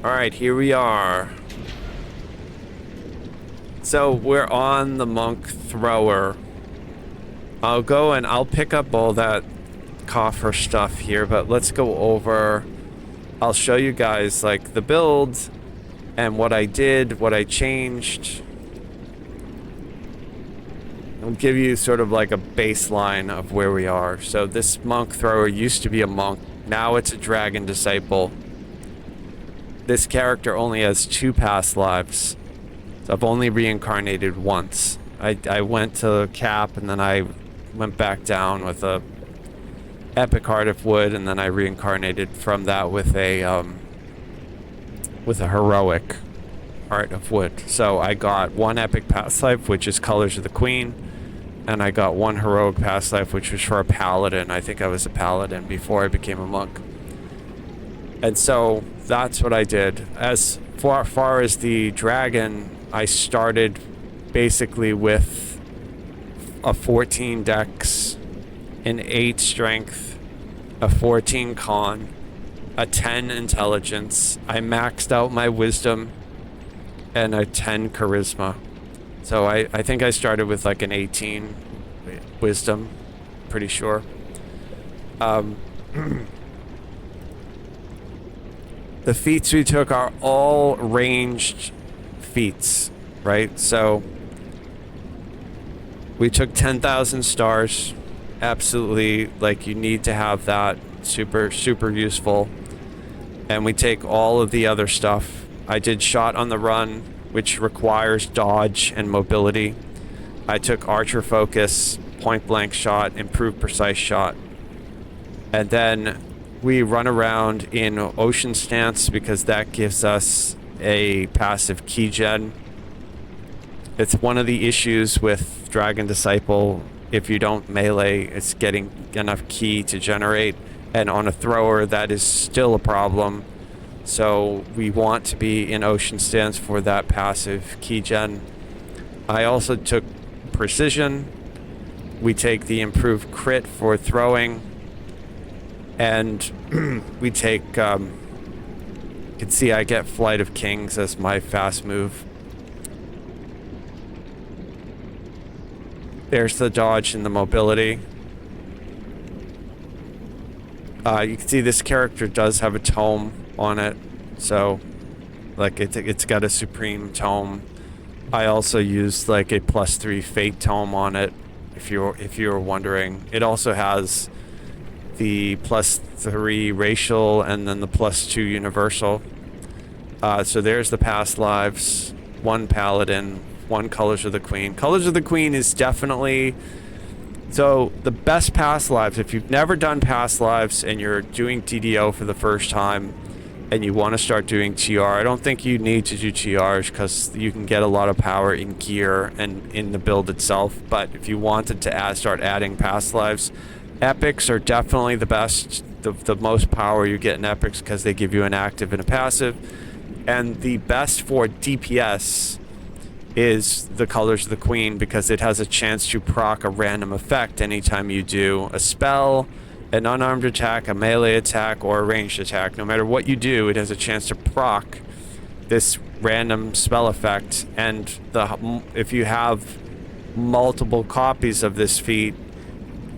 Alright, here we are. So we're on the monk thrower. I'll go and I'll pick up all that coffer stuff here, but let's go over. I'll show you guys like the build and what I did, what I changed. I'll give you sort of like a baseline of where we are. So this monk thrower used to be a monk. Now it's a dragon disciple. This character only has 2 past lives. So I've only reincarnated once. I went to Cap and then I went back down with a epic heart of wood, and then I reincarnated from that with a heroic heart of wood. So I got 1 epic past life, which is Colors of the Queen, and I got 1 heroic past life, which was for a paladin. I think I was a paladin before I became a monk. And so that's what I did. As far as the dragon, I started basically with a 14 dex, an 8 strength, a 14 con, a 10 intelligence. I maxed out my wisdom, and a 10 charisma. So I think I started with like an 18 wisdom, pretty sure. The feats we took are all ranged feats, right? So we took 10,000 stars. Absolutely, like, you need to have that. Super useful. And we take all of the other stuff. I did shot on the run, which requires dodge and mobility. I took archer focus, point blank shot, improved precise shot. And then we run around in ocean stance because that gives us a passive key gen. It's one of the issues with Dragon Disciple. If you don't melee, it's getting enough key to generate. And on a thrower, that is still a problem. So we want to be in ocean stance for that passive key gen. I also took precision. We take the improved crit for throwing. And we take, you can see I get Flight of Kings as my fast move. There's the dodge and the mobility. You can see this character does have a tome on it. So, like, it's got a supreme tome. I also used like a +3 fate tome on it, if you're wondering. It also has the +3 racial and then the +2 universal. So there's the past lives. 1 paladin, 1 Colors of the Queen. Colors of the Queen is definitely, so the best past lives. If you've never done past lives and you're doing DDO for the first time and you want to start doing TR, I don't think you need to do TRs because you can get a lot of power in gear and in the build itself. But if you wanted to start adding past lives, epics are definitely the best. The most power you get in epics because they give you an active and a passive. And the best for DPS is the Colors of the Queen because it has a chance to proc a random effect anytime you do a spell, an unarmed attack, a melee attack, or a ranged attack. No matter what you do, it has a chance to proc this random spell effect. And if you have multiple copies of this feat,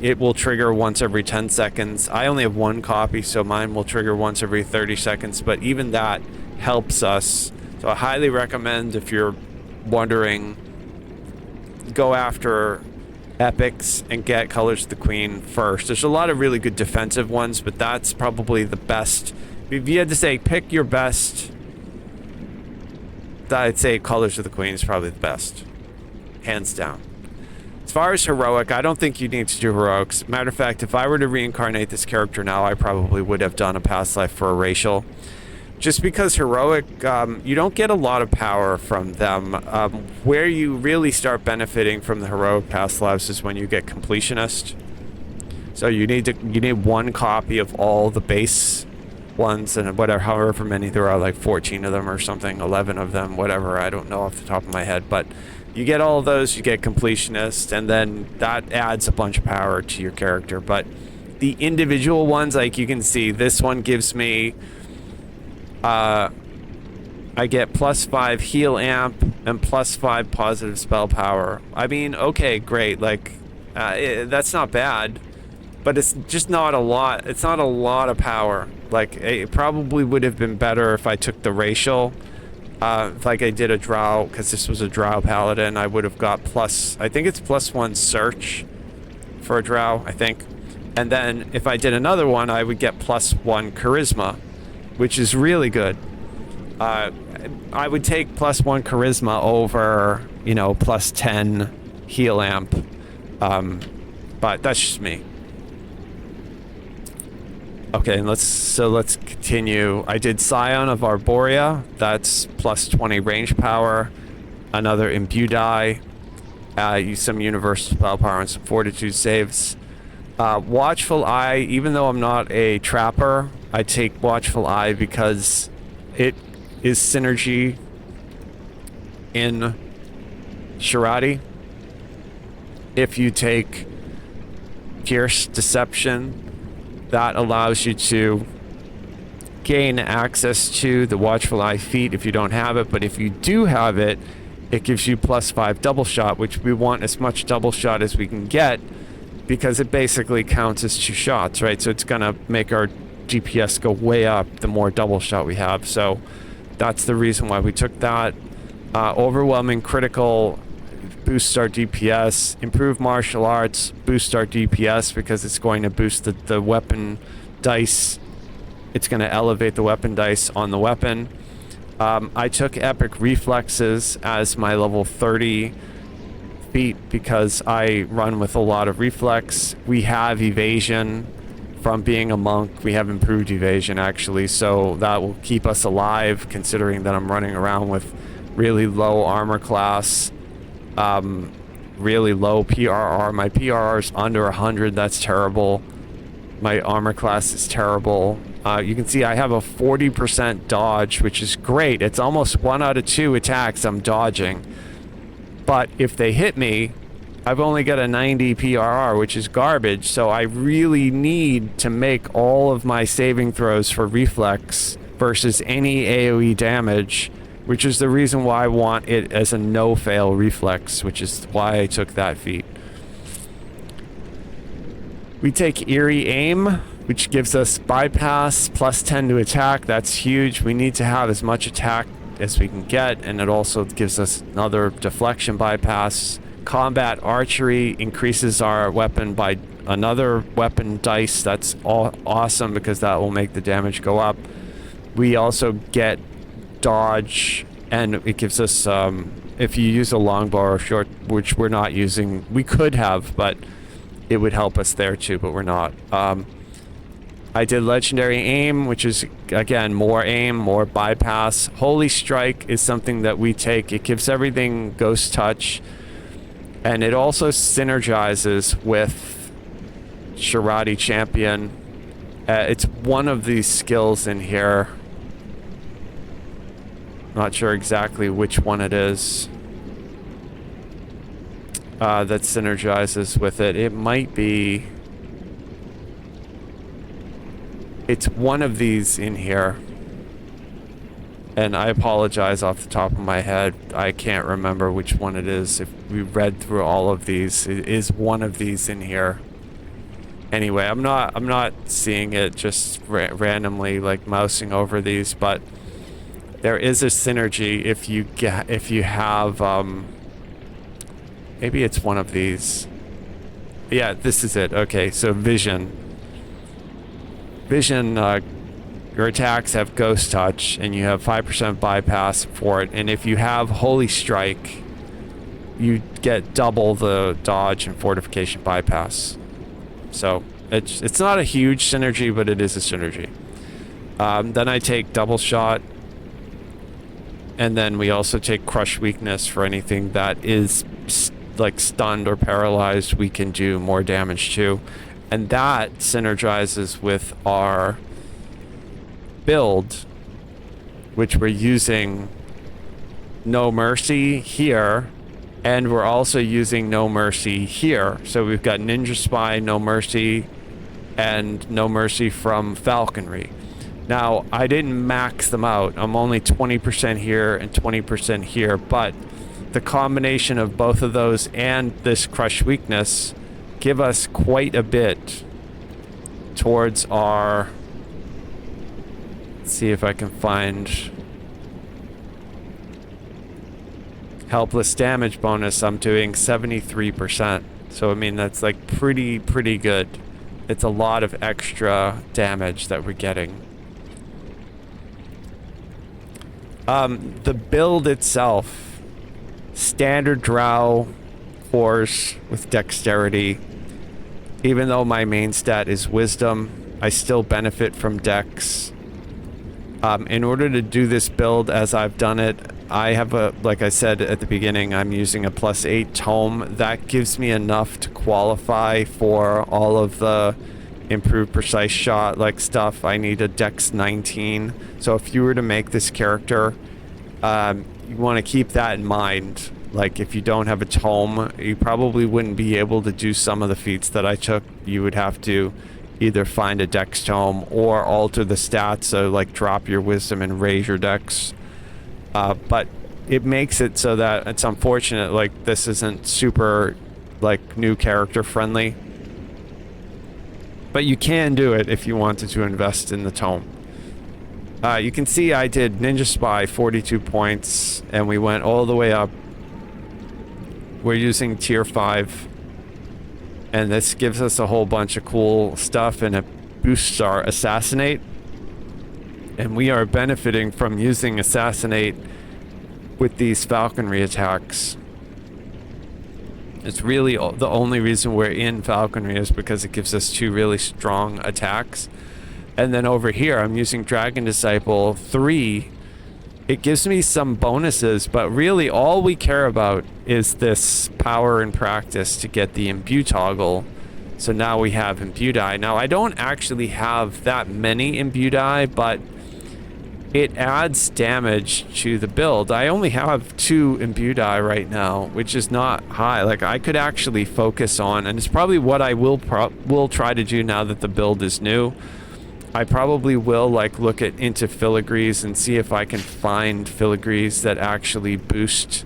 it will trigger once every 10 seconds. I only have 1 copy, so mine will trigger once every 30 seconds, but even that helps us. So I highly recommend, if you're wondering, go after epics and get Colors of the Queen first. There's a lot of really good defensive ones, but that's probably the best. If you had to say pick your best, I'd say Colors of the Queen is probably the best, hands down. As far as heroic, I don't think you need to do heroics. Matter of fact, if I were to reincarnate this character now, I probably would have done a past life for a racial. Just because heroic, you don't get a lot of power from them. Where you really start benefiting from the heroic past lives is when you get completionist. So you need 1 copy of all the base ones, and however many there are, like 14 of them or something, 11 of them, whatever. I don't know off the top of my head, but you get all of those, you get completionist, and then that adds a bunch of power to your character. But the individual ones, like you can see, this one gives me I get +5 heal amp and +5 positive spell power. I mean, okay, great. Like, that's not bad, but it's just not a lot. It's not a lot of power. Like, it probably would have been better if I took the racial. Like I did a drow, because this was a drow paladin, I would have got I think it's +1 search for a drow, I think. And then if I did another one, I would get +1 charisma, which is really good. I would take +1 charisma over, you know, +10 heal amp. But that's just me. Okay, and let's continue. I did Scion of Arborea. That's +20 range power. Another imbue die. Use some universal spell power and some fortitude saves. Watchful Eye. Even though I'm not a trapper, I take Watchful Eye because it is synergy in Shirati. If you take Pierce Deception, that allows you to gain access to the Watchful Eye feat if you don't have it, but if you do have it, it gives you +5 double shot, which we want as much double shot as we can get because it basically counts as 2 shots, right? So it's gonna make our DPS go way up the more double shot we have. So that's the reason why we took that. Overwhelming critical boosts our DPS. Improve martial arts boost our DPS because it's going to boost the weapon dice. It's going to elevate the weapon dice on the weapon. I took epic reflexes as my level 30 feat because I run with a lot of reflex. We have evasion from being a monk. We have improved evasion actually, so that will keep us alive considering that I'm running around with really low armor class, really low PRR. My PRR is under 100. That's terrible. My armor class is terrible. You can see I have a 40% dodge, which is great. It's almost 1 out of 2 attacks I'm dodging. But if they hit me, I've only got a 90 PRR, which is garbage. So I really need to make all of my saving throws for reflex versus any AoE damage, which is the reason why I want it as a no-fail reflex, which is why I took that feat. We take Eerie Aim, which gives us bypass, +10 to attack. That's huge. We need to have as much attack as we can get, and it also gives us another deflection bypass. Combat Archery increases our weapon by another weapon dice. That's awesome because that will make the damage go up. We also get dodge, and it gives us if you use a longbow or short, which we're not using, we could have, but it would help us there too, but we're not. I did Legendary Aim, which is again more aim, more bypass. Holy Strike is something that we take. It gives everything Ghost Touch, and it also synergizes with Shirati Champion. It's one of these skills in here. Not sure exactly which one it is that synergizes with it. It might be... It's one of these in here. And I apologize off the top of my head. I can't remember which one it is. If we read through all of these, it is one of these in here. Anyway, I'm not seeing it just randomly like mousing over these, but there is a synergy if you have maybe it's one of these. Yeah, this is it. Okay, so Vision, your attacks have Ghost Touch, and you have 5% bypass for it. And if you have Holy Strike, you get double the dodge and fortification bypass. So it's not a huge synergy, but it is a synergy. Then I take Double Shot, and then we also take Crush Weakness for anything that is like stunned or paralyzed. We can do more damage to. And that synergizes with our build, which we're using No Mercy here, and we're also using No Mercy here. So we've got Ninja Spy, No Mercy, and No Mercy from Falconry. Now, I didn't max them out. I'm only 20% here and 20% here, but the combination of both of those and this crush weakness give us quite a bit towards our... Let's see if I can find... helpless damage bonus. I'm doing 73%. So, I mean, that's like pretty good. It's a lot of extra damage that we're getting. The build itself, standard drow horse with dexterity. Even though my main stat is wisdom, I still benefit from dex. In order to do this build as I've done it, I have a, like I said at the beginning, I'm using a +8 tome. That gives me enough to qualify for all of the improved precise shot like stuff. I need a dex 19. So if you were to make this character, you want to keep that in mind. Like if you don't have a tome, you probably wouldn't be able to do some of the feats that I took. You would have to either find a dex tome or alter the stats, so like drop your wisdom and raise your dex. But it makes it so that it's unfortunate, like this isn't super like new character friendly, but you can do it if you wanted to invest in the tome. You can see I did Ninja Spy 42 points and we went all the way up. We're using tier 5 and this gives us a whole bunch of cool stuff, and it boosts our assassinate, and we are benefiting from using assassinate with these falconry attacks. It's really the only reason we're in falconry is because it gives us 2 really strong attacks. And then over here I'm using Dragon Disciple 3. It gives me some bonuses, but really all we care about is this power and practice to get the imbue toggle. So now we have imbue die. Now I don't actually have that many imbue die, but it adds damage to the build. I only have 2 imbue die right now, which is not high. Like I could actually focus on, and it's probably what I will try to do now that the build is new. I probably will like look into filigrees and see if I can find filigrees that actually boost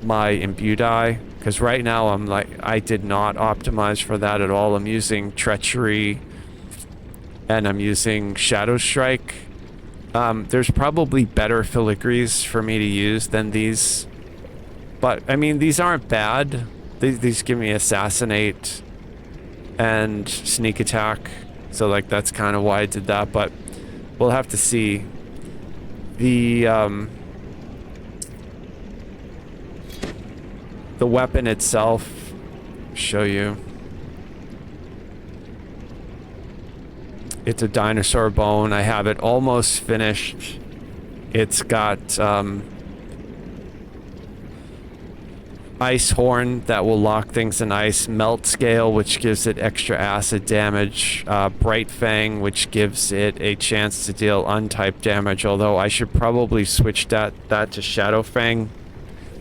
my imbue die, because right now I'm like, I did not optimize for that at all. I'm using treachery and I'm using shadow strike. There's probably better filigrees for me to use than these, but I mean these aren't bad. These give me assassinate and sneak attack. So like that's kind of why I did that, but we'll have to see. The weapon itself, show you. It's a dinosaur bone. I have it almost finished. It's got ice horn that will lock things in ice, melt scale which gives it extra acid damage, bright fang which gives it a chance to deal untyped damage, although I should probably switch that to shadow fang,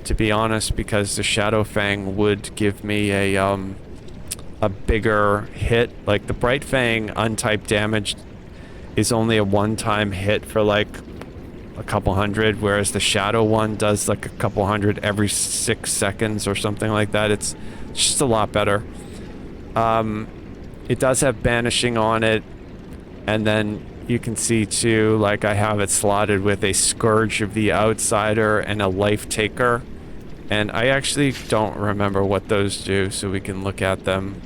to be honest, because the shadow fang would give me a bigger hit. Like the bright fang untyped damage is only a one-time hit for like a couple hundred, whereas the shadow one does like a couple hundred every 6 seconds or something like that. It's just a lot better. It does have banishing on it, and then you can see too, like I have it slotted with a Scourge of the Outsider and a Life Taker, and I actually don't remember what those do, so we can look at them.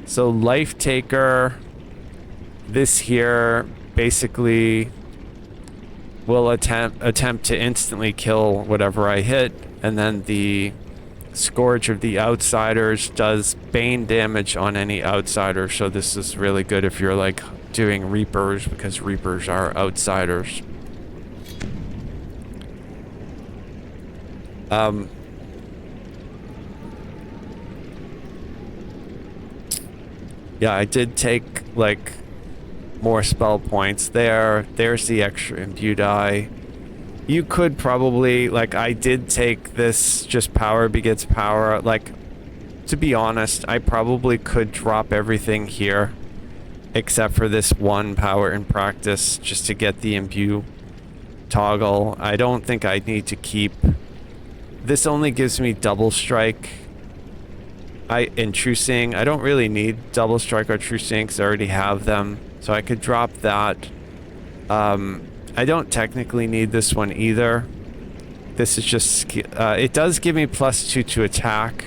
So Life Taker, this here basically will attempt to instantly kill whatever I hit, and then the Scourge of the Outsiders does bane damage on any outsider. So this is really good if you're like doing Reapers, because Reapers are outsiders. Yeah, I did take like more spell points there. There's the extra imbue die. You could probably, like I did take this just power begets power. Like, to be honest, I probably could drop everything here except for this one power in practice just to get the imbue toggle. I don't think I need to keep... This only gives me double strike and true seeing. I don't really need double strike or true seeing because I already have them, so I could drop that. I don't technically need this one either. This is just it does give me +2 to attack.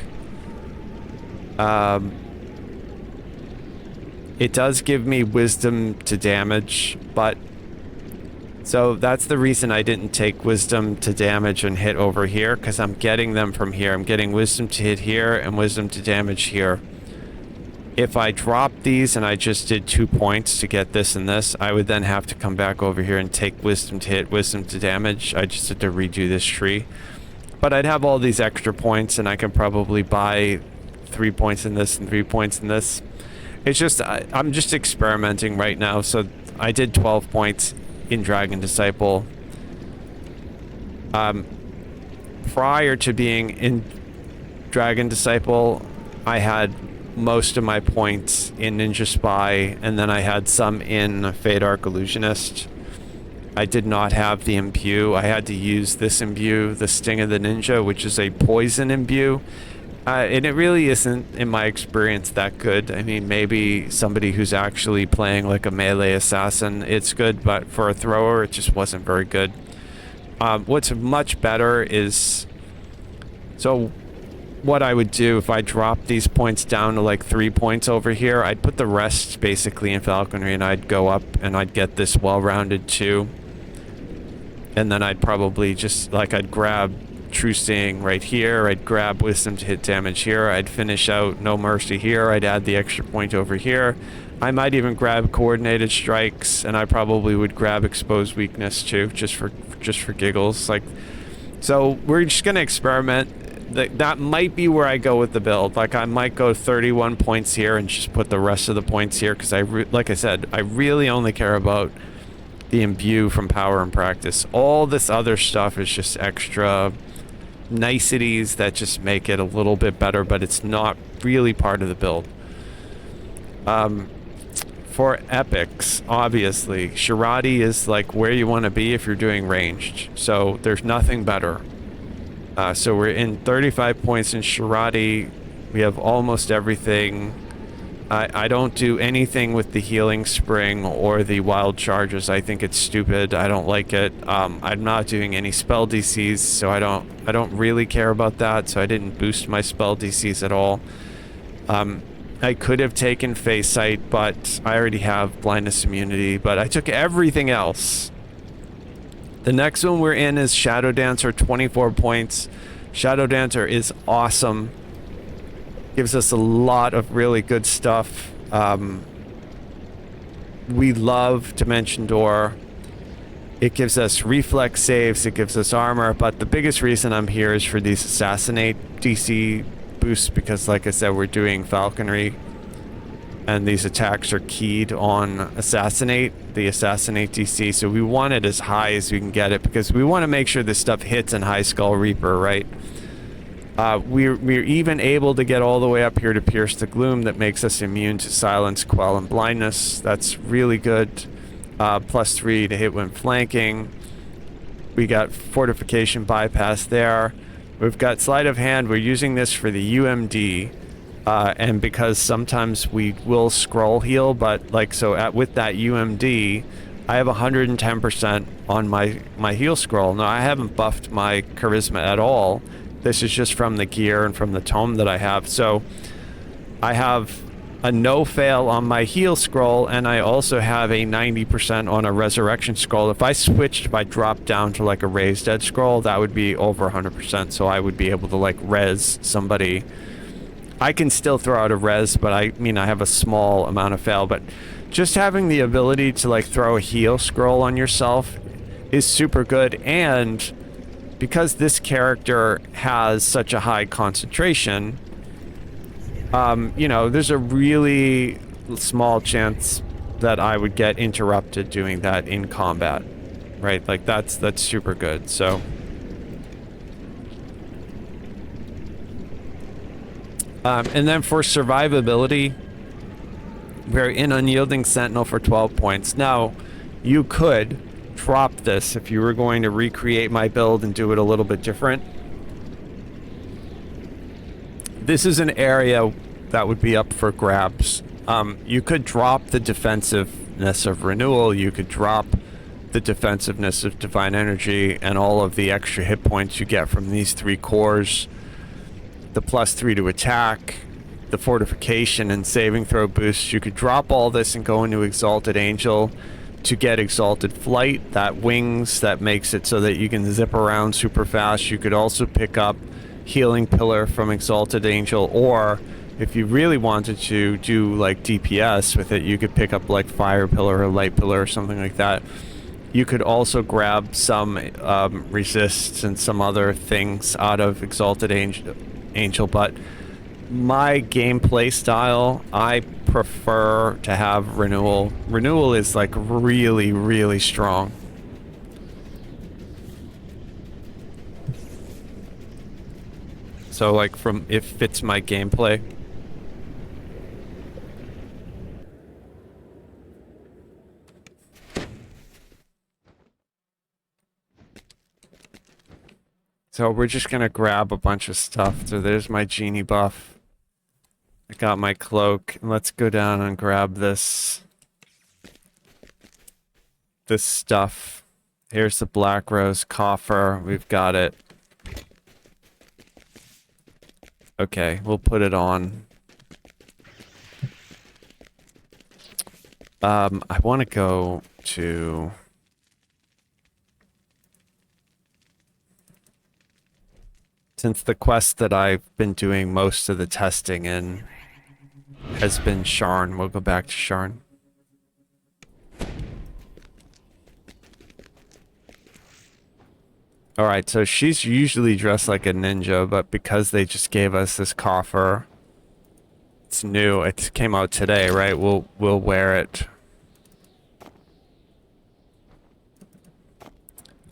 It does give me wisdom to damage, but so that's the reason I didn't take wisdom to damage and hit over here, because I'm getting them from here. I'm getting wisdom to hit here and wisdom to damage here. If I dropped these and I just did 2 points to get this and this, I would then have to come back over here and take wisdom to hit, wisdom to damage. I just had to redo this tree. But I'd have all these extra points, and I can probably buy 3 points in this and 3 points in this. It's just, I'm just experimenting right now. So I did 12 points in Dragon Disciple. Prior to being in Dragon Disciple, I had most of my points in Ninja Spy, and then I had some in Fade Arc Illusionist. I did not have the imbue. I had to use this imbue, the Sting of the Ninja, which is a poison imbue. And it really isn't, in my experience, that good. I mean, maybe somebody who's actually playing like a melee assassin, it's good, but for a thrower, it just wasn't very good. What's much better is... So what I would do if I dropped these points down to like 3 points over here, I'd put the rest basically in Falconry, and I'd go up and I'd get this well-rounded 2. And then I'd probably just, like, I'd grab True Seeing right here, I'd grab Wisdom to hit damage here, I'd finish out No Mercy here, I'd add the extra point over here. I might even grab Coordinated Strikes, and I probably would grab Exposed Weakness too, just for giggles. Like, so we're just gonna experiment. That might be where I go with the build. Like, I might go 31 points here and just put the rest of the points here, because like I said, I really only care about the imbue from power and practice. All this other stuff is just extra niceties that just make it a little bit better, but it's not really part of the build. For epics, obviously, Shirati is like where you want to be if you're doing ranged. So there's nothing better. So we're in 35 points in Shirati. We have almost everything. I don't do anything with the healing spring or the wild charges. I think it's stupid. I don't like it. I'm not doing any spell DCs, so I don't really care about that. So I didn't boost my spell DCs at all. I could have taken Face Sight, but I already have blindness immunity. But I took everything else. The next one we're in is Shadow Dancer, 24 points. Shadow Dancer is awesome. Gives us a lot of really good stuff. We love Dimension Door. It gives us reflex saves, it gives us armor, but the biggest reason I'm here is for these Assassinate DC boosts, because like I said, we're doing Falconry. And these attacks are keyed on Assassinate, the Assassinate DC, so we want it as high as we can get it, because we want to make sure this stuff hits in High Skull Reaper, right? We're even able to get all the way up here to Pierce the Gloom, that makes us immune to Silence, Quell, and Blindness. That's really good. +3 to hit when flanking. We got Fortification Bypass there. We've got Sleight of Hand. We're using this for the UMD. And because sometimes we will scroll heal, but like, so with that UMD, I have 110% on my heal scroll. Now, I haven't buffed my charisma at all. This is just from the gear and from the tome that I have. So I have a no fail on my heal scroll, and I also have a 90% on a resurrection scroll. If I dropped down to like a raised dead scroll, that would be over 100%. So I would be able to like res somebody. I can still throw out a res, but I mean, I have a small amount of fail, but just having the ability to like throw a heal scroll on yourself is super good. And because this character has such a high concentration, you know, there's a really small chance that I would get interrupted doing that in combat, right? Like that's super good. So and then for survivability, We're in Unyielding Sentinel for 12 points. Now, you could drop this if you were going to recreate my build and do it a little bit different. This is an area that would be up for grabs. You could drop the defensiveness of Renewal, you could drop the defensiveness of Divine Energy, and all of the extra hit points you get from these 3 cores. The +3 to attack, the fortification and saving throw boosts. You could drop all this and go into Exalted Angel to get Exalted Flight, that wings that makes it so that you can zip around super fast. You could also pick up Healing Pillar from Exalted Angel, or if you really wanted to do like DPS with it, you could pick up like Fire Pillar or Light Pillar or something like that. You could also grab some resists and some other things out of Exalted Angel, but my gameplay style, I prefer to have Renewal. Renewal is like really, really strong. So like it fits my gameplay. So we're just gonna grab a bunch of stuff. So there's my genie buff. I got my cloak. And let's go down and grab this stuff. Here's the Black Rose coffer. We've got it. Okay, we'll put it on. I want to go to... Since the quest that I've been doing most of the testing in has been Sharn, we'll go back to Sharn. Alright, so she's usually dressed like a ninja, but because they just gave us this coffer, it's new, it came out today, right? We'll wear it.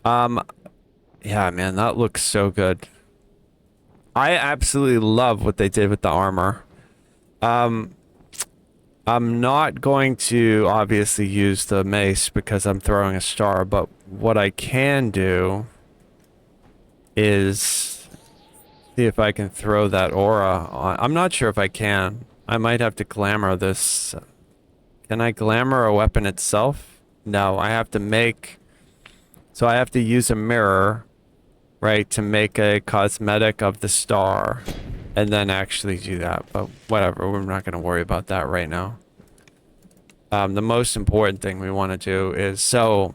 Yeah, man, that looks so good. I absolutely love what they did with the armor. I'm not going to obviously use the mace because I'm throwing a star, but what I can do is see if I can throw that aura on. I'm not sure if I can. I might have to glamour this. Can I glamour a weapon itself? No, I have to make... So I have to use a mirror, right, to make a cosmetic of the star, and then actually do that. But whatever, we're not going to worry about that right now. The most important thing we want to do is, so...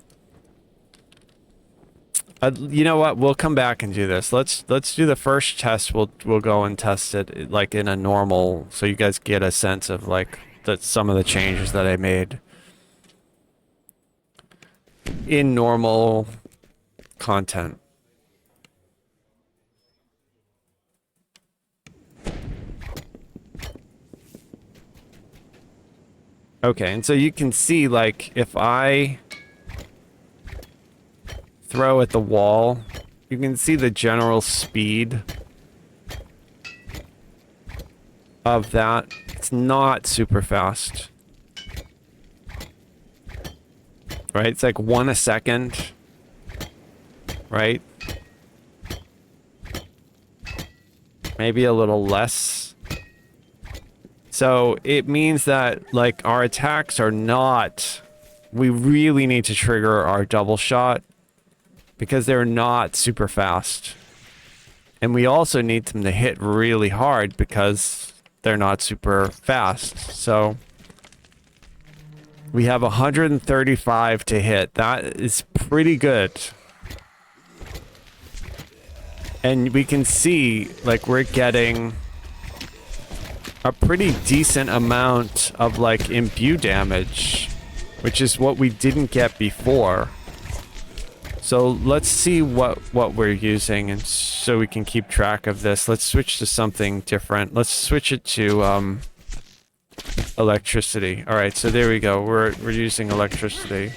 you know what? We'll come back and do this. Let's do the first test. We'll go and test it like in a normal, so you guys get a sense of like some of the changes that I made in normal content. Okay, and so you can see like if I throw at the wall, you can see the general speed of that. It's not super fast. Right? It's like 1 a second. Right? Maybe a little less. So it means that like our attacks are not... We really need to trigger our double shot because they're not super fast. And we also need them to hit really hard because they're not super fast. So we have 135 to hit. That is pretty good. And we can see like we're getting a pretty decent amount of like imbue damage, which is what we didn't get before. So let's see what we're using, and so we can keep track of this. Let's switch to something different. Let's switch it to electricity. All right, so there we go. We're using electricity.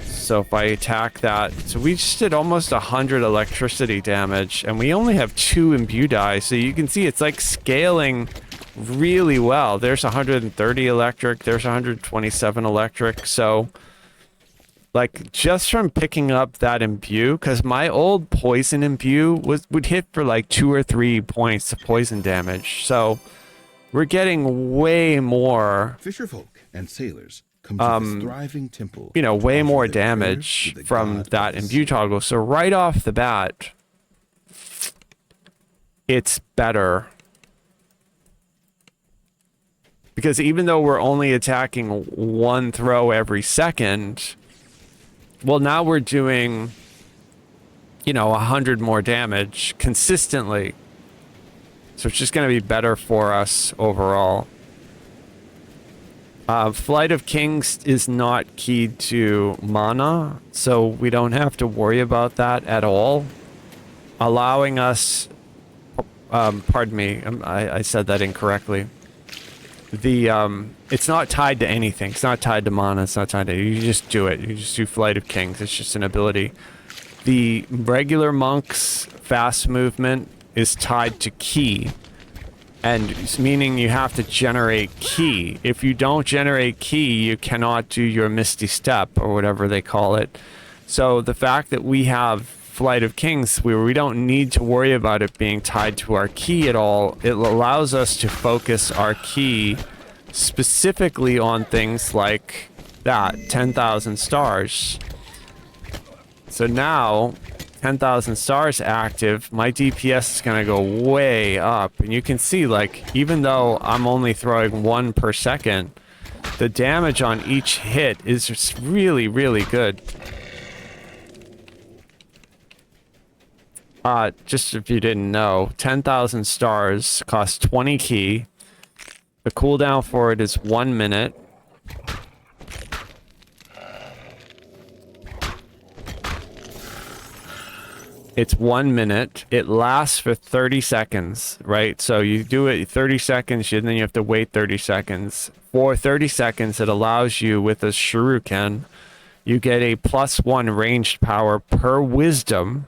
So if I attack that, so we just did almost 100 electricity damage, and we only have 2 imbue die. So you can see it's like scaling really well. There's 130 electric, there's 127 electric. So like just from picking up that imbue, because my old poison imbue would hit for like 2 or 3 points of poison damage. So we're getting way more Fisherfolk and sailors come to this thriving temple, you know, to way offer more their prayers damage to the from god that of the imbue sea. toggle. So right off the bat, it's better. Because even though we're only attacking 1 throw every second, well, now we're doing, you know, 100 more damage consistently. So it's just going to be better for us overall. Flight of Kings is not keyed to mana, so we don't have to worry about that at all. Allowing us, pardon me, I said that incorrectly. It's not tied to anything. It's not tied to mana. It's not tied to, you just do it. You just do Flight of Kings. It's just an ability. The regular monk's fast movement is tied to ki, and meaning you have to generate ki. If you don't generate ki, you cannot do your Misty Step or whatever they call it. So the fact that we have Flight of Kings, where we don't need to worry about it being tied to our ki at all, it allows us to focus our ki specifically on things like that, 10,000 stars. So now, 10,000 stars active, my DPS is going to go way up. And you can see, like, even though I'm only throwing 1 per second, the damage on each hit is just really, really good. Just if you didn't know, 10,000 stars costs 20 ki. The cooldown for it is 1 minute. It's 1 minute. It lasts for 30 seconds, right? So you do it 30 seconds, and then you have to wait 30 seconds. For 30 seconds, it allows you, with a shuriken, you get a +1 ranged power per wisdom.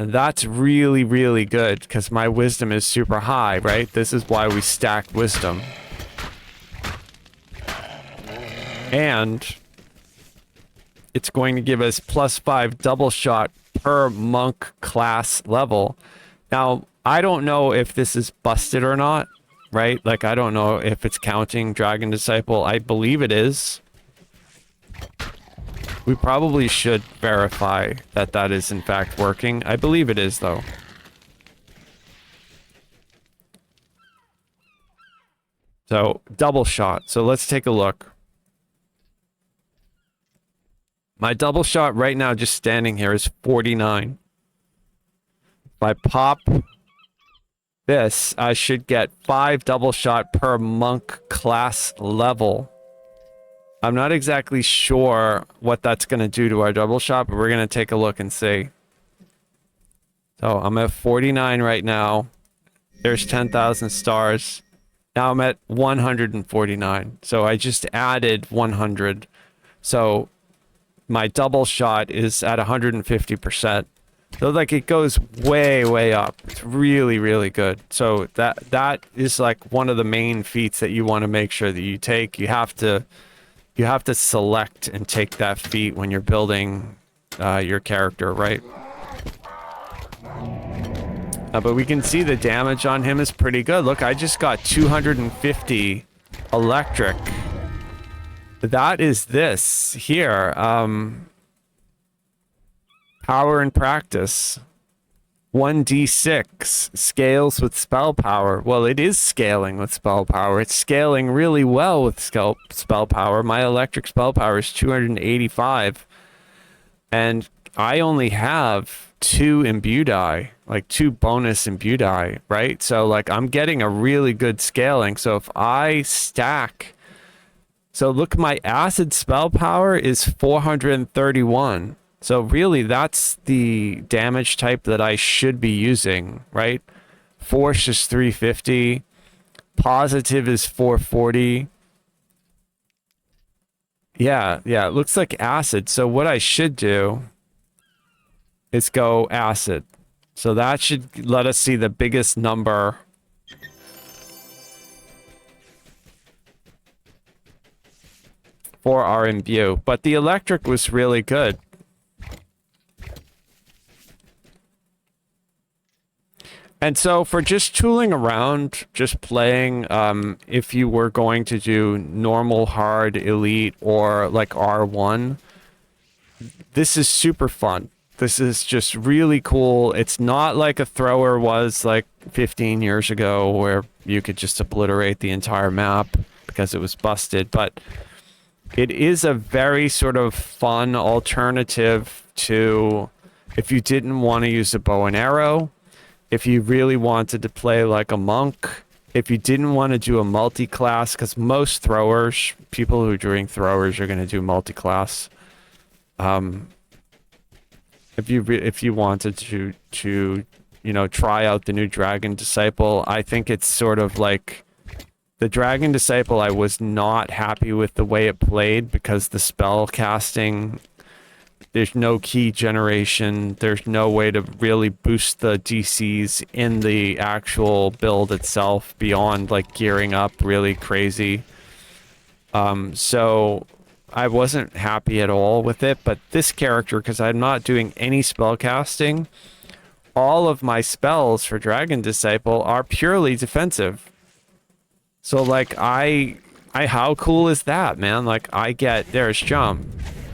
And that's really, really good, because my wisdom is super high, right? This is why we stack wisdom. And it's going to give us +5 double shot per monk class level. Now, I don't know if this is busted or not, right? Like, I don't know if it's counting Dragon Disciple. I believe it is. We probably should verify that that is in fact working. I believe it is, though. So, double shot. So let's take a look. My double shot right now, just standing here, is 49. If I pop this, I should get 5 double shot per monk class level. I'm not exactly sure what that's going to do to our double shot, but we're going to take a look and see. So I'm at 49 right now. There's 10,000 stars. Now I'm at 149. So I just added 100. So my double shot is at 150%. So like it goes way, way up. It's really, really good. So that is like one of the main feats that you want to make sure that you take. You have to select and take that feat when you're building your character, right? But we can see the damage on him is pretty good. Look, I just got 250 electric. That is this here. Power and practice. 1d6 scales with spell power. Well, it is scaling with spell power. It's scaling really well with spell power. My electric spell power is 285. And I only have 2 imbue die, like 2 bonus imbue die, right? So like I'm getting a really good scaling. So if I stack, so look, my acid spell power is 431. So really, that's the damage type that I should be using, right? Force is 350. Positive is 440. Yeah, it looks like acid. So what I should do is go acid. So that should let us see the biggest number for our imbue, but the electric was really good. And so for just tooling around, just playing, if you were going to do normal, hard, elite, or like R1, this is super fun. This is just really cool. It's not like a thrower was like 15 years ago where you could just obliterate the entire map because it was busted, but it is a very sort of fun alternative to if you didn't want to use a bow and arrow, if you really wanted to play like a monk, if you didn't want to do a multi-class, because most throwers, people who are doing throwers are going to do multi-class. If you wanted to you know, try out the new Dragon Disciple, I think it's sort of like the Dragon Disciple. I was not happy with the way it played because the spell casting, there's no key generation, there's no way to really boost the DCs in the actual build itself beyond like gearing up really crazy. So I wasn't happy at all with it, but this character, because I'm not doing any spell casting, all of my spells for Dragon Disciple are purely defensive. So like how cool is that, man? Like there's jump,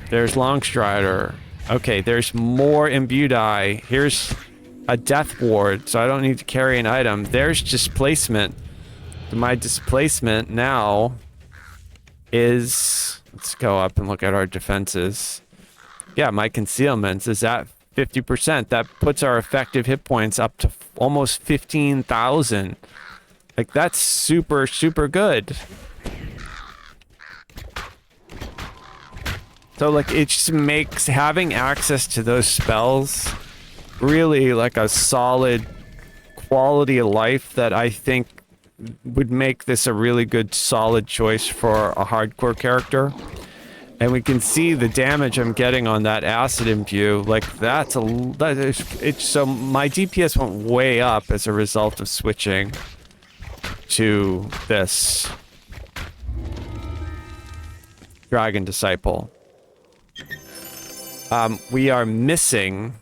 there's long strider, okay, there's more imbue die, here's a death ward, so I don't need to carry an item, there's displacement. My displacement now is, let's go up and look at our defenses. Yeah, my concealments is at 50%. That puts our effective hit points up to almost 15,000. Like, that's super, super good. So, like, it just makes having access to those spells really, like, a solid quality of life that I think would make this a really good, solid choice for a hardcore character. And we can see the damage I'm getting on that acid imbue. Like, so my DPS went way up as a result of switching to this Dragon Disciple. We are missing,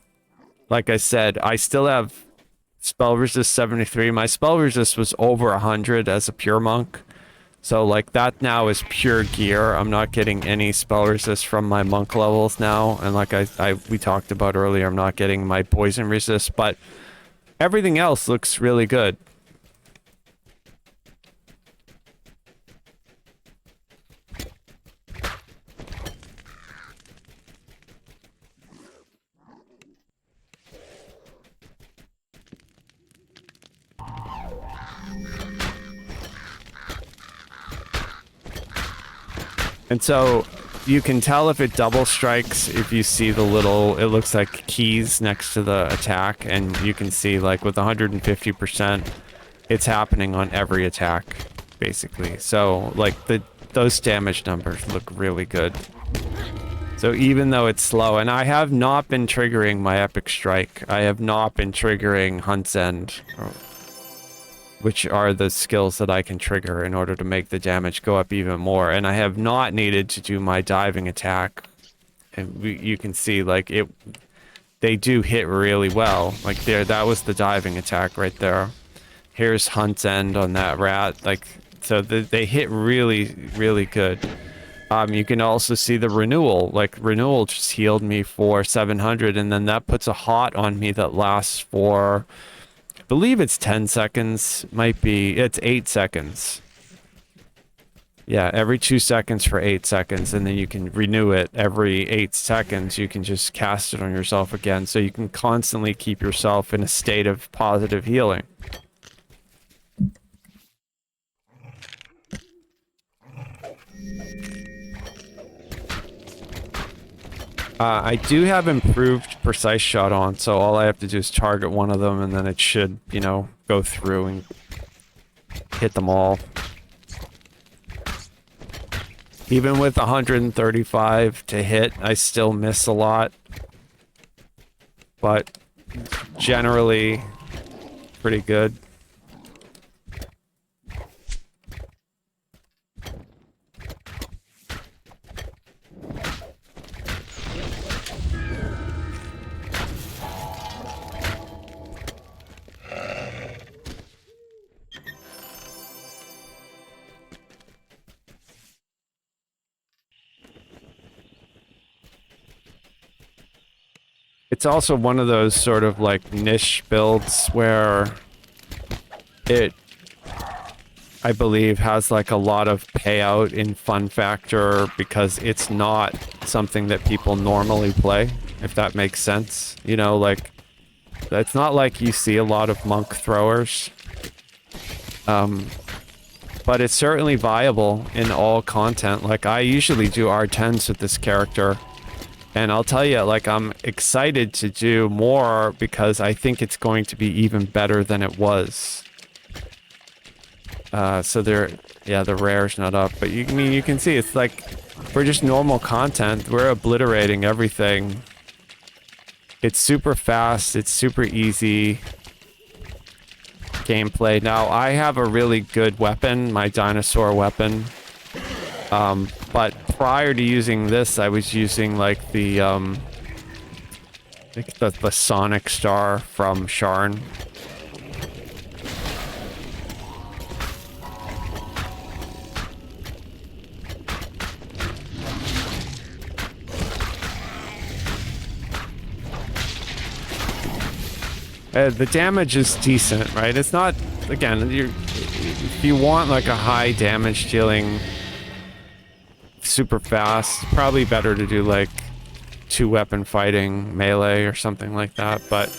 like I said, I still have spell resist 73. My spell resist was over 100 as a pure monk. So like that now is pure gear. I'm not getting any spell resist from my monk levels now. And like we talked about earlier, I'm not getting my poison resist, but everything else looks really good. And so you can tell if it double strikes if you see the little, it looks like keys next to the attack, and you can see like with 150%, it's happening on every attack, basically. So like those damage numbers look really good. So even though it's slow, and I have not been triggering my Epic Strike, I have not been triggering Hunt's End, which are the skills that I can trigger in order to make the damage go up even more. And I have not needed to do my diving attack. And you can see, like, they do hit really well. Like, that was the diving attack right there. Here's Hunt's End on that rat. Like, so they hit really, really good. You can also see the renewal. Like, renewal just healed me for 700, and then that puts a hot on me that lasts for, I believe it's 10 seconds, it's 8 seconds. Yeah, every 2 seconds for 8 seconds, and then you can renew it every 8 seconds. You can just cast it on yourself again, so you can constantly keep yourself in a state of positive healing. I do have improved precise shot on, so all I have to do is target one of them, and then it should, you know, go through and hit them all. Even with 135 to hit, I still miss a lot. But generally, pretty good. it's also one of those sort of like niche builds where it, I believe, has like a lot of payout in fun factor because it's not something that people normally play, if that makes sense. You know, like, it's not like you see a lot of monk throwers. But it's certainly viable in all content. Like, I usually do R10s with this character. And I'll tell you, like, I'm excited to do more because I think it's going to be even better than it was. So yeah, the rare's not up. But I mean, you can see it's like, for just normal content, we're obliterating everything. It's super fast. It's super easy gameplay. Now, I have a really good weapon, my dinosaur weapon. But prior to using this, I was using like the Sonic Star from Sharn. The damage is decent, right? It's not, again, if you want like a high damage dealing super fast, probably better to do like 2-weapon fighting melee or something like that. But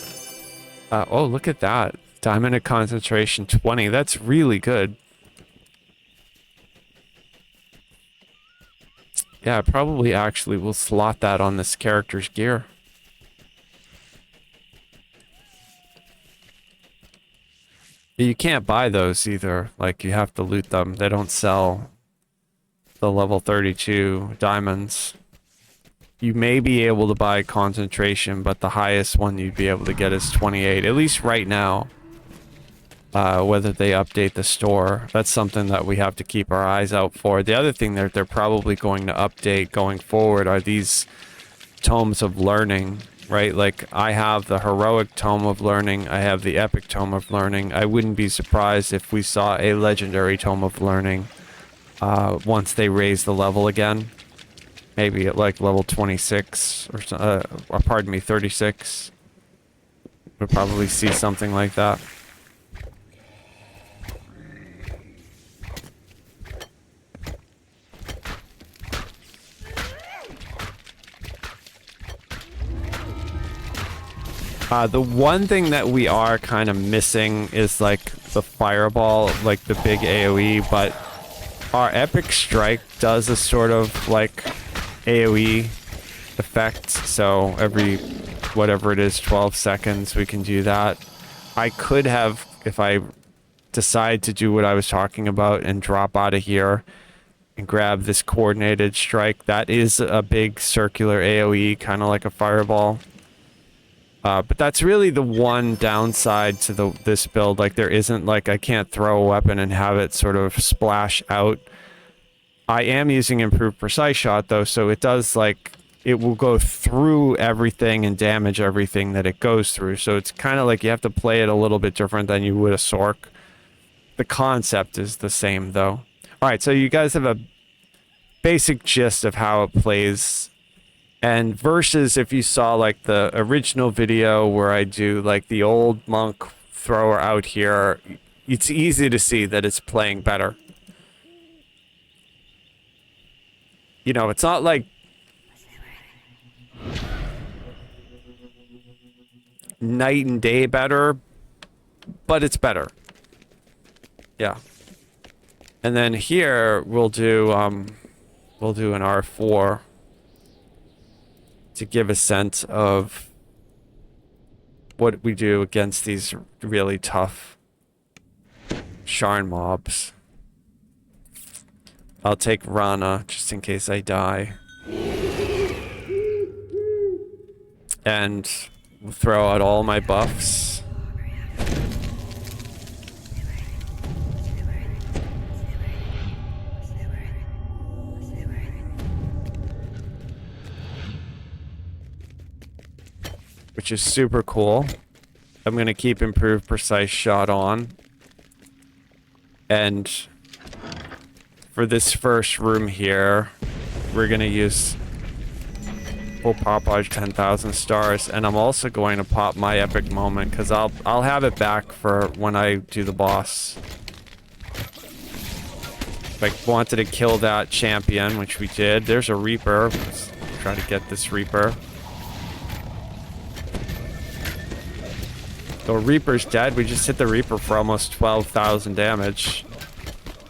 oh, look at that. Diamond of concentration 20. That's really good. Yeah, I probably actually will slot that on this character's gear. You can't buy those either. Like, you have to loot them. They don't sell the level 32 diamonds. You may be able to buy concentration, but the highest one you'd be able to get is 28, at least right now. Whether they update the store, that's something that we have to keep our eyes out for. The other thing that they're probably going to update going forward are these tomes of learning, right? Like, I have the heroic tome of learning, I have the epic tome of learning. I wouldn't be surprised if we saw a legendary tome of learning once they raise the level again. Maybe at like level 26 or pardon me, 36. We'll probably see something like that. The one thing that we are kind of missing is like the fireball, like the big AoE, but our epic strike does a sort of like AoE effect, so every whatever it is 12 seconds we can do that. I could have, if I decide to do what I was talking about and drop out of here and grab this coordinated strike, that is a big circular AoE, kind of like a fireball. But that's really the one downside to this build. Like, there isn't, like, I can't throw a weapon and have it sort of splash out. I am using improved precise shot, though, so it does, like, it will go through everything and damage everything that it goes through. So it's kind of like you have to play it a little bit different than you would a Sorc. The concept is the same, though. Alright, so you guys have a basic gist of how it plays. And versus if you saw like the original video where I do like the old monk thrower out here, it's easy to see that it's playing better. You know, it's not like night and day better, but it's better. Yeah. And then here we'll do an R4 to give a sense of what we do against these really tough Sharn mobs. I'll take Rana just in case I die. And throw out all my buffs. Which is super cool. I'm gonna keep improved precise shot on. And for this first room here, we're gonna use We'll pop our 10,000 stars, and I'm also going to pop my epic moment because I'll have it back for when I do the boss. Like, wanted to kill that champion, which we did. There's a Reaper. Let's try to get this Reaper. The Reaper's dead. We just hit the Reaper for almost 12,000 damage.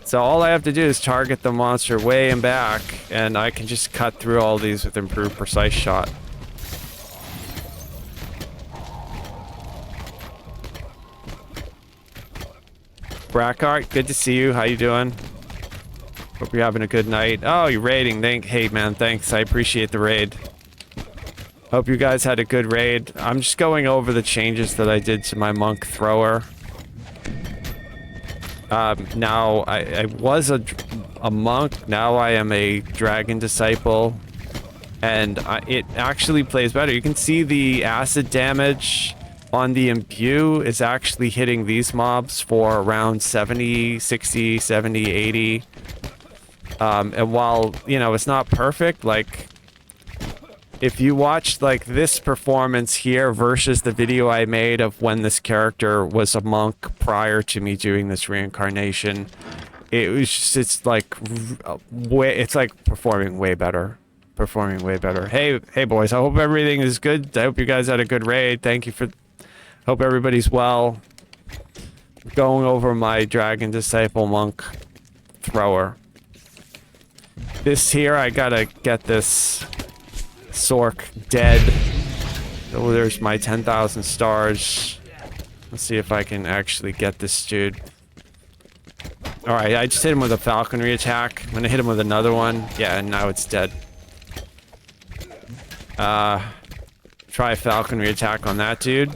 So all I have to do is target the monster way in back, and I can just cut through all these with improved precise shot. Brackart, good to see you. How you doing? Hope you're having a good night. Oh, you're raiding. Hey, man, thanks. I appreciate the raid. Hope you guys had a good raid. I'm just going over the changes that I did to my monk thrower. Now, I was a monk. Now I am a dragon disciple. And it actually plays better. You can see the acid damage on the imbue is actually hitting these mobs for around 70, 60, 70, 80. And while, you know, it's not perfect, like, if you watch, like, this performance here versus the video I made of when this character was a monk prior to me doing this reincarnation, it was just, it's like performing way better. Performing way better. Hey boys, I hope everything is good. I hope you guys had a good raid. Thank you for... Hope everybody's well. Going over my dragon disciple monk thrower. This here, I gotta get this Sork dead. Oh, there's my 10,000 stars. Let's see if I can actually get this dude. Alright, I just hit him with a falconry attack. I'm gonna hit him with another one. Yeah, and now it's dead. Try a falconry attack on that dude.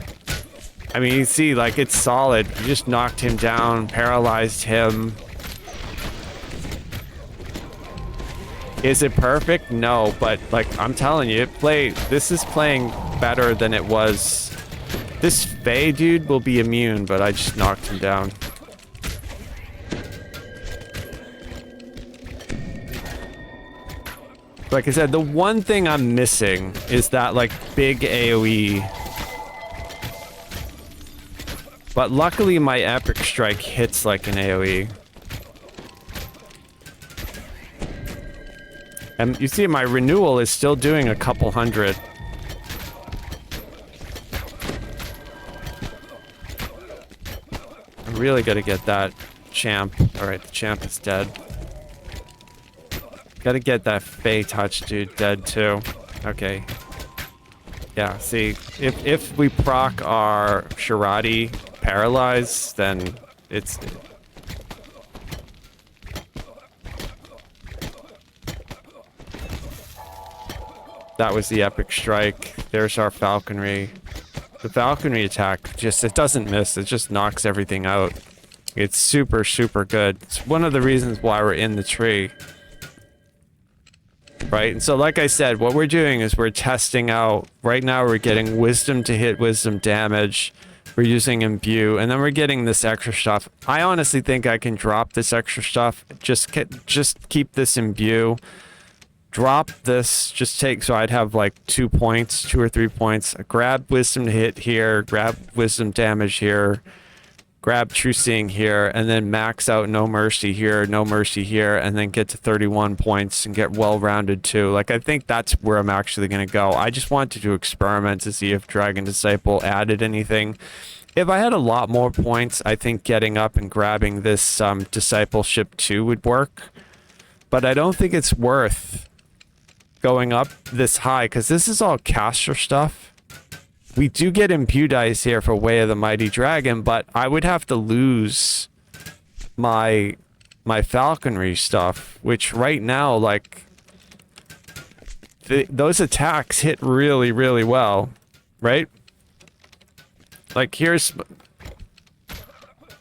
I mean, you see, like, it's solid. You just knocked him down, paralyzed him. Is it perfect? No, but, like, I'm telling you, this is playing better than it was. This Fae dude will be immune, but I just knocked him down. Like I said, the one thing I'm missing is that, like, big AoE. But luckily my epic strike hits like an AoE. And you see my renewal is still doing a couple hundred. I really gotta get that champ. Alright, the champ is dead. Gotta get that Fae touch dude dead too. Okay. Yeah, see, if we proc our Shirati paralyze, then it's... That was the epic strike. There's our falconry. The falconry attack just, it doesn't miss. It just knocks everything out. It's super, super good. It's one of the reasons why we're in the tree. Right? And so like I said, what we're doing is we're testing out. Right now we're getting wisdom to hit wisdom damage. We're using imbue, and then we're getting this extra stuff. I honestly think I can drop this extra stuff. Just keep this imbue. Drop this, just take, so I'd have like 2 points, 2 or 3 points. Grab wisdom to hit here, grab wisdom damage here, grab true seeing here, and then max out no mercy here, and then get to 31 points and get well-rounded too. Like, I think that's where I'm actually going to go. I just wanted to experiment to see if Dragon Disciple added anything. If I had a lot more points, I think getting up and grabbing this Discipleship 2 would work. But I don't think it's worth going up this high, because this is all caster stuff. We do get imbue dice here for Way of the Mighty Dragon, but I would have to lose my falconry stuff, which right now, like, those attacks hit really, really well, right? Like, here's...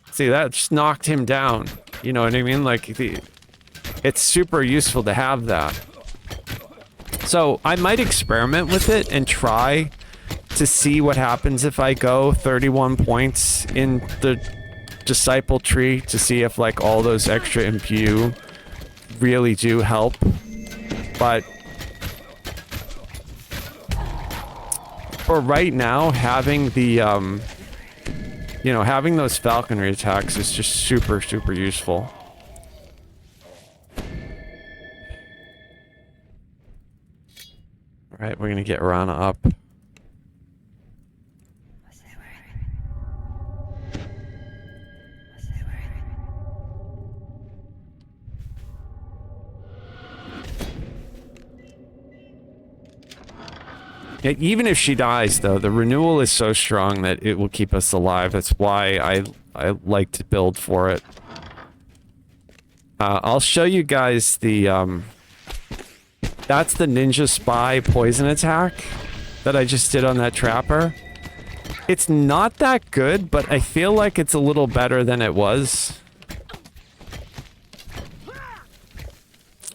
See, that just knocked him down. You know what I mean? Like, it's super useful to have that. So I might experiment with it and try to see what happens if I go 31 points in the disciple tree, to see if, like, all those extra imbue really do help. But for right now, having the, you know, having those falconry attacks is just super, super useful. Alright, we're gonna get Rana up. Yeah, even if she dies, though, the renewal is so strong that it will keep us alive. That's why I like to build for it. I'll show you guys the, that's the Ninja Spy poison attack that I just did on that trapper. It's not that good, but I feel like it's a little better than it was.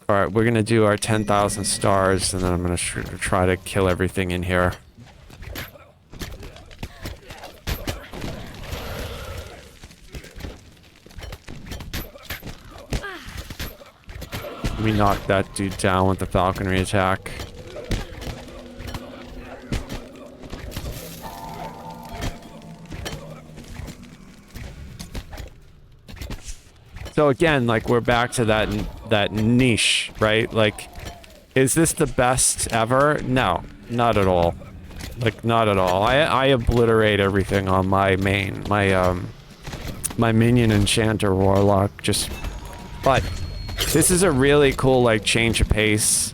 Alright, we're gonna do our 10,000 stars, and then I'm gonna try to kill everything in here. We knocked that dude down with the falconry attack. So again, like, we're back to that niche, right? Like, is this the best ever? No, not at all. Like, not at all. I obliterate everything on my main, my minion enchanter warlock. But this is a really cool, like, change of pace.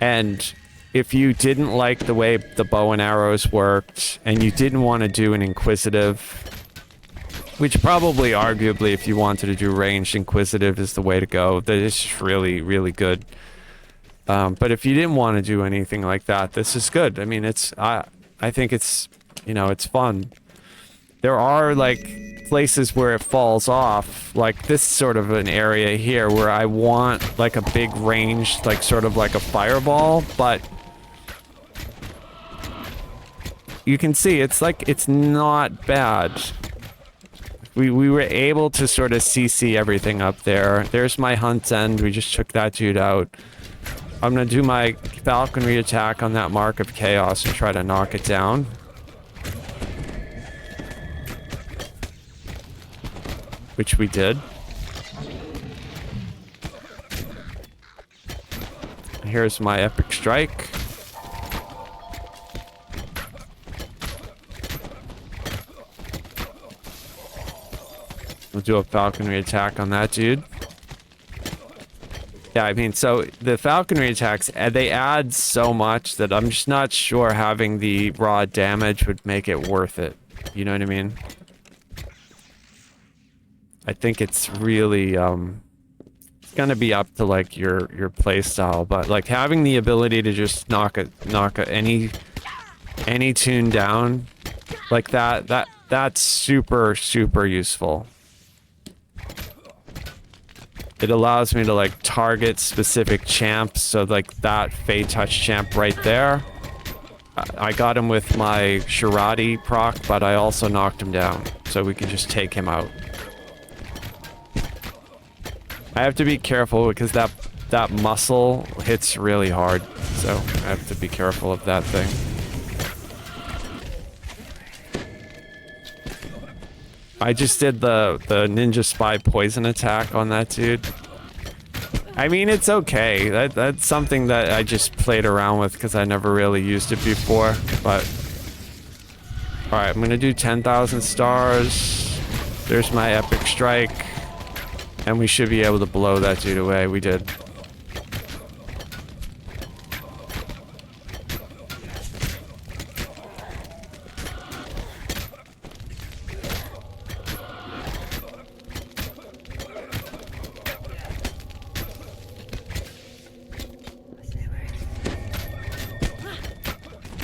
And if you didn't like the way the bow and arrows worked, and you didn't want to do an inquisitive, which probably, arguably, if you wanted to do ranged, inquisitive is the way to go. That is just really, really good. But if you didn't want to do anything like that, this is good. I mean, I think it's, you know, it's fun. There are, like, places where it falls off, like this sort of an area here where I want, like, a big range, like, sort of like a fireball, but you can see it's, like, it's not bad. We were able to sort of CC everything up there. There's my hunt's end. We just took that dude out. I'm gonna do my falconry attack on that mark of chaos and try to knock it down. Which we did. Here's my epic strike. We'll do a falconry attack on that dude. Yeah, I mean, so the falconry attacks, they add so much that I'm just not sure having the raw damage would make it worth it. You know what I mean? I think it's really, it's gonna be up to, like, your play style, but, like, having the ability to just knock any tune down like that's super, super useful. It allows me to, like, target specific champs, so, like, that Fey Touch champ right there. I got him with my Shirati proc, but I also knocked him down, so we can just take him out. I have to be careful because that muscle hits really hard, so I have to be careful of that thing. I just did the Ninja Spy poison attack on that dude. I mean, it's okay. That's something that I just played around with because I never really used it before, but... Alright, I'm gonna do 10,000 stars. There's my epic strike. And we should be able to blow that dude away. We did.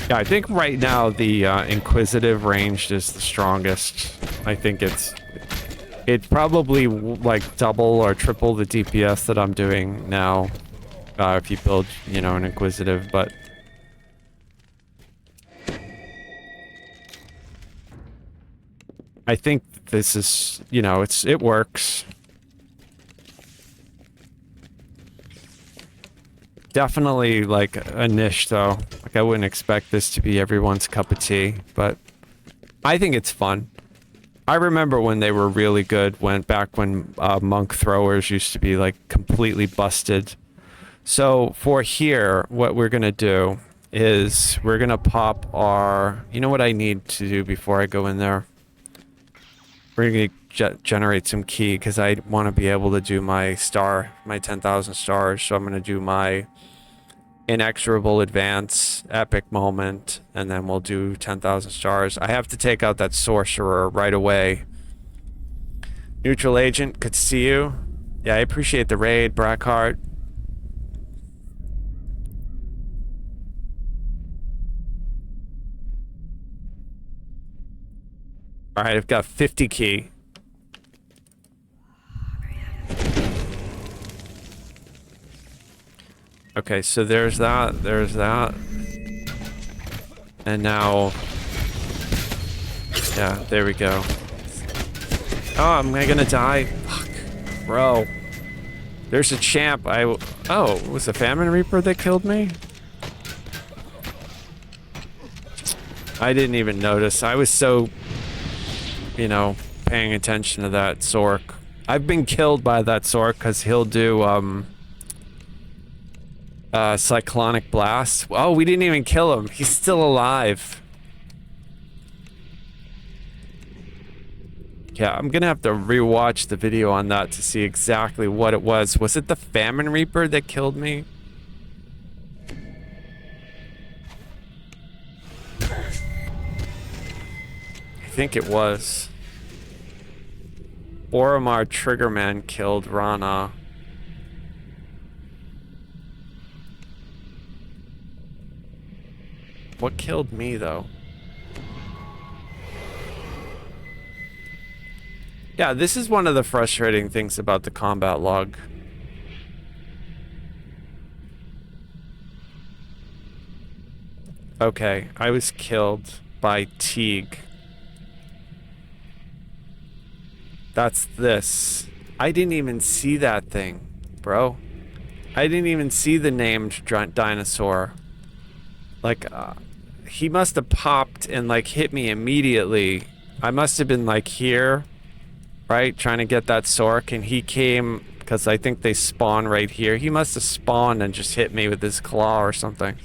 Yeah, I think right now the inquisitive ranged is the strongest. I think it's probably like double or triple the DPS that I'm doing now. If you build, you know, an inquisitive, but I think this is, you know, it works. Definitely like a niche though. Like I wouldn't expect this to be everyone's cup of tea, but I think it's fun. I remember when they were really good, back when monk throwers used to be like completely busted. So for here, what we're gonna do is we're gonna pop our, you know what I need to do before I go in there? We're gonna generate some key because I want to be able to do my 10,000 stars. So I'm gonna do my inexorable advance, epic moment, and then we'll do 10,000 stars. I have to take out that sorcerer right away. Neutral agent, could see you. Yeah, I appreciate the raid, Brackhart. Alright, I've got 50 key. Okay, so there's that, and now, yeah, there we go. Oh, am I gonna die? Fuck, bro. There's a champ. Oh, it was a Famine Reaper that killed me? I didn't even notice. I was so, you know, paying attention to that Sork. I've been killed by that Sork because he'll do, Cyclonic Blast. Oh, we didn't even kill him. He's still alive. Yeah, I'm gonna have to rewatch the video on that to see exactly what it was. Was it the Famine Reaper that killed me? I think it was. Oromar Triggerman killed Rana. What killed me, though? Yeah, this is one of the frustrating things about the combat log. Okay, I was killed by Teague. That's this. I didn't even see that thing, bro. I didn't even see the named dinosaur. Like, he must have popped and, like, hit me immediately. I must have been, like, here, right? Trying to get that Sork, and he came, because I think they spawn right here. He must have spawned and just hit me with his claw or something.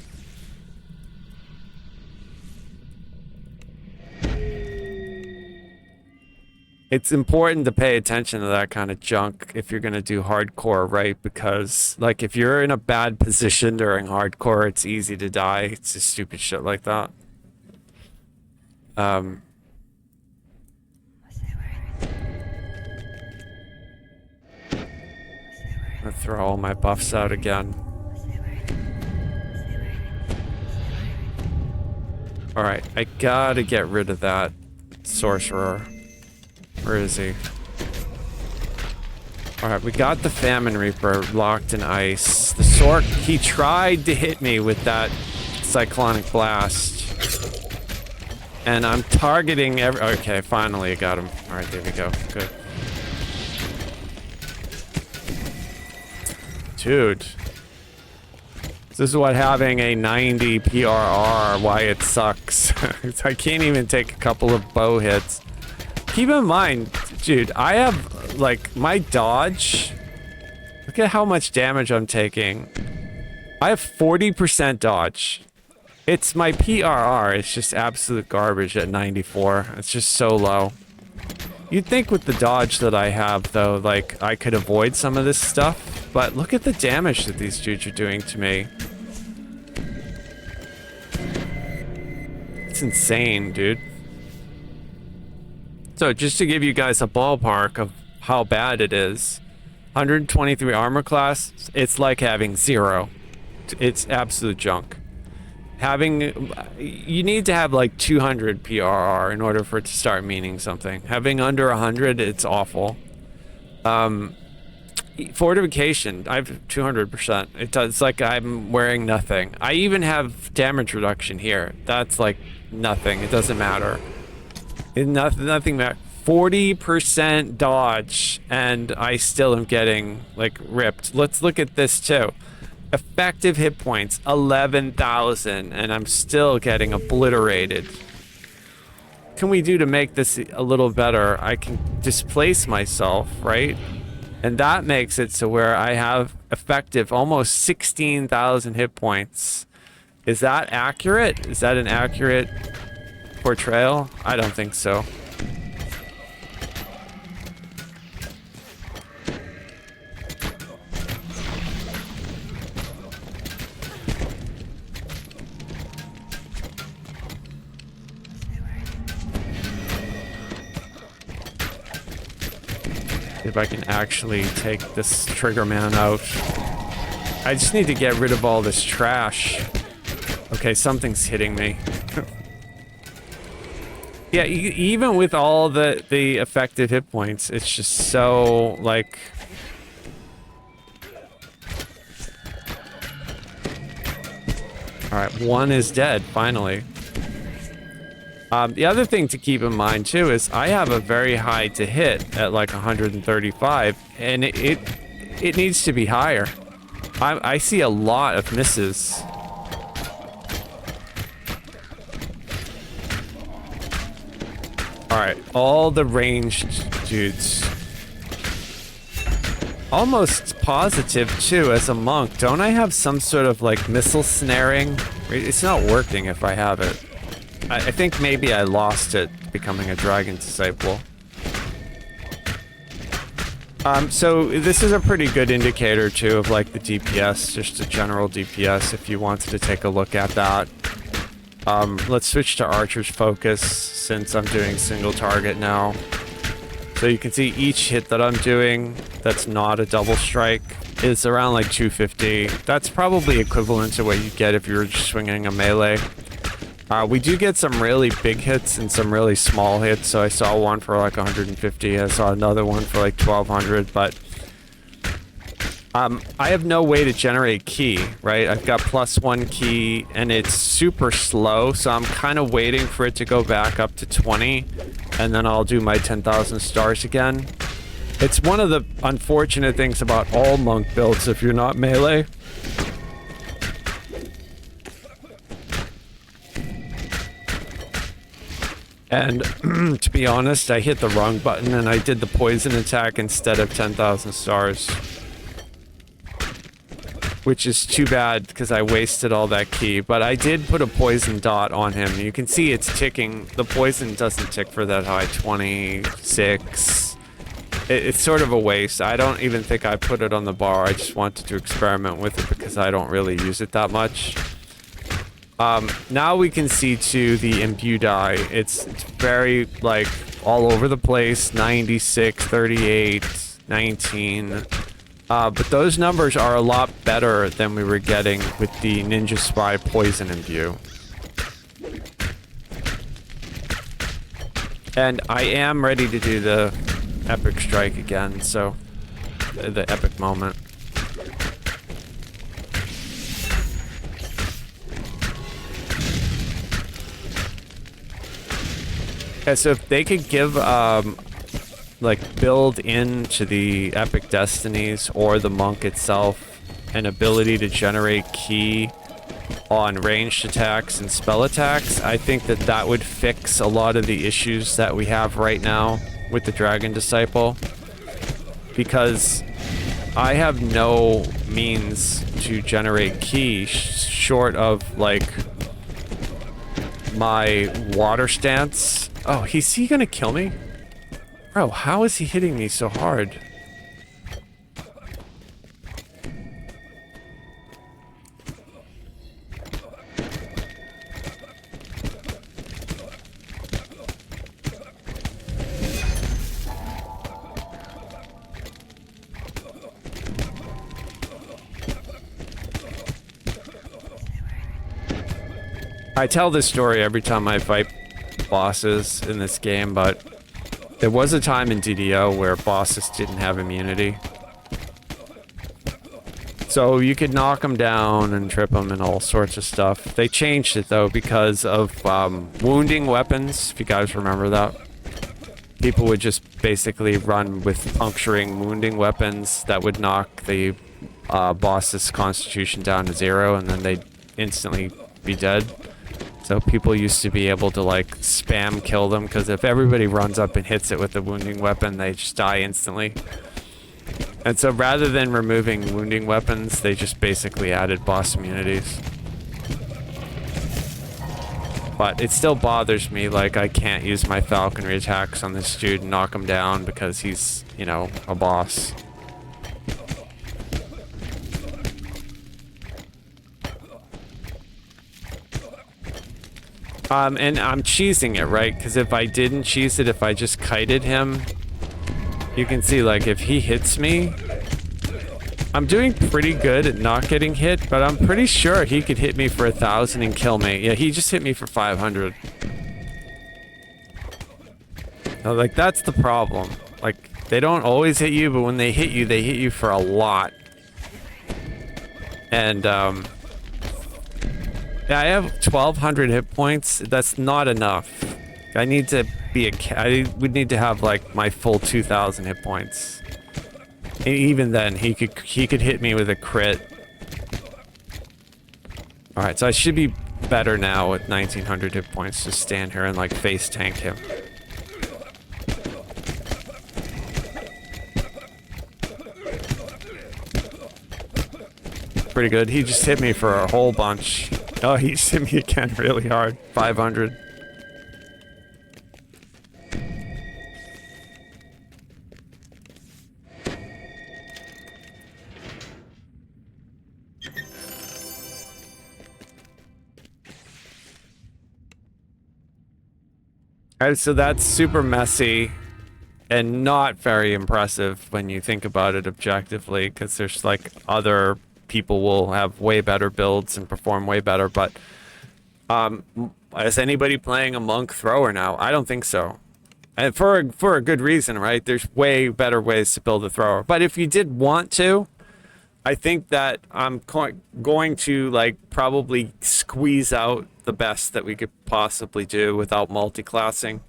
It's important to pay attention to that kind of junk if you're going to do hardcore, right? Because, like, if you're in a bad position during hardcore, it's easy to die. It's just stupid shit like that. I'm gonna throw all my buffs out again. Alright, I gotta get rid of that sorcerer. Where is he? Alright, we got the Famine Reaper locked in ice. The Sork, he tried to hit me with that Cyclonic Blast. And I'm targeting okay, finally I got him. Alright, there we go. Good. Dude. This is what having a 90 PRR, why it sucks. I can't even take a couple of bow hits. Keep in mind, dude, I have, like, my dodge. Look at how much damage I'm taking. I have 40% dodge. It's my PRR. It's just absolute garbage at 94. It's just so low. You'd think with the dodge that I have, though, like, I could avoid some of this stuff. But look at the damage that these dudes are doing to me. It's insane, dude. So, just to give you guys a ballpark of how bad it is, 123 armor class, it's like having 0. It's absolute junk. You need to have like 200 PRR in order for it to start meaning something. Having under 100, it's awful. Fortification, I have 200%. It's like I'm wearing nothing. I even have damage reduction here. That's like nothing. It doesn't matter. Nothing matters. 40% dodge, and I still am getting, like, ripped. Let's look at this, too. Effective hit points, 11,000, and I'm still getting obliterated. What can we do to make this a little better? I can displace myself, right? And that makes it so where I have effective almost 16,000 hit points. Is that accurate? Is that an accurate portrayal? I don't think so. If I can actually take this trigger man out. I just need to get rid of all this trash. Okay, something's hitting me. Yeah, even with all the effective hit points, it's just so, like... Alright, one is dead, finally. The other thing to keep in mind, too, is I have a very high to hit at, like, 135, and it needs to be higher. I see a lot of misses. Alright, all the ranged dudes. Almost positive, too, as a monk. Don't I have some sort of, like, missile snaring? It's not working if I have it. I think maybe I lost it becoming a dragon disciple. So this is a pretty good indicator, too, of, like, the DPS, just a general DPS, if you wanted to take a look at that. Let's switch to Archer's Focus, since I'm doing single target now. So you can see each hit that I'm doing that's not a double strike is around, like, 250. That's probably equivalent to what you get if you were just swinging a melee. We do get some really big hits and some really small hits. So I saw one for like 150. I saw another one for like 1200. But I have no way to generate ki, right? I've got +1 ki and it's super slow. So I'm kind of waiting for it to go back up to 20. And then I'll do my 10,000 stars again. It's one of the unfortunate things about all monk builds if you're not melee. And to be honest, I hit the wrong button and I did the poison attack instead of 10,000 stars. Which is too bad because I wasted all that ki. But I did put a poison dot on him. You can see it's ticking. The poison doesn't tick for that high. 26. It's sort of a waste. I don't even think I put it on the bar. I just wanted to experiment with it because I don't really use it that much. Now we can see to the imbue die. It's very, like, all over the place. 96, 38, 19. But those numbers are a lot better than we were getting with the Ninja Spy Poison imbue. And I am ready to do the epic strike again, so... the epic moment. Yeah, so if they could give, like, build into the epic destinies or the monk itself an ability to generate ki on ranged attacks and spell attacks, I think that that would fix a lot of the issues that we have right now with the Dragon Disciple. Because I have no means to generate ki short of, like, my water stance. Oh, is he gonna kill me? Bro, how is he hitting me so hard? I tell this story every time I fight bosses in this game, but there was a time in DDO where bosses didn't have immunity. So you could knock them down and trip them and all sorts of stuff. They changed it though because of wounding weapons, if you guys remember that. People would just basically run with puncturing wounding weapons that would knock the boss's constitution down to 0, and then they'd instantly be dead. So people used to be able to like spam kill them, because if everybody runs up and hits it with the wounding weapon, they just die instantly. And so rather than removing wounding weapons, they just basically added boss immunities. But it still bothers me, like I can't use my falconry attacks on this dude and knock him down because he's, you know, a boss. And I'm cheesing it, right? Because if I didn't cheese it, if I just kited him, you can see, like, if he hits me, I'm doing pretty good at not getting hit, but I'm pretty sure he could hit me for 1,000 and kill me. Yeah, he just hit me for 500. So, like, that's the problem. Like, they don't always hit you, but when they hit you for a lot. And, yeah, I have 1,200 hit points. That's not enough. I need to be I would need to have like my full 2,000 hit points. And even then, he could hit me with a crit. All right, so I should be better now with 1,900 hit points to stand here and like face tank him. Pretty good. He just hit me for a whole bunch. Oh, he just hit me again really hard. 500. Alright, so that's super messy and not very impressive when you think about it objectively, because there's like other people will have way better builds and perform way better, but is anybody playing a monk thrower now? I don't think so. And for a good reason, right? There's way better ways to build a thrower. But if you did want to, I think that I'm going to like probably squeeze out the best that we could possibly do without multi-classing,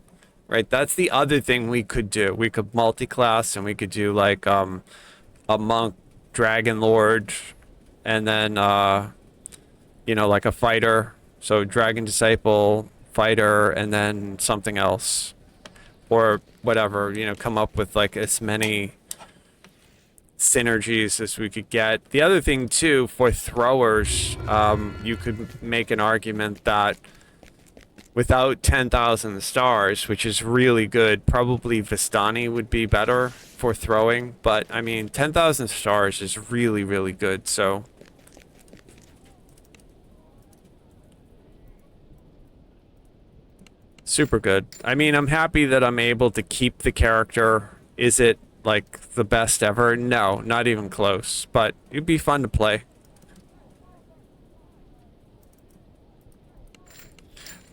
right? That's the other thing we could do. We could multi-class, and we could do like a monk, dragon lord, and then you know, like a fighter. So dragon disciple, fighter, and then something else, or whatever. You know, come up with like as many synergies as we could get. The other thing too, for throwers, you could make an argument that without 10,000 stars, which is really good, probably Vistani would be better for throwing, but I mean 10,000 stars is really, really good. So super good. I mean, I'm happy that I'm able to keep the character. Is it like the best ever? No, not even close, but it'd be fun to play.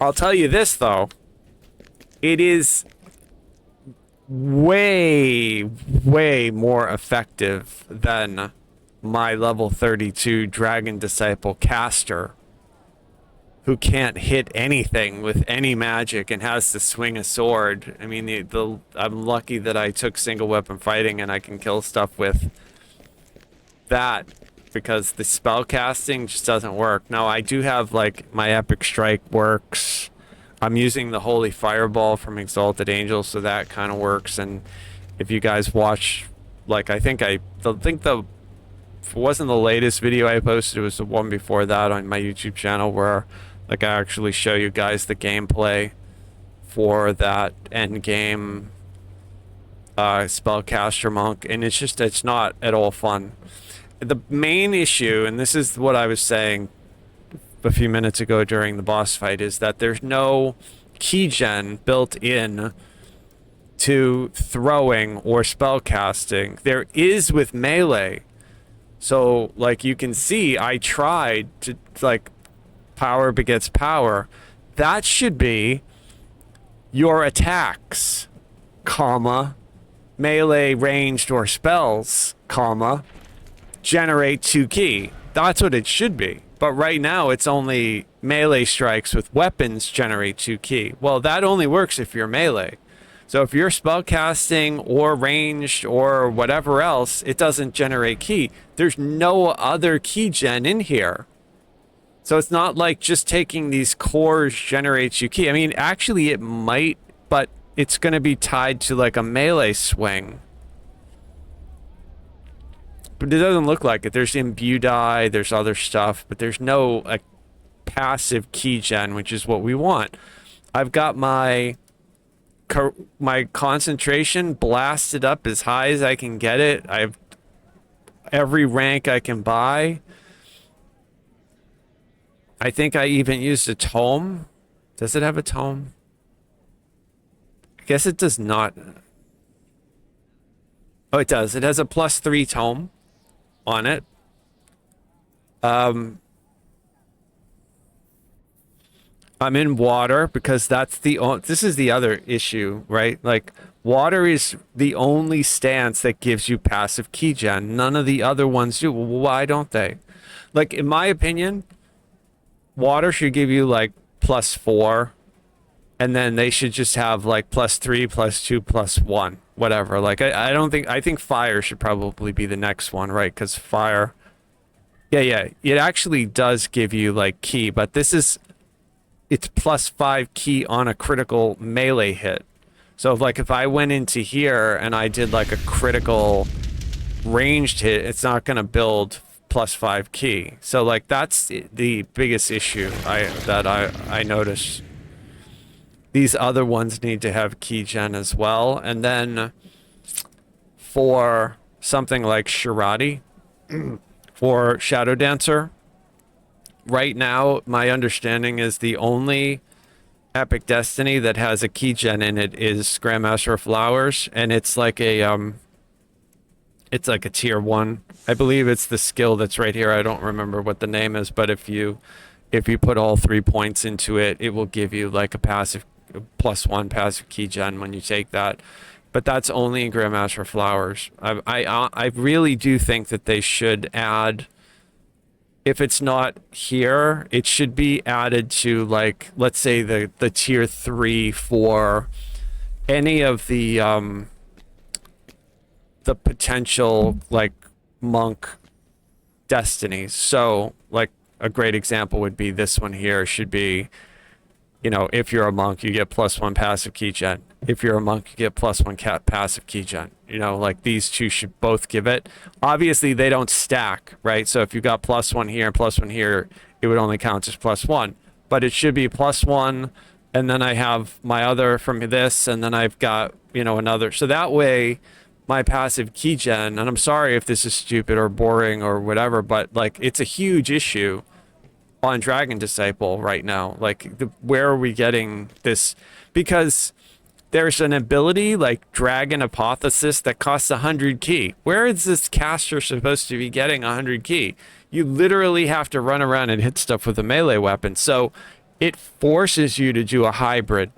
I'll tell you this though, it is way more effective than my level 32 dragon disciple caster, who can't hit anything with any magic and has to swing a sword. I mean, I'm lucky that I took single weapon fighting and I can kill stuff with that, because the spell casting just doesn't work. Now, I do have, like, my epic strike works. I'm using the holy fireball from Exalted Angel, so that kind of works. And if you guys watch, like, I think it wasn't the latest video I posted, it was the one before that on my YouTube channel, where like I actually show you guys the gameplay for that end game spellcaster monk, and it's not at all fun. The main issue, and this is what I was saying a few minutes ago during the boss fight, is that there's no keygen built in to throwing or spellcasting. There is with melee. So like you can see, I tried to like power begets power. That should be your attacks, comma, melee, ranged, or spells, comma, generate 2 key. That's what it should be. But right now it's only melee strikes with weapons generate 2 key. Well, that only works if you're melee. So if you're spellcasting or ranged or whatever else, it doesn't generate ki. There's no other ki gen in here. So it's not like just taking these cores generates you ki. I mean, actually it might, but it's going to be tied to like a melee swing. But it doesn't look like it. There's imbue die, there's other stuff, but there's no passive ki gen, which is what we want. I've got my concentration blasted up as high as I can get it. I have every rank I can buy. I think I even used a tome. Does it have a tome? I guess it does not. Oh, it does. It has a +3 tome on it. I'm in water because that's this is the other issue, right? Like water is the only stance that gives you passive ki gen. None of the other ones do. Well, why don't they? Like in my opinion, water should give you like +4, and then they should just have like +3, +2, +1, whatever. Like I don't think I think fire should probably be the next one, right? Because fire, yeah, it actually does give you like ki, but it's +5 ki on a critical melee hit. So if I went into here and I did like a critical ranged hit, it's not going to build +5 ki. So like that's the biggest issue I noticed. These other ones need to have ki gen as well. And then for something like Shirati, for Shadow Dancer, right now my understanding is the only epic destiny that has a ki gen in it is Grandmaster of Flowers, and it's like a tier 1. I believe it's the skill that's right here. I don't remember what the name is, but if you put all 3 points into it, it will give you like a passive +1 passive ki gen when you take that. But that's only in Grandmaster of Flowers. I really do think that they should add, if it's not here, it should be added to like, let's say the tier 3 for any of the potential like monk destinies. So like a great example would be this one here. Should be, if you're a monk, you get +1 passive ki gen. If you're a monk, you get +1 passive ki gen. Like these two should both give it. Obviously, they don't stack, right? So if you got +1 here and +1 here, it would only count as +1. But it should be +1, and then I have my other from this, and then I've got, another. So that way, my passive ki gen, and I'm sorry if this is stupid or boring or whatever, but like it's a huge issue on Dragon Disciple right now. Like where are we getting this? Because there's an ability like Dragon Hypothesis that costs 100 ki. Where is this caster supposed to be getting 100 ki? You literally have to run around and hit stuff with a melee weapon. So it forces you to do a hybrid.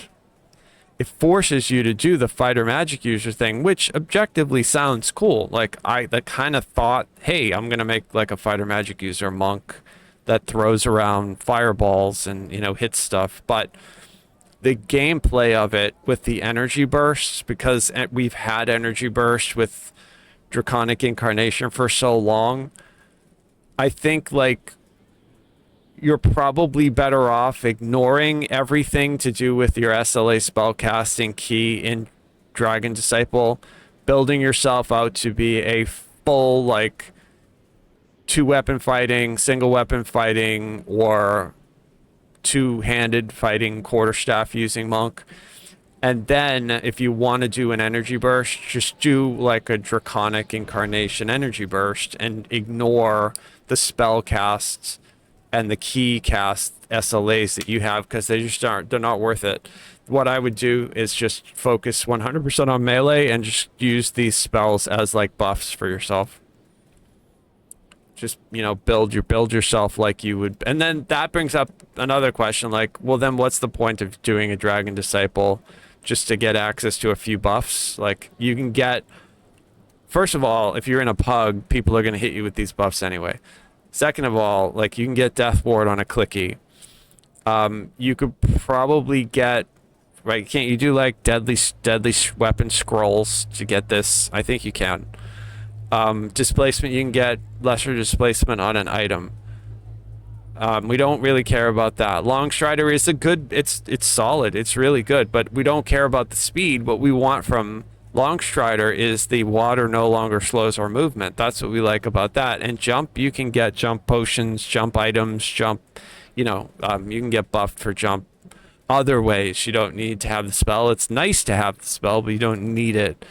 It forces you to do the fighter magic user thing, which objectively sounds cool. Like I kind of thought, hey, I'm going to make like a fighter magic user monk that throws around fireballs and, hits stuff. But the gameplay of it with the energy bursts, because we've had energy bursts with Draconic Incarnation for so long, I think like you're probably better off ignoring everything to do with your SLA spellcasting ki in Dragon Disciple, building yourself out to be a full like 2-weapon fighting, single weapon fighting, or 2-handed fighting quarterstaff using monk. And then if you want to do an energy burst, just do like a Draconic Incarnation energy burst and ignore the spell casts and the key cast SLAs that you have, because they're not worth it. What I would do is just focus 100% on melee and just use these spells as like buffs for yourself. Just, build yourself like you would. And then that brings up another question, like, well, then what's the point of doing a Dragon Disciple just to get access to a few buffs? Like, you can get, first of all, if you're in a pug, people are going to hit you with these buffs anyway. Second of all, like, you can get Death Ward on a clicky. You could probably get right? Can't you do like deadly weapon scrolls to get this? I think you can. Displacement, you can get lesser displacement on an item. We don't really care about that. Long Strider is a good, it's solid, it's really good, but we don't care about the speed. What we want from Long Strider is the water no longer slows our movement. That's what we like about that. And jump, you can get jump potions, jump items, jump, you can get buffed for jump other ways. You don't need to have the spell. It's nice to have the spell, but you don't need it.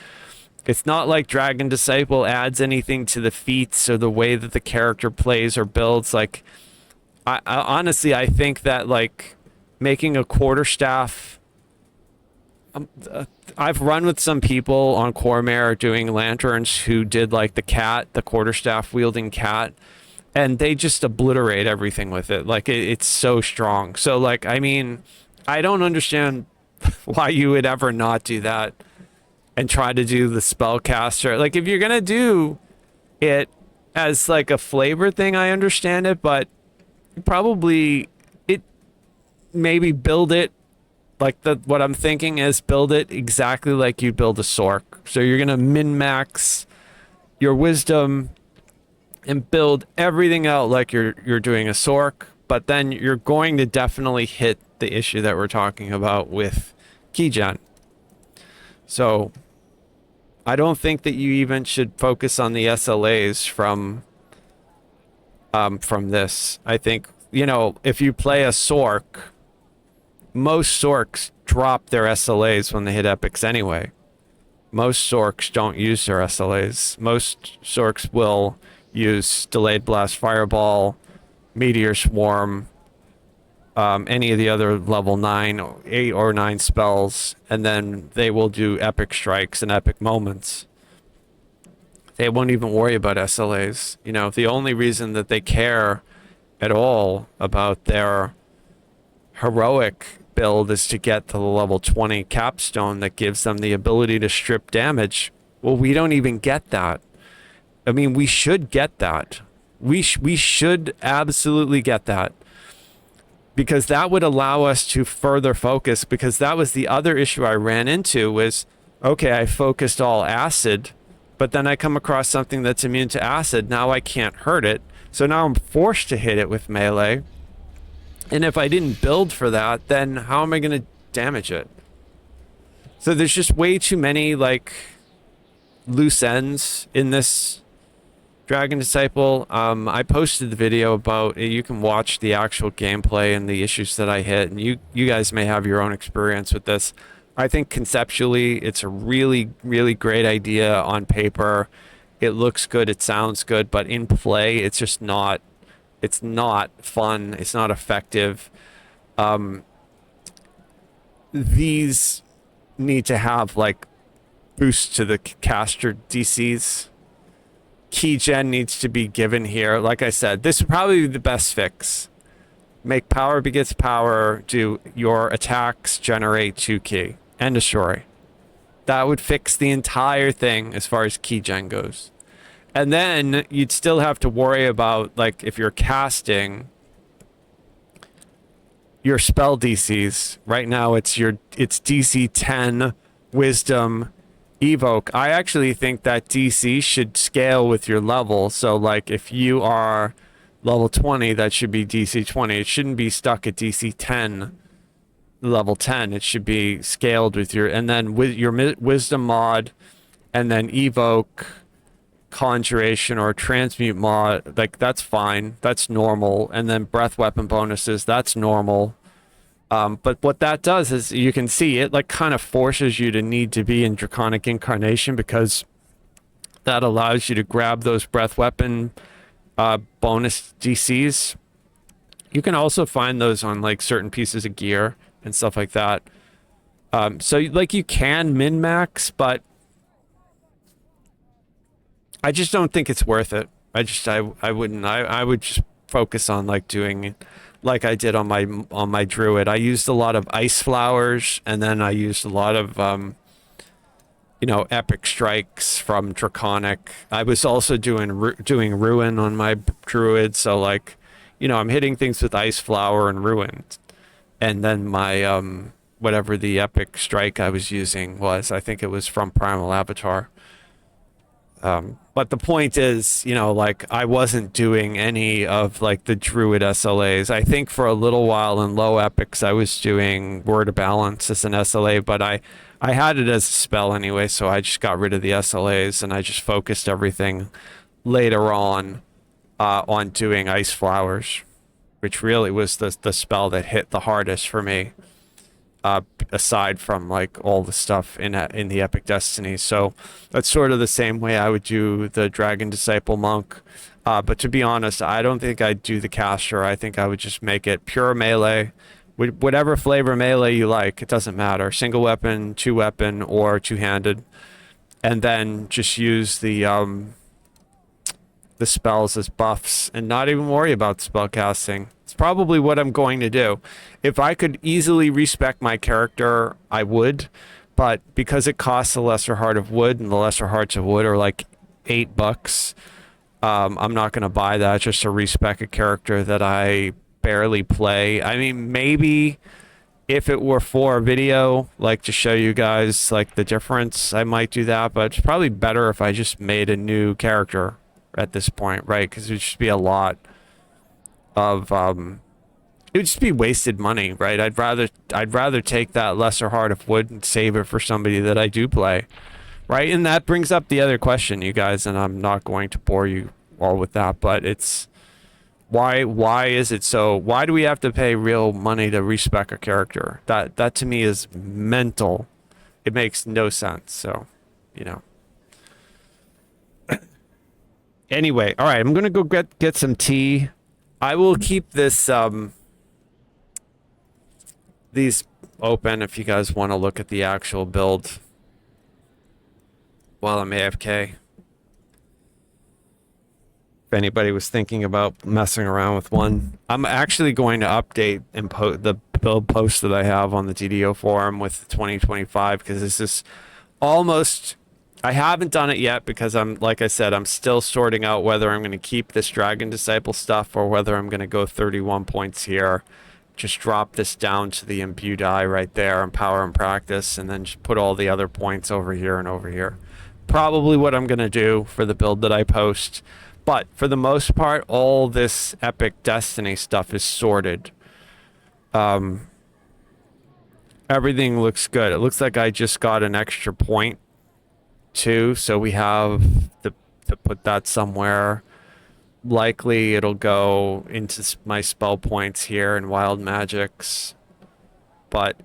It's not like Dragon Disciple adds anything to the feats or the way that the character plays or builds. Like, I honestly, I think that like making a quarterstaff. I've run with some people on Cormare doing lanterns who did like the quarterstaff wielding cat, and they just obliterate everything with it. Like it's so strong. So like, I mean, I don't understand why you would ever not do that and try to do the spellcaster. Like if you're gonna do it as like a flavor thing, I understand it, but probably maybe build it like what I'm thinking is build it exactly like you build a Sork. So you're gonna min-max your wisdom and build everything out like you're doing a Sork, but then you're going to definitely hit the issue that we're talking about with keygen. So I don't think that you even should focus on the SLAs from this. I think, if you play a Sork, most Sorks drop their SLAs when they hit epics anyway. Most Sorks don't use their SLAs. Most Sorks will use Delayed Blast Fireball, Meteor Swarm, any of the other level 9, 8, or 9 spells, and then they will do epic strikes and epic moments. They won't even worry about SLAs. The only reason that they care at all about their heroic build is to get to the level 20 capstone that gives them the ability to strip damage. Well, we don't even get that. I mean, we should get that. We should absolutely get that, because that would allow us to further focus, because that was the other issue I ran into was, okay, I focused all acid, but then I come across something that's immune to acid. Now I can't hurt it. So now I'm forced to hit it with melee. And if I didn't build for that, then how am I going to damage it? So there's just way too many like loose ends in this Dragon Disciple. I posted the video about it. You can watch the actual gameplay and the issues that I hit, and you guys may have your own experience with this. I think conceptually it's a really, really great idea on paper. It looks good, it sounds good, but in play it's just not, it's not fun, it's not effective. These need to have like boosts to the caster DCs. Keygen needs to be given here. Like I said, this would probably be the best fix. Make power begets power, do your attacks generate 2 key. End of story. That would fix the entire thing as far as keygen goes. And then you'd still have to worry about, like, if you're casting your spell DCs. Right now it's DC 10 wisdom evoke. I actually think that DC should scale with your level. So like if you are level 20, that should be DC 20. It shouldn't be stuck at DC 10, level 10. It should be scaled with your, and then with your wisdom mod, and then evoke, conjuration, or transmute mod. Like that's fine. That's normal. And then breath weapon bonuses. That's normal. But what that does is you can see it like kind of forces you to need to be in Draconic Incarnation, because that allows you to grab those breath weapon bonus DCs. You can also find those on like certain pieces of gear and stuff like that. So like you can min-max, but I just don't think it's worth it. I wouldn't. I would just focus on like doing like I did on my druid. I used a lot of ice flowers, and then I used a lot of epic strikes from Draconic. I was also doing ruin on my druid, so like I'm hitting things with ice flower and ruin, and then my whatever the epic strike I was using was. I think it was from Primal Avatar. But the point is, like I wasn't doing any of like the Druid SLAs. I think for a little while in low epics, I was doing Word of Balance as an SLA, but I had it as a spell anyway, so I just got rid of the SLAs and I just focused everything later on doing Ice Flowers, which really was the spell that hit the hardest for me. Aside from like all the stuff in the Epic Destinies. So that's sort of the same way I would do the Dragon Disciple Monk. But to be honest, I don't think I'd do the caster. I think I would just make it pure melee. Whatever flavor melee you like, it doesn't matter. Single weapon, two weapon, or two-handed. And then just use the spells as buffs and not even worry about spell casting. It's probably what I'm going to do. If I could easily respec my character, I would, but because it costs a lesser heart of wood, and the lesser hearts of wood are like $8, I'm not going to buy that just to respec a character that I barely play. I mean, maybe if it were for a video, like to show you guys like the difference, I might do that, but it's probably better if I just made a new character at this point, right? Because it would just be a lot of it would just be wasted money, right? I'd rather take that lesser heart of wood and save it for somebody that I do play, right? And that brings up the other question, you guys, and I'm not going to bore you all with that, but it's why is it so? Why do we have to pay real money to respec a character? That to me is mental. It makes no sense. So, Anyway, all right, I'm gonna go get some tea. I will keep this these open if you guys want to look at the actual build while I'm AFK. If anybody was thinking about messing around with one, I'm actually going to update and the build post that I have on the TDO forum with 2025 because this is almost. I haven't done it yet because like I said, I'm still sorting out whether I'm going to keep this Dragon Disciple stuff or whether I'm going to go 31 points here, just drop this down to the imbue die right there and power and practice, and then just put all the other points over here and over here. Probably what I'm going to do for the build that I post. But for the most part, all this Epic Destiny stuff is sorted. Everything looks good. It looks like I just got an extra point too, so we have to put that somewhere. Likely it'll go into my spell points here in Wild Magics, but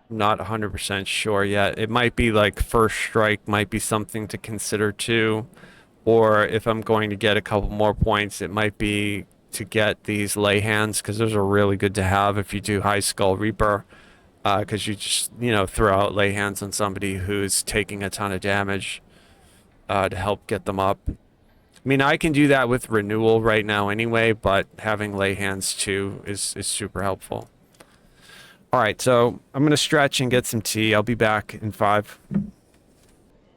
not 100% sure yet. It might be like First Strike might be something to consider too, or if I'm going to get a couple more points, it might be to get these lay hands, because those are really good to have if you do High Skull Reaper. Because you just, throw out lay hands on somebody who's taking a ton of damage to help get them up. I mean, I can do that with Renewal right now anyway, but having lay hands too is super helpful. All right, so I'm going to stretch and get some tea. I'll be back in 5.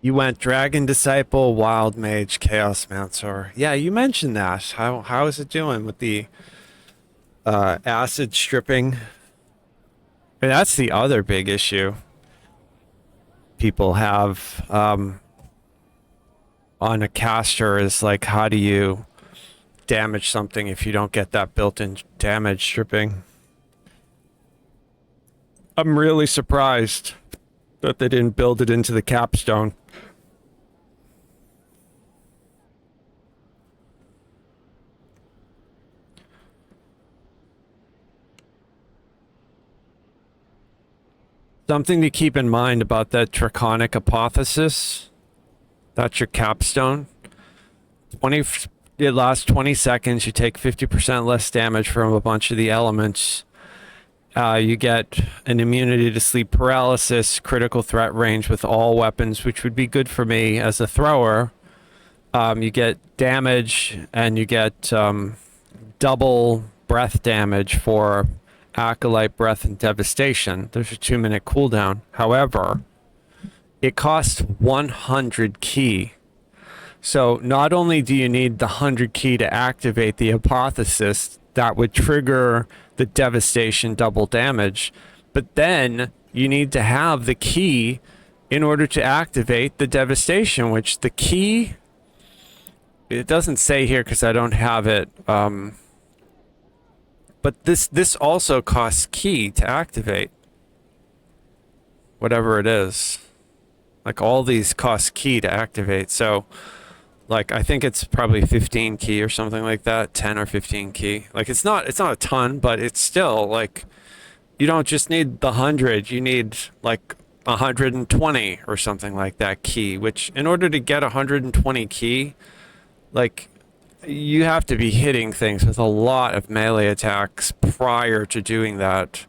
You went Dragon Disciple, Wild Mage, Chaos Mancer. Yeah, you mentioned that. How is it doing with the acid stripping? And that's the other big issue people have on a caster is like, how do you damage something if you don't get that built-in damage stripping? I'm really surprised that they didn't build it into the capstone. Something to keep in mind about that Draconic Apotheosis. That's your capstone. It lasts 20 seconds. You take 50% less damage from a bunch of the elements. You get an immunity to sleep paralysis, critical threat range with all weapons, which would be good for me as a thrower. You get damage, and you get double breath damage for Acolyte, Breath, and Devastation. There's a 2-minute cooldown. However, it costs 100 ki. So not only do you need the 100 ki to activate the Apotheosis that would trigger the Devastation double damage, But then you need to have the key in order to activate the devastation, which the key, it doesn't say here because I don't have it. But this also costs key to activate. Whatever it is. Like all these cost key to activate. So like I think it's probably 15 key or something like that, 10 or 15 key. Like it's not a ton, but it's still like you don't just need the 100, you need like 120 or something like that key, which in order to get 120 key, like you have to be hitting things with a lot of melee attacks prior to doing that,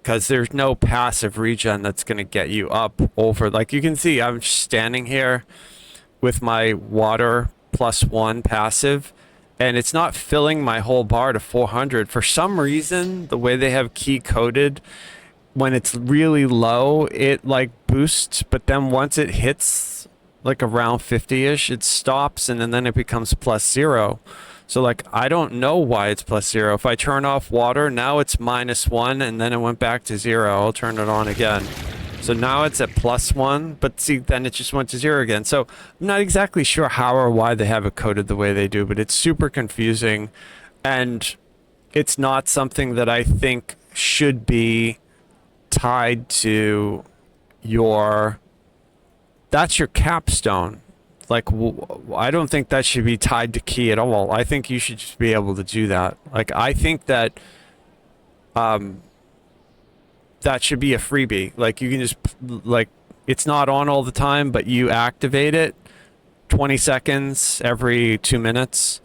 because there's no passive regen that's going to get you up over. Like you can see I'm standing here with my water +1 passive, and it's not filling my whole bar to 400 for some reason. The way they have key coded, when it's really low it like boosts, but then once it hits like around 50ish it stops, and then it becomes +0. So like I don't know why it's +0. If I turn off water now it's -1, and then it went back to 0. I'll turn it on again. So now it's at +1, but see, then it just went to 0 again. So I'm not exactly sure how or why they have it coded the way they do, but it's super confusing, and it's not something that I think should be tied to your, that's your capstone. Like, I don't think that should be tied to key at all. I think you should just be able to do that. Like, I think that, that should be a freebie. Like you can just, like, it's not on all the time, but you activate it 20 seconds every 2 minutes.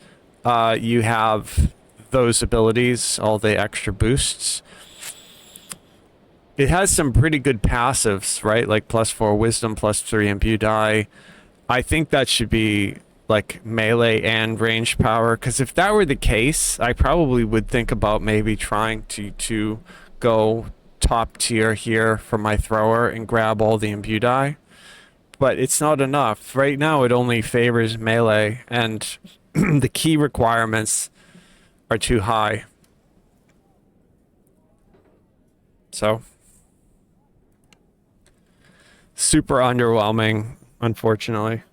You have those abilities, all the extra boosts. It has some pretty good passives, right? Like +4 wisdom, +3 imbue die. I think that should be like melee and range power, because if that were the case, I probably would think about maybe trying to go top tier here for my thrower and grab all the imbue die. But it's not enough. Right now it only favors melee, and the key requirements are too high. So super underwhelming, unfortunately.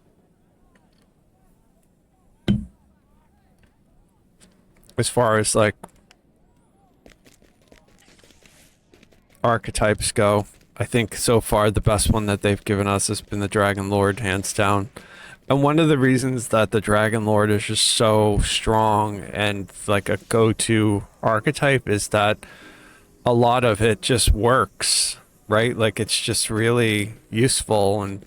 As far as like archetypes go, I think so far the best one that they've given us has been the Dragon Lord, hands down. And one of the reasons that the Dragon Lord is just so strong and like a go-to archetype is that a lot of it just works, right? Like it's just really useful, and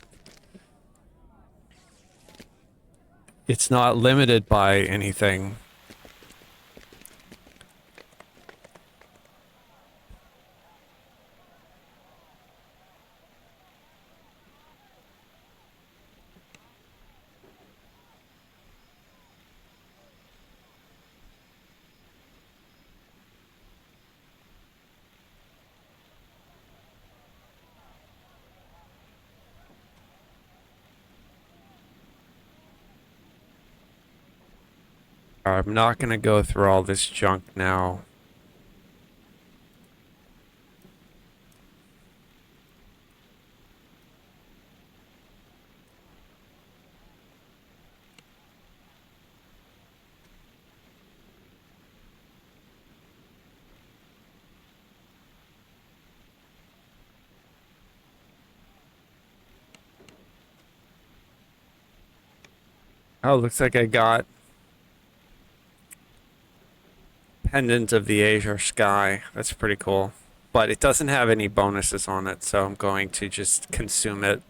it's not limited by anything. I'm not going to go through all this junk now. Oh, looks like I got Pendant of the Azure Sky. That's pretty cool. But it doesn't have any bonuses on it, so I'm going to just consume it.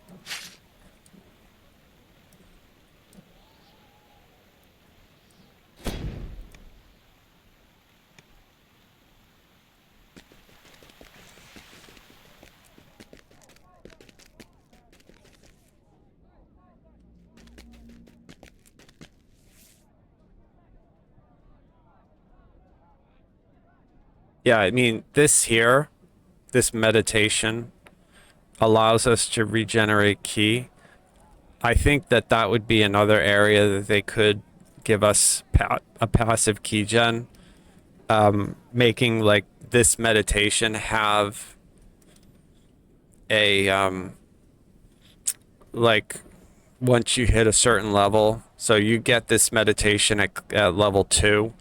Yeah, I mean, this here, this meditation allows us to regenerate ki. I think that that would be another area that they could give us a passive ki gen, making like this meditation have a like once you hit a certain level, so you get this meditation at level 2,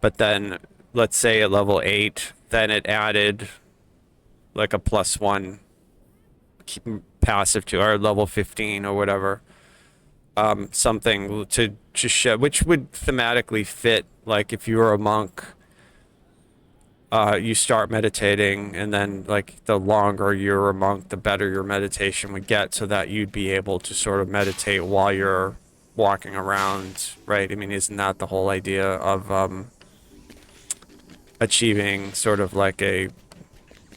but then let's say at level 8, then it added like a +1 passive to, or level 15 or whatever, something to just show, which would thematically fit, like if you were a monk, you start meditating, and then like the longer you're a monk, the better your meditation would get, so that you'd be able to sort of meditate while you're walking around, right? I mean, isn't that the whole idea of achieving sort of like a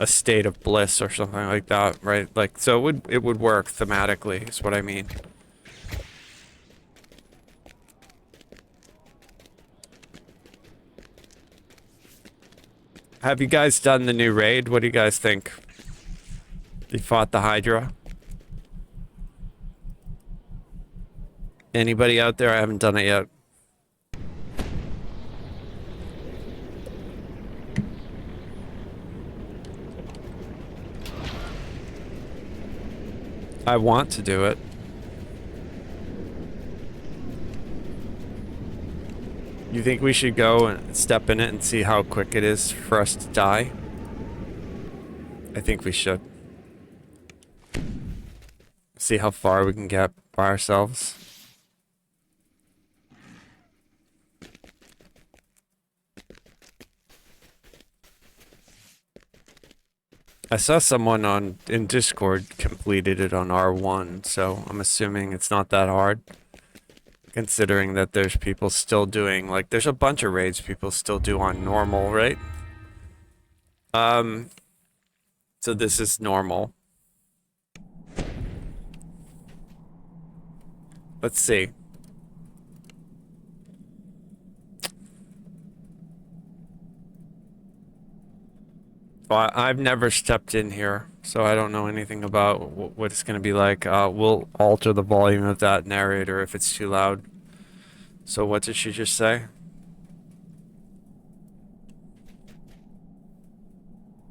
state of bliss or something like that, right? Like, so it would work thematically, is what I mean. Have you guys done the new raid? What do you guys think? You fought the Hydra? Anybody out there? I haven't done it yet. I want to do it. You think we should go and step in it and see how quick it is for us to die? I think we should. See how far we can get by ourselves. I saw someone in Discord completed it on R1, so I'm assuming it's not that hard. Considering that there's people still doing, like, there's a bunch of raids people still do on normal, right? So this is normal. Let's see. Well, I've never stepped in here, so I don't know anything about what it's going to be like. We'll alter the volume of that narrator if it's too loud. So what did she just say?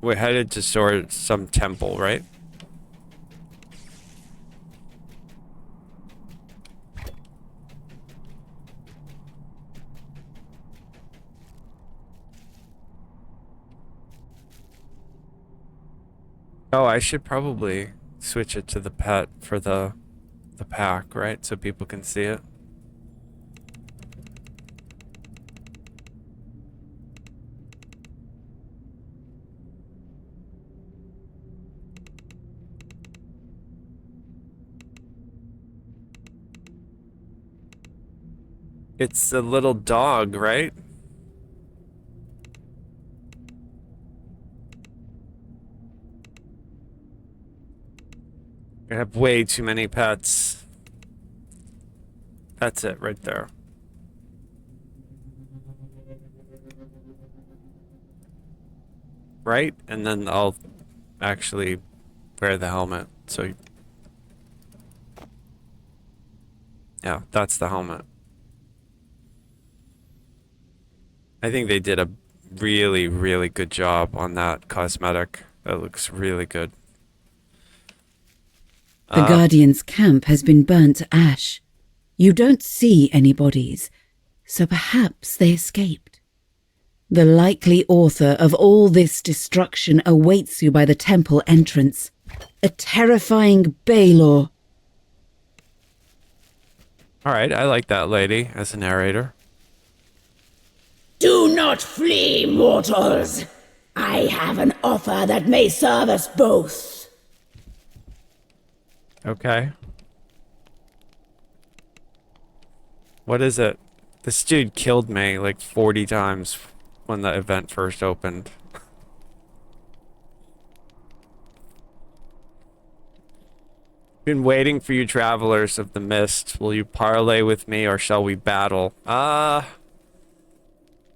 We're headed to some temple, right? Oh, I should probably switch it to the pet for the pack, right? So people can see it. It's a little dog, right? I have way too many pets. That's it right there. Right? And then I'll actually wear the helmet. So yeah, that's the helmet. I think they did a really, really good job on that cosmetic. That looks really good. The Guardian's camp has been burnt to ash. You don't see any bodies, so perhaps they escaped. The likely author of all this destruction awaits you by the temple entrance. A terrifying Baylor. Alright, I like that lady as a narrator. Do not flee, mortals! I have an offer that may serve us both. Okay. What is it? This dude killed me like 40 times when the event first opened. Been waiting for you, travelers of the mist. Will you parley with me, or shall we battle?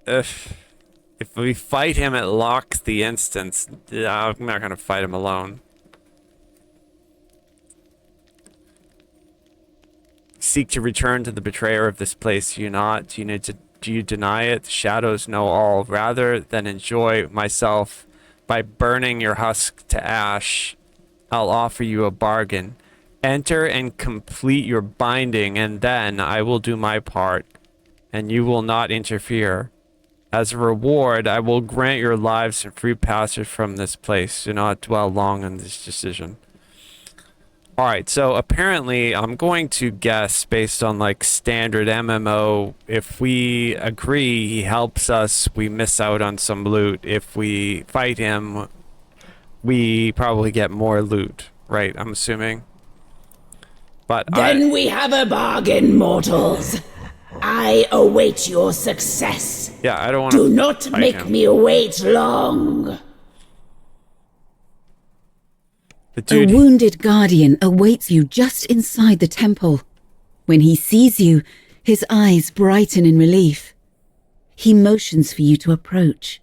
If we fight him, it locks the instance. I'm not gonna fight him alone. Seek to return to the betrayer of this place, do you not? Do you deny it? The shadows know all. Rather than enjoy myself by burning your husk to ash, I'll offer you a bargain. Enter and complete your binding, and then I will do my part, and you will not interfere. As a reward, I will grant your lives and free passage from this place. Do not dwell long on this decision. Alright, so apparently I'm going to guess based on like standard MMO, if we agree he helps us, we miss out on some loot. If we fight him, we probably get more loot, right? I'm assuming. But Then we have a bargain, mortals. I await your success. Yeah, I don't want to. Do not make me wait long. A wounded guardian awaits you just inside the temple. When he sees you, his eyes brighten in relief. He motions for you to approach.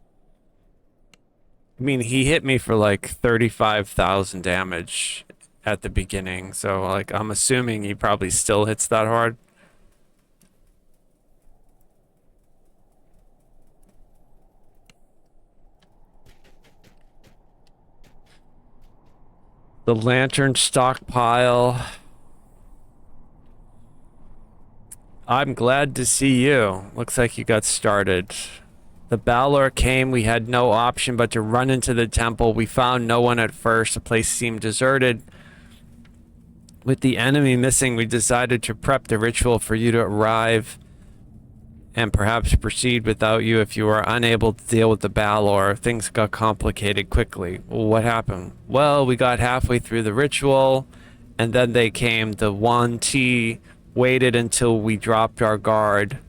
I mean, he hit me for like 35,000 damage at the beginning, so like I'm assuming he probably still hits that hard. The lantern stockpile. I'm glad to see you. Looks like you got started. The Balor came. We had no option but to run into the temple. We found no one at first. The place seemed deserted. With the enemy missing, we decided to prep the ritual for you to arrive and perhaps proceed without you if you were unable to deal with the Balor. Things got complicated quickly. What happened? Well, we got halfway through the ritual, and then they came. The 1T waited until we dropped our guard.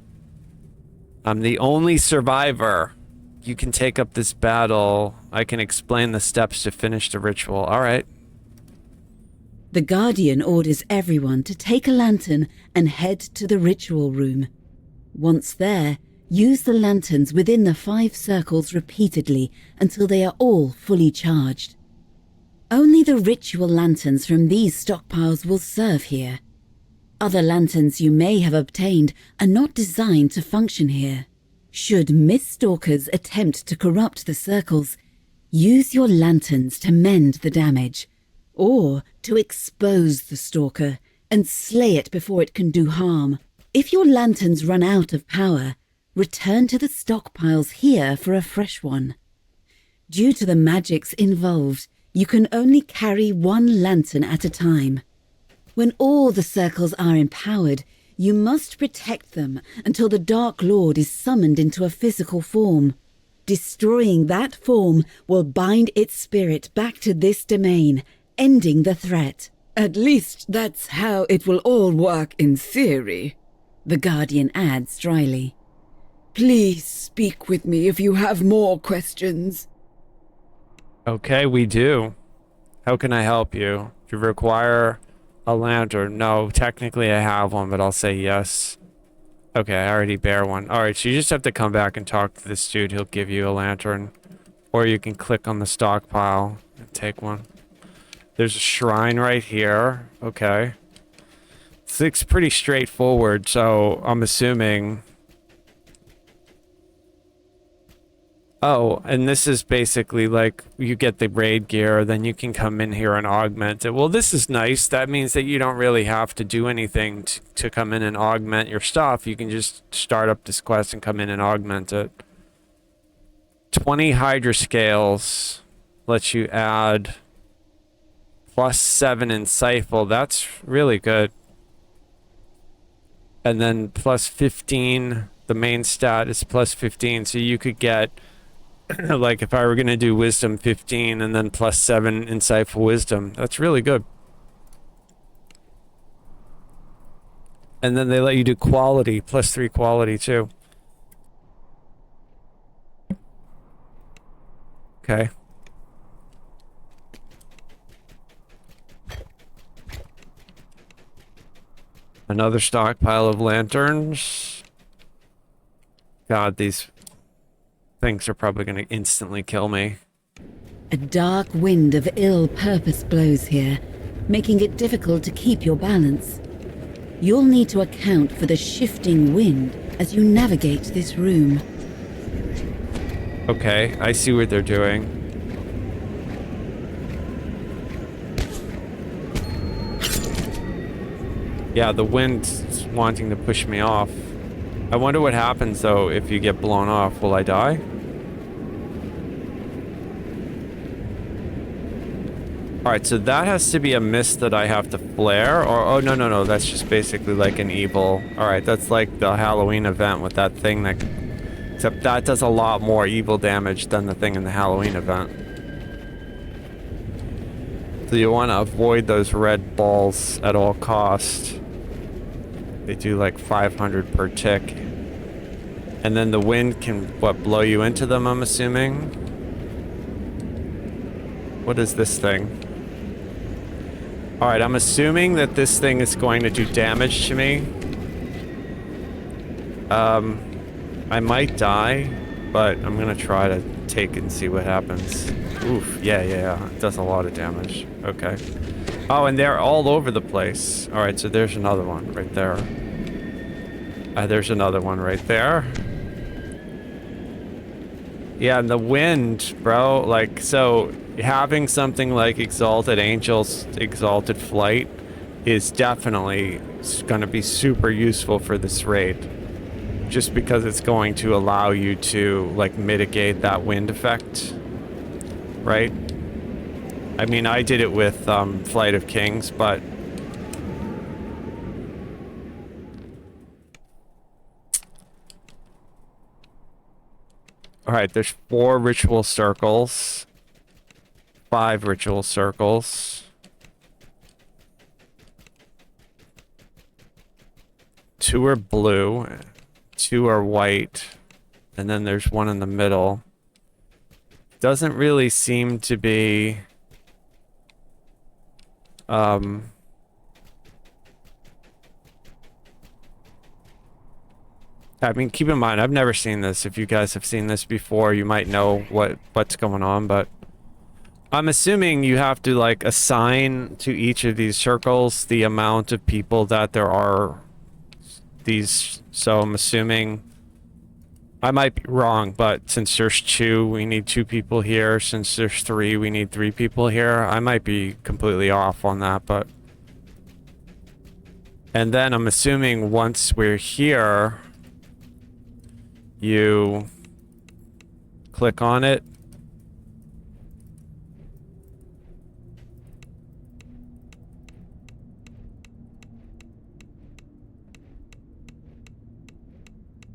I'm the only survivor. You can take up this battle. I can explain the steps to finish the ritual. All right. The Guardian orders everyone to take a lantern and head to the ritual room. Once there, use the lanterns within the 5 circles repeatedly until they are all fully charged. Only the ritual lanterns from these stockpiles will serve here. Other lanterns you may have obtained are not designed to function here. Should Miststalkers attempt to corrupt the circles, use your lanterns to mend the damage, or to expose the stalker and slay it before it can do harm. If your lanterns run out of power, return to the stockpiles here for a fresh one. Due to the magics involved, you can only carry 1 lantern at a time. When all the circles are empowered, you must protect them until the Dark Lord is summoned into a physical form. Destroying that form will bind its spirit back to this domain, ending the threat. At least that's how it will all work in theory, the Guardian adds dryly. Please speak with me if you have more questions. Okay, we do. How can I help you? Do you require a lantern? No, technically I have one, but I'll say yes. Okay, I already bear one. Alright, so you just have to come back and talk to this dude. He'll give you a lantern. Or you can click on the stockpile and take one. There's a shrine right here. Okay. This looks pretty straightforward, so I'm assuming... Oh, and this is basically like you get the raid gear, then you can come in here and augment it. Well, this is nice. That means that you don't really have to do anything to come in and augment your stuff. You can just start up this quest and come in and augment it. 20 Hydra scales lets you add +7 in Cypher. That's really good. And then +15, the main stat is +15, so you could get like if I were going to do wisdom 15 and then +7 insightful wisdom. That's really good. And then they let you do quality, +3 quality too. Okay. Another stockpile of lanterns. God, these things are probably going to instantly kill me. A dark wind of ill purpose blows here, making it difficult to keep your balance. You'll need to account for the shifting wind as you navigate this room. Okay, I see what they're doing. Yeah, the wind's wanting to push me off. I wonder what happens, though, if you get blown off. Will I die? Alright, so that has to be a mist that I have to flare, or... Oh, no, no, no, that's just basically like an evil... Alright, that's like the Halloween event with that thing that... Except that does a lot more evil damage than the thing in the Halloween event. So you want to avoid those red balls at all cost. They do like 500 per tick. And then the wind can, what, blow you into them, I'm assuming? What is this thing? Alright, I'm assuming that this thing is going to do damage to me. I might die, but I'm gonna try to take it and see what happens. Oof, yeah. It does a lot of damage. Okay. Oh, and they're all over the place. Alright, so there's another one right there. There's another one right there. Yeah, and the wind, bro, like, so having something like Exalted Angels, Exalted Flight is definitely going to be super useful for this raid. Just because it's going to allow you to, like, mitigate that wind effect. Right? I mean, I did it with Flight of Kings, but... Alright, there's 4 ritual circles. 5 ritual circles. 2 are blue. 2 are white. And then there's one in the middle. Doesn't really seem to be... I mean, keep in mind, I've never seen this. If you guys have seen this before, you might know what's going on, but... I'm assuming you have to, like, assign to each of these circles the amount of people that there are these... So I'm assuming... I might be wrong, but since there's 2, we need 2 people here. Since there's 3, we need 3 people here. I might be completely off on that, but... And then I'm assuming once we're here... You click on it.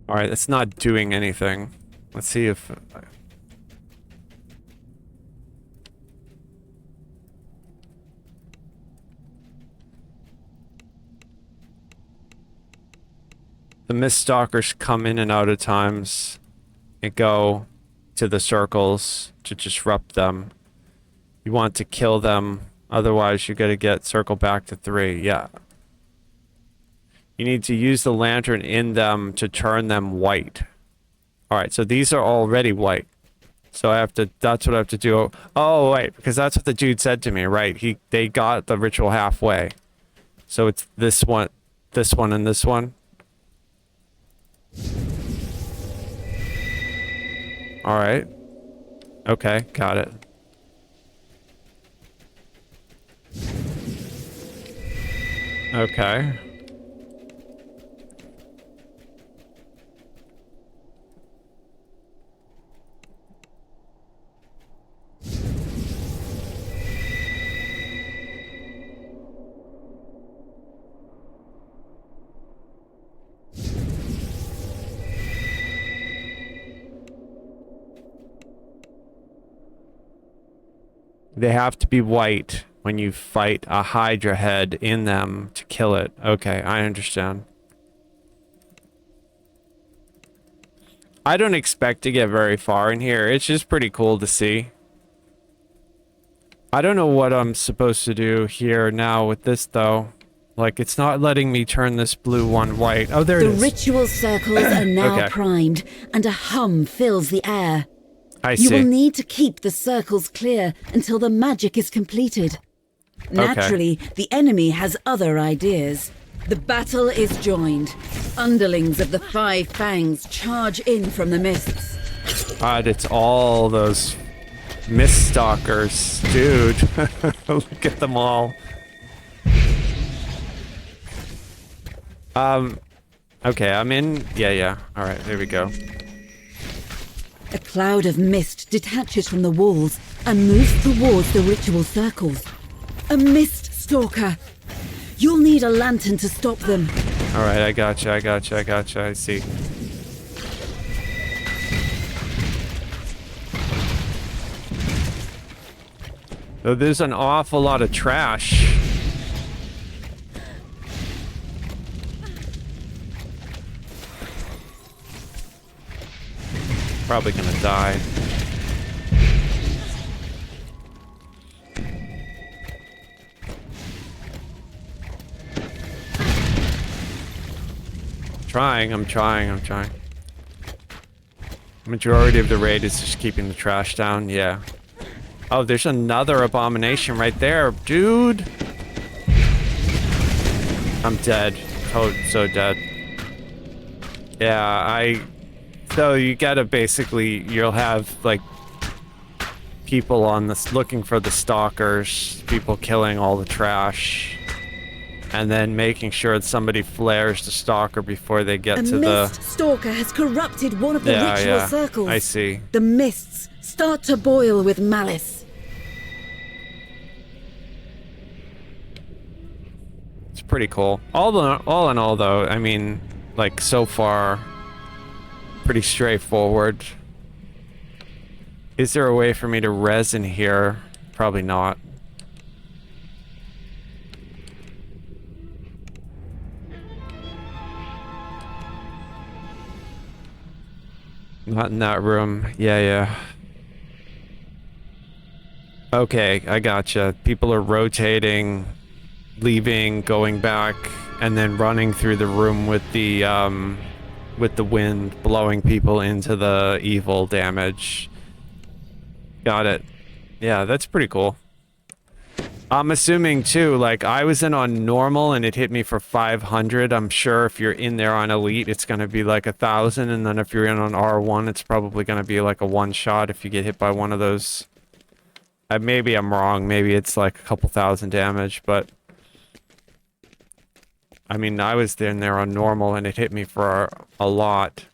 All right, it's not doing anything. Let's see if the mist stalkers come in and out at times and go to the circles to disrupt them. You want to kill them, otherwise you gotta get circle back to 3. Yeah. You need to use the lantern in them to turn them white. Alright, so these are already white. So I have to, that's what I have to do. Oh, wait, because that's what the dude said to me, right? They got the ritual halfway. So it's this one, and this one. Alright. Okay, got it. Okay. They have to be white when you fight a Hydra head in them to kill it. Okay, I understand. I don't expect to get very far in here. It's just pretty cool to see. I don't know what I'm supposed to do here now with this, though. Like, it's not letting me turn this blue one white. Oh, there it is. The ritual circles are now Okay. primed, and a hum fills the air. I You see. will need to keep the circles clear until the magic is completed. Naturally, the enemy has other ideas. The battle is joined. Underlings of the 5 Fangs charge in from the mists. God, it's all those mist stalkers. Dude, look at them all. Okay, I'm in. Yeah. All right, there we go. A cloud of mist detaches from the walls and moves towards the ritual circles. A mist stalker. You'll need a lantern to stop them. All right, I gotcha. I see. So there's an awful lot of trash. Probably gonna die. I'm trying. Majority of the raid is just keeping the trash down, yeah. Oh, there's another abomination right there, dude! I'm dead. So dead. Yeah, so you gotta basically, you'll have, like, people on this looking for the stalkers, people killing all the trash, and then making sure that somebody flares the stalker before they get to the... A mist stalker has corrupted one of the ritual circles. I see. The mists start to boil with malice. It's pretty cool. All in all, though, I mean, like, so far, pretty straightforward. Is there a way for me to res in here? Probably not. Not in that room. Yeah. Okay, I gotcha. People are rotating, leaving, going back, and then running through the room with the wind, blowing people into the evil damage. Got it. Yeah, that's pretty cool. I'm assuming too, like, I was in on normal and it hit me for 500. I'm sure if you're in there on elite, it's going to be like 1,000, and then if you're in on R1, it's probably going to be like a one shot if you get hit by one of those. Maybe I'm wrong. Maybe it's like a couple thousand damage, but I mean, I was in there on normal and it hit me for a lot.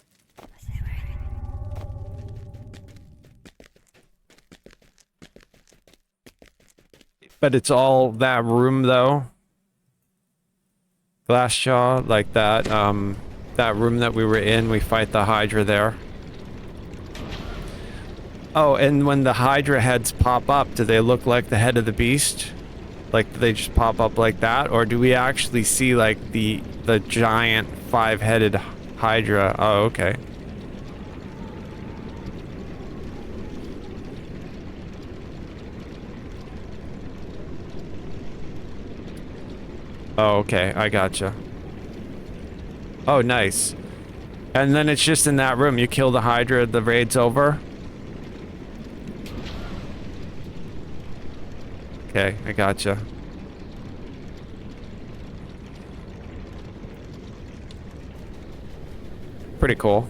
But it's all that room, though. Glassjaw, like that, that room that we were in, we fight the Hydra there. Oh, and when the Hydra heads pop up, do they look like the head of the beast? Like, do they just pop up like that? Or do we actually see, like, the giant five-headed Hydra? Oh, okay. Oh, okay, I gotcha. Oh, nice. And then it's just in that room. You kill the Hydra, the raid's over? Okay, I gotcha. Pretty cool.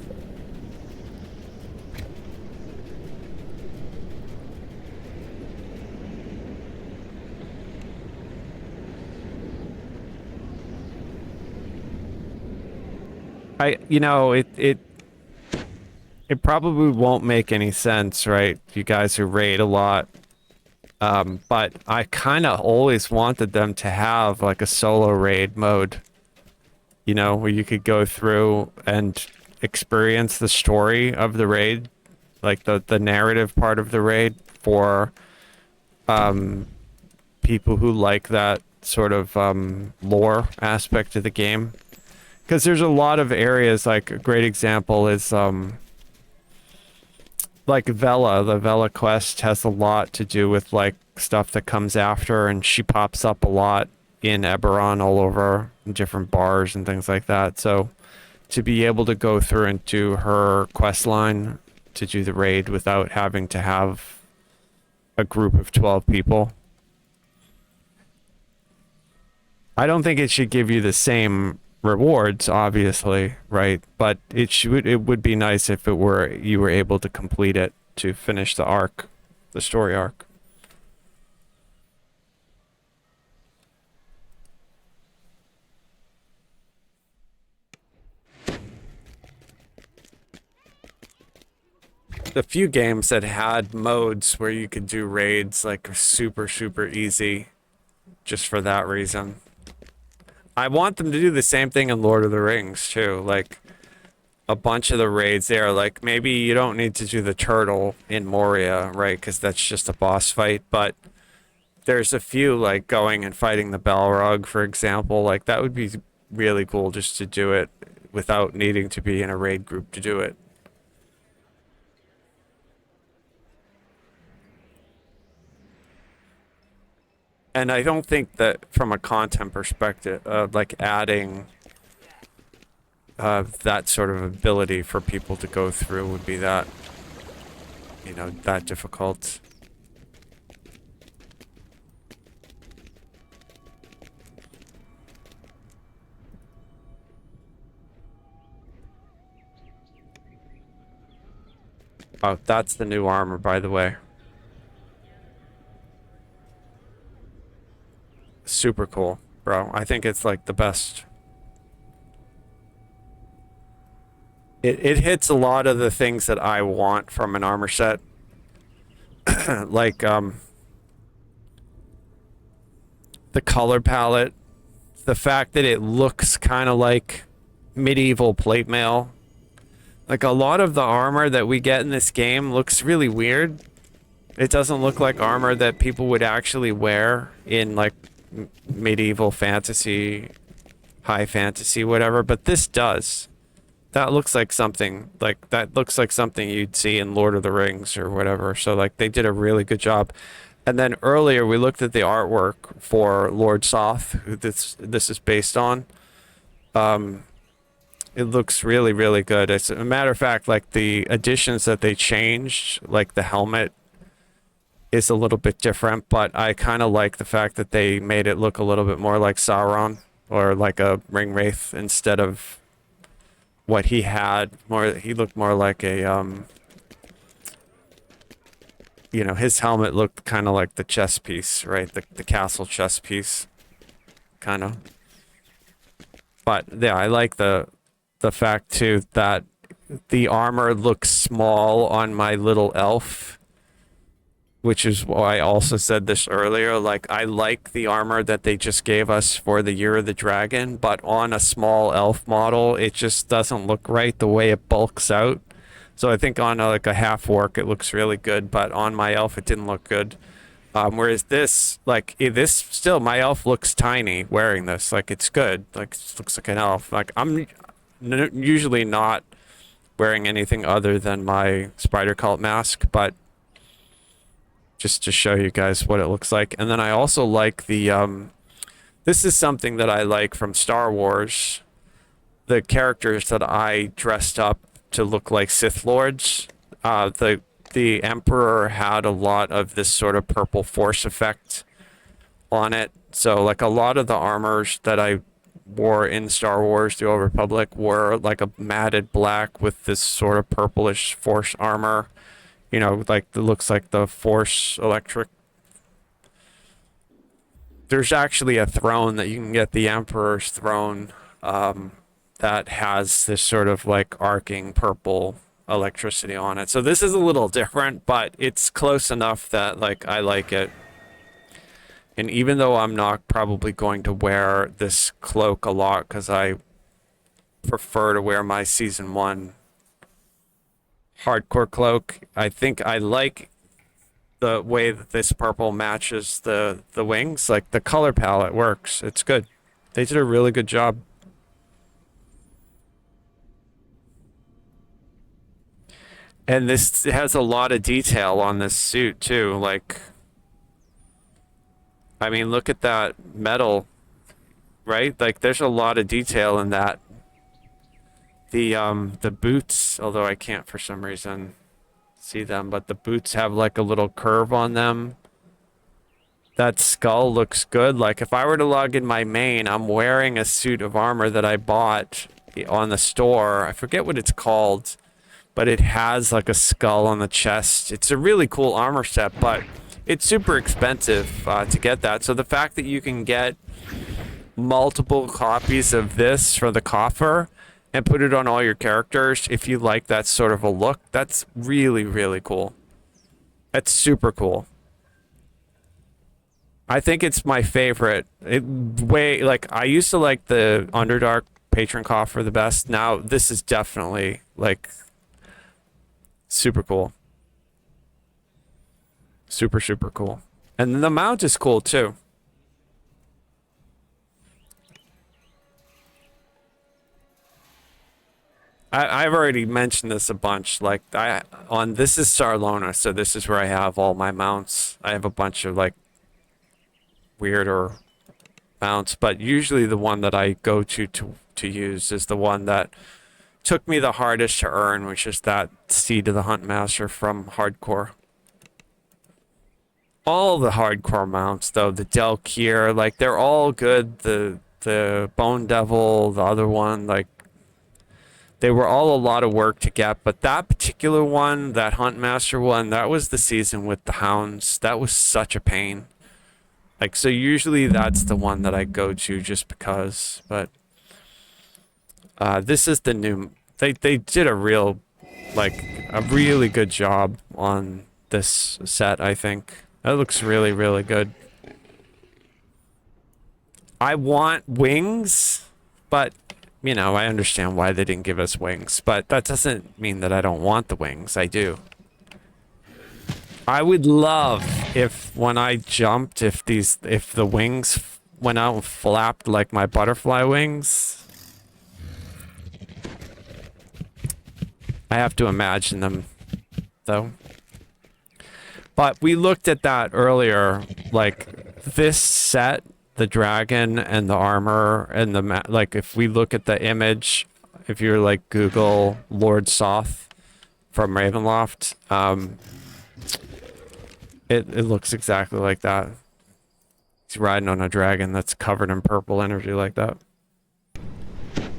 You know, it probably won't make any sense, right? You guys who raid a lot. But I kind of always wanted them to have like a solo raid mode, you know, where you could go through and experience the story of the raid, like the narrative part of the raid for people who like that sort of lore aspect of the game. Because there's a lot of areas, like a great example is like Vela. The Vela quest has a lot to do with like stuff that comes after, and she pops up a lot in Eberron all over in different bars and things like that. So to be able to go through and do her quest line to do the raid without having to have a group of 12 people, I don't think it should give you the same rewards, obviously, right? It would be nice if you were able to complete it to finish the arc, the story arc. a few games that had modes where you could do raids like super, super easy just for that reason. I want them to do the same thing in Lord of the Rings too. Like a bunch of the raids there, like maybe you don't need to do the turtle in Moria, right? Because that's just a boss fight. But there's a few like going and fighting the Balrog, for example. Like that would be really cool just to do it without needing to be in a raid group to do it. And I don't think that from a content perspective, like adding that sort of ability for people to go through would be that, you know, that difficult. Oh, that's the new armor, by the way. Super cool, bro. I think it's like the best. It hits a lot of the things that I want from an armor set. Like the color palette, the fact that it looks kind of like medieval plate mail. Like a lot of the armor that we get in this game looks really weird. It doesn't look like armor that people would actually wear in like medieval fantasy, high fantasy, whatever, but this does. That looks like something you'd see in Lord of the Rings or whatever. So like they did a really good job. And then earlier we looked at the artwork for Lord Soth, who this is based on. It looks really, really good. As a matter of fact, like the additions that they changed, like the helmet is a little bit different, but I kind of like the fact that they made it look a little bit more like Sauron or like a ring wraith instead of what he had. He looked more like a you know, his helmet looked kind of like the chess piece, right? The castle chess piece, kind of. But yeah, I like the fact too that the armor looks small on my little elf, which is why I also said this earlier. Like, I like the armor that they just gave us for the Year of the Dragon, but on a small elf model, it just doesn't look right the way it bulks out. So I think on like a half orc, it looks really good, but on my elf, it didn't look good. Whereas this, like, this still, my elf looks tiny wearing this. Like, it's good. Like, it looks like an elf. Like, I'm usually not wearing anything other than my spider cult mask, but just to show you guys what it looks like. And then I also like the this is something that I like from Star Wars, the characters that I dressed up to look like Sith Lords. The Emperor had a lot of this sort of purple force effect on it, so like a lot of the armors that I wore in Star Wars The Old Republic were like a matted black with this sort of purplish force armor. You know, like it looks like the Force electric. There's actually a throne that you can get, the Emperor's throne, that has this sort of like arcing purple electricity on it. So this is a little different, but it's close enough that like I like it. And even though I'm not probably going to wear this cloak a lot because I prefer to wear my Season 1 hardcore cloak, I think I like the way that this purple matches the wings. Like the color palette works. It's good. They did a really good job. And this has a lot of detail on this suit too. Like, I mean, look at that metal, right? Like there's a lot of detail in that. The boots, although I can't for some reason see them, but the boots have like a little curve on them. That skull looks good. Like if I were to log in my main, I'm wearing a suit of armor that I bought on the store. I forget what it's called, but it has like a skull on the chest. It's a really cool armor set, but it's super expensive to get that. So the fact that you can get multiple copies of this for the coffer and put it on all your characters if you like that sort of a look. That's really, really cool. That's super cool. I think it's my favorite. I used to like the Underdark Patron Coffer the best. Now this is definitely like super cool. Super, super cool. And then the mount is cool too. I've already mentioned this a bunch. Like this is Sarlona, so this is where I have all my mounts. I have a bunch of like weirder mounts, but usually the one that I go to use is the one that took me the hardest to earn, which is that Seed of the Huntmaster from Hardcore. All the Hardcore mounts, though, the Delkier, like they're all good. The Bone Devil, the other one, like they were all a lot of work to get, but that particular one, that Huntmaster one, that was the season with the hounds. That was such a pain. Like, so usually that's the one that I go to just because, but this is the new, they did a really good job on this set, I think. That looks really, really good. I want wings, but, you know, I understand why they didn't give us wings, but that doesn't mean that I don't want the wings. I do. I would love if when I jumped, if the wings went out and flapped like my butterfly wings. I have to imagine them, though. But we looked at that earlier, like this set, the dragon and the armor and the like. If we look at the image, if you're like Google Lord Soth from Ravenloft, it looks exactly like that. He's riding on a dragon that's covered in purple energy like that.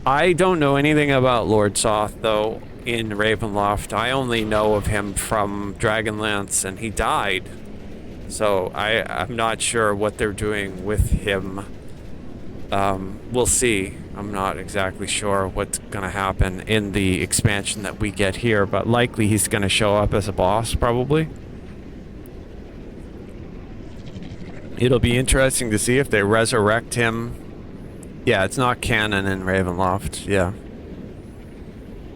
I don't know anything about Lord Soth, though, in Ravenloft. I only know of him from Dragonlance, and he died. So I'm not sure what they're doing with him. We'll see. I'm not exactly sure what's going to happen in the expansion that we get here, but likely he's going to show up as a boss, probably. It'll be interesting to see if they resurrect him. Yeah, it's not canon in Ravenloft. Yeah.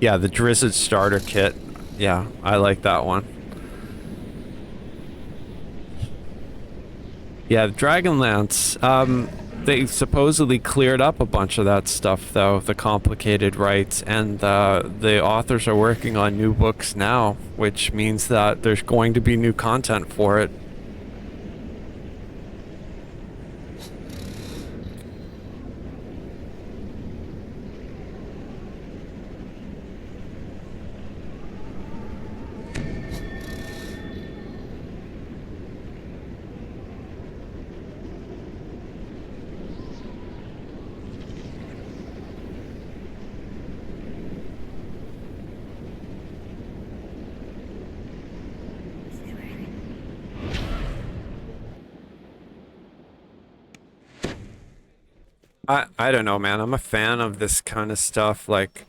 Yeah, the Drizzt starter kit. Yeah, I like that one. Yeah, Dragonlance. They supposedly cleared up a bunch of that stuff, though, the complicated rites, and the authors are working on new books now, which means that there's going to be new content for it. I don't know, man. I'm a fan of this kind of stuff. Like,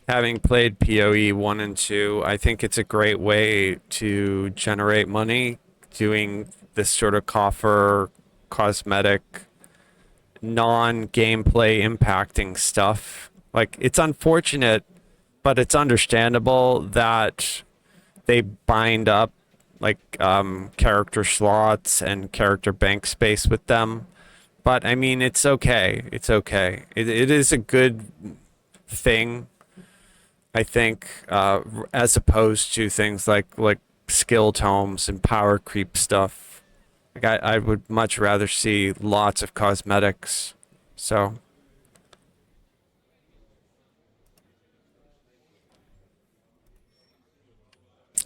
having played PoE 1 and 2, I think it's a great way to generate money doing this sort of coffer, cosmetic, non-gameplay impacting stuff. Like, it's unfortunate, but it's understandable that they bind up, like, character slots and character bank space with them. But I mean, it's okay. It's okay. It is a good thing, I think, as opposed to things like skill tomes and power creep stuff. Like I would much rather see lots of cosmetics. So.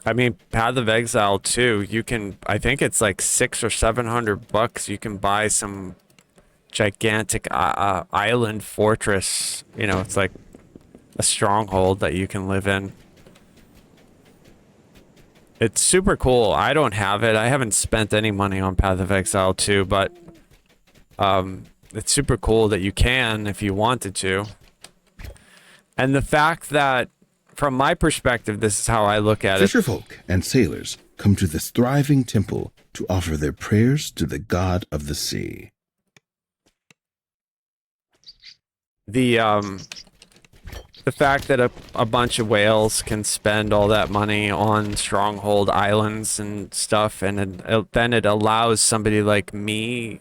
I mean, Path of Exile too. You can, I think it's like $600 or $700. You can buy some gigantic island fortress. You know, it's like a stronghold that you can live in. It's super cool. I don't have it. I haven't spent any money on Path of Exile 2, but it's super cool that you can if you wanted to. And the fact that, from my perspective, this is how I look at it. Fisherfolk and sailors come to this thriving temple to offer their prayers to the god of the sea. The fact that a bunch of whales can spend all that money on stronghold islands and stuff, and then it allows somebody like me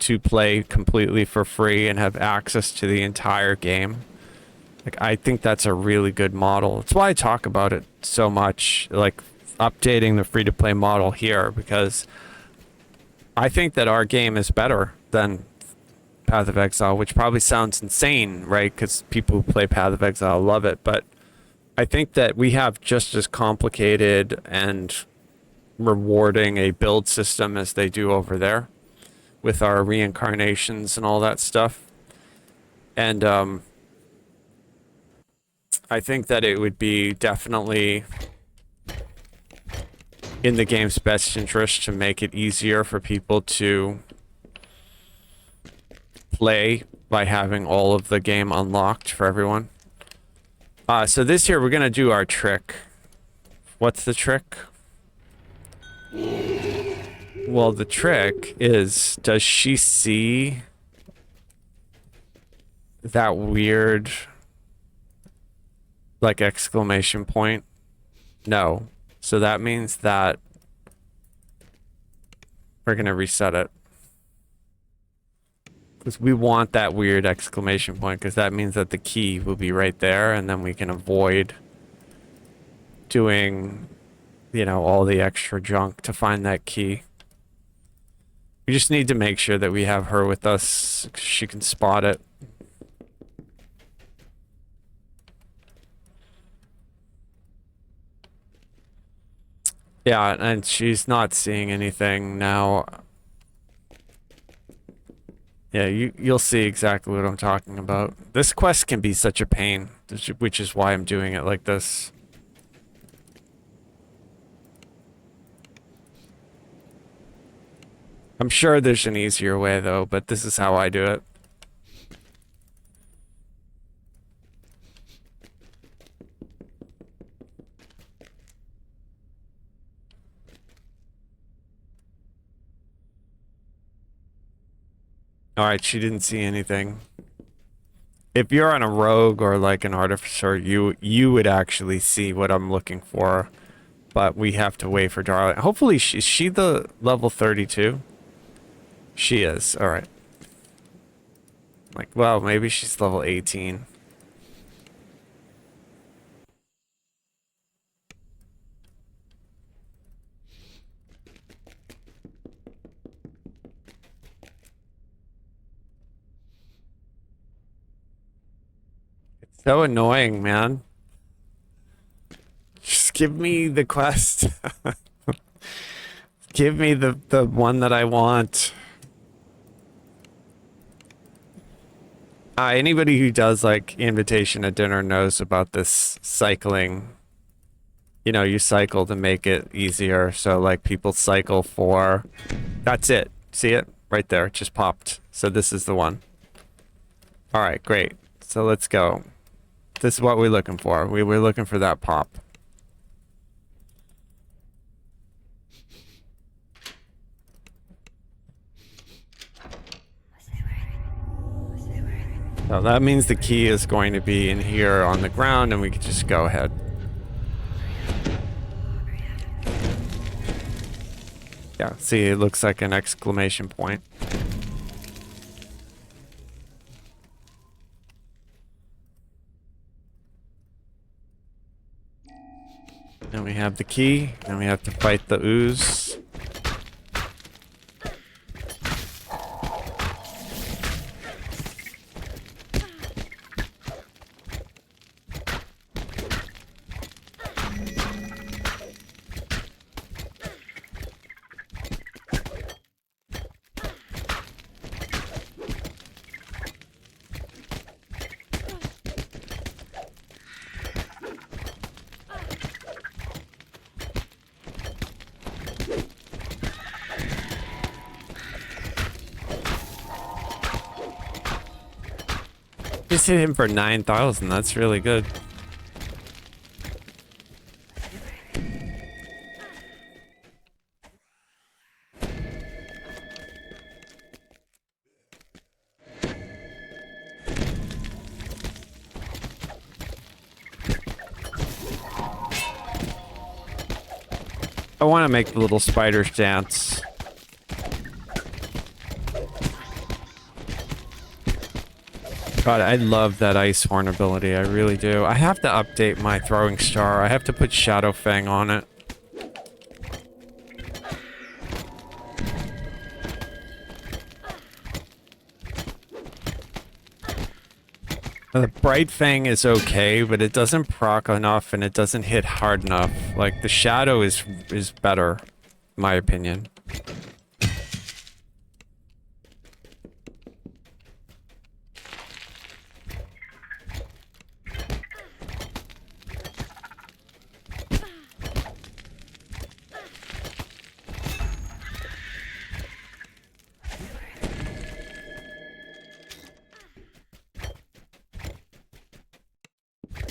to play completely for free and have access to the entire game. Like, I think that's a really good model. That's why I talk about it so much, like updating the free-to-play model here, because I think that our game is better than Path of Exile, which probably sounds insane, right? Because people who play Path of Exile love it, but I think that we have just as complicated and rewarding a build system as they do over there with our reincarnations and all that stuff. And I think that it would be definitely in the game's best interest to make it easier for people to play by having all of the game unlocked for everyone. So this here, we're gonna do our trick. What's the trick? Well, the trick is, does she see that weird, like, exclamation point? No. So that means that we're gonna reset it. Because we want that weird exclamation point, because that means that the key will be right there, and then we can avoid doing, you know, all the extra junk to find that key. We just need to make sure that we have her with us, 'cause she can spot it. Yeah, and she's not seeing anything now. Yeah, you'll see exactly what I'm talking about. This quest can be such a pain, which is why I'm doing it like this. I'm sure there's an easier way though, but this is how I do it. Alright, she didn't see anything. If you're on a rogue or like an artificer, you would actually see what I'm looking for. But we have to wait for Darling. Hopefully, is she the level 32? She is. Alright. Like, well, maybe she's level 18. So annoying, man. Just give me the quest. Give me the one that I want. Anybody who does like invitation to dinner knows about this cycling. You know, you cycle to make it easier. So like people cycle for, that's it. See it right there. It just popped. So this is the one. All right, great. So let's go. This is what we're looking for. We're looking for that pop. So that means the key is going to be in here on the ground, and we can just go ahead. Yeah, see, it looks like an exclamation point. Then we have the key, and we have to fight the ooze. Just hit him for 9,000. That's really good. I want to make the little spiders dance. God, I love that ice horn ability. I really do. I have to update my throwing star. I have to put Shadow Fang on it. The Bright Fang is okay, but it doesn't proc enough and it doesn't hit hard enough. Like, the Shadow is better, in my opinion.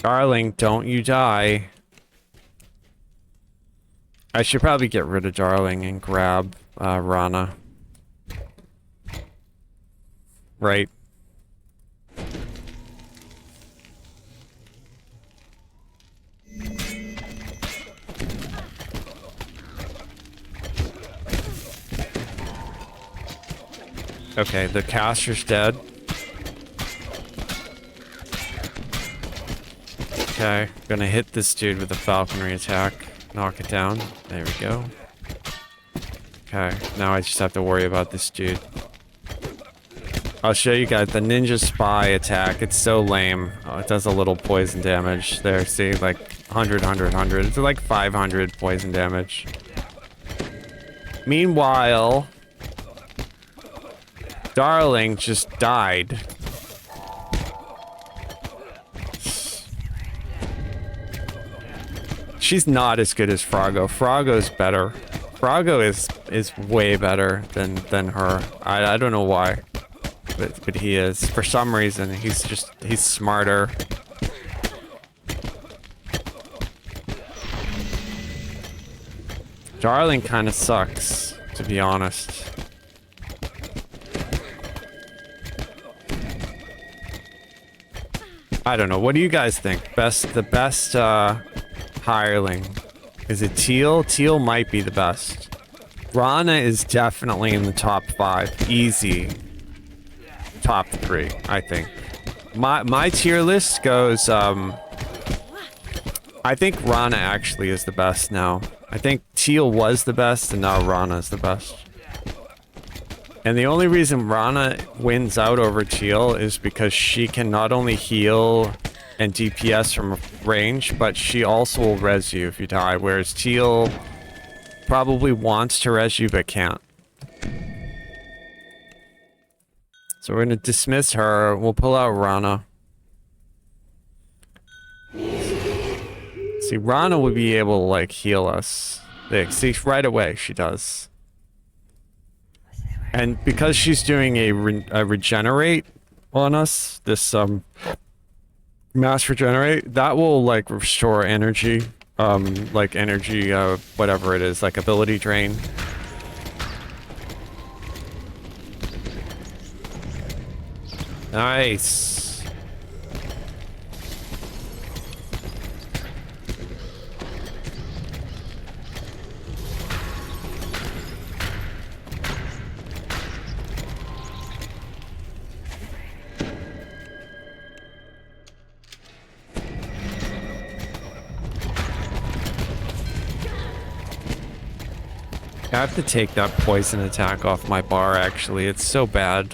Darling, don't you die. I should probably get rid of Darling and grab Rana. Right. Okay, the caster's dead. Okay, gonna hit this dude with a falconry attack. Knock it down. There we go. Okay, now I just have to worry about this dude. I'll show you guys the ninja spy attack. It's so lame. Oh, it does a little poison damage. There, see? Like 100, 100, 100. It's like 500 poison damage. Meanwhile, Darling just died. She's not as good as Froggo. Froggo's better. Froggo is way better than her. I don't know why, but he is. For some reason, he's smarter. Darling kind of sucks, to be honest. I don't know. What do you guys think? The best hireling. Is it Teal? Teal might be the best. Rana is definitely in the top 5. Easy. Top 3, I think. My tier list goes, I think Rana actually is the best now. I think Teal was the best, and now Rana is the best. And the only reason Rana wins out over Teal is because she can not only heal and DPS from range, but she also will res you if you die, whereas Teal probably wants to res you but can't. So we're gonna dismiss her. We'll pull out Rana. See, Rana would be able to, like, heal us. See, right away she does. And because she's doing a regenerate on us, this mass regenerate, that will, like, restore energy, like energy, whatever it is, like ability drain. Nice. I have to take that poison attack off my bar, actually. It's so bad.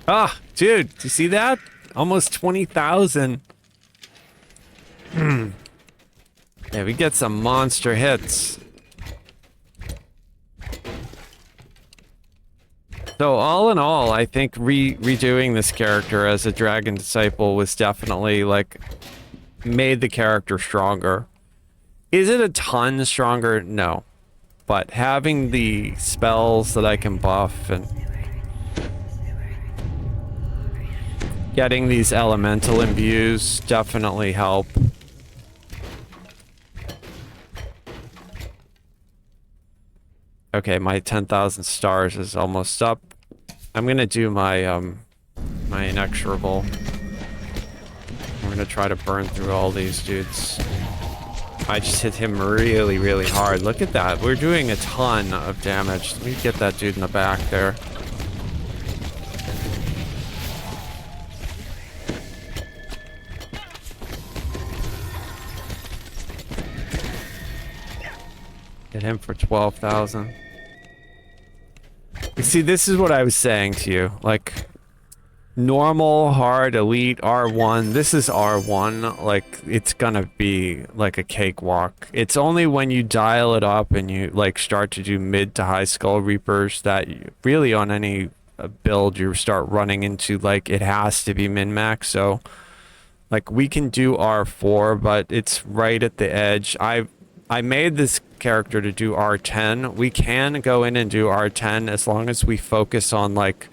Ah, dude, do you see that? Almost 20,000. Yeah, we get some monster hits. So all in all, I think redoing this character as a Dragon Disciple was definitely, like, made the character stronger. Is it a ton stronger? No. but having the spells that I can buff and getting these elemental imbues definitely help. Okay, my 10,000 stars is almost up. I'm gonna do my my inexorable. I'm gonna try to burn through all these dudes. I just hit him really, really hard. Look at that. We're doing a ton of damage. Let me get that dude in the back there. Get him for 12,000. You see, this is what I was saying to you. Like, normal, hard, elite, R1. This is R1. Like, it's gonna be like a cakewalk. It's only when you dial it up and you, like, start to do mid to high skull reapers that you, really on any build you start running into, like, it has to be min-max. So, like, we can do R4, but it's right at the edge. I made this character to do R10. We can go in and do R10 as long as we focus on, like,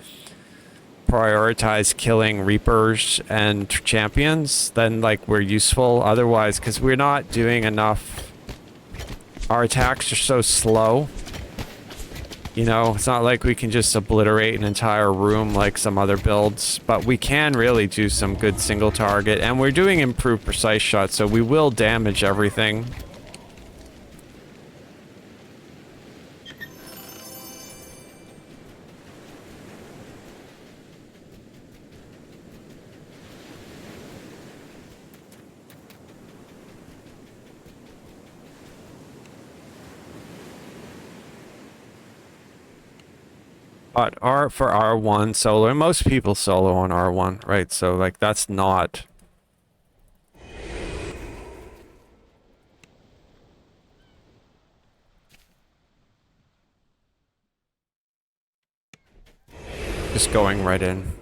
prioritize killing reapers and champions, then, like, we're useful. Otherwise, because we're not doing enough, our attacks are so slow. You know, it's not like we can just obliterate an entire room like some other builds, but we can really do some good single target, and we're doing improved precise shots, so we will damage everything. But for R1 solo, and most people solo on R1, right? So, like, that's not... just going right in.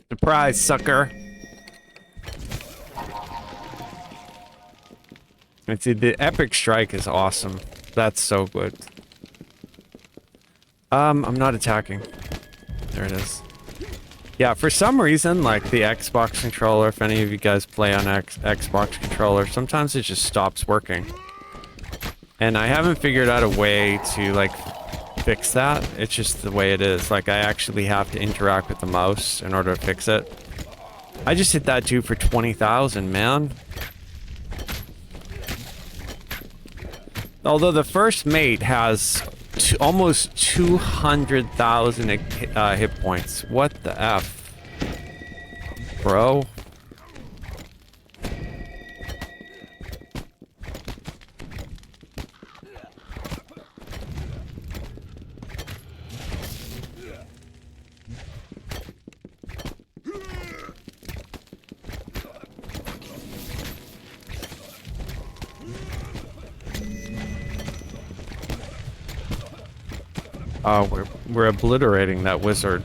Surprise, sucker. And see, the epic strike is awesome. That's so good. I'm not attacking. There it is. Yeah, for some reason, like the Xbox controller, if any of you guys play on Xbox controller, sometimes it just stops working. And I haven't figured out a way to, like, fix that. It's just the way it is. Like, I actually have to interact with the mouse in order to fix it. I just hit that dude for 20,000, man. Although the first mate has almost 200,000 hit points. What the F? Bro? Oh, we're obliterating that wizard.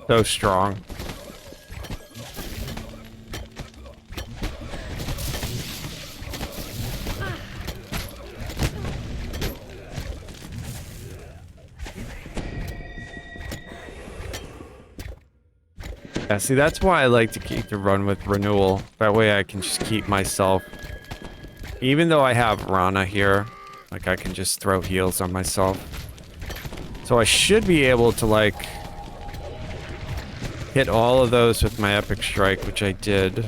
So strong. Yeah, see, that's why I like to keep the run with renewal. That way I can just keep myself... Even though I have Rana here, like, I can just throw heals on myself. So I should be able to, like, hit all of those with my epic strike, which I did.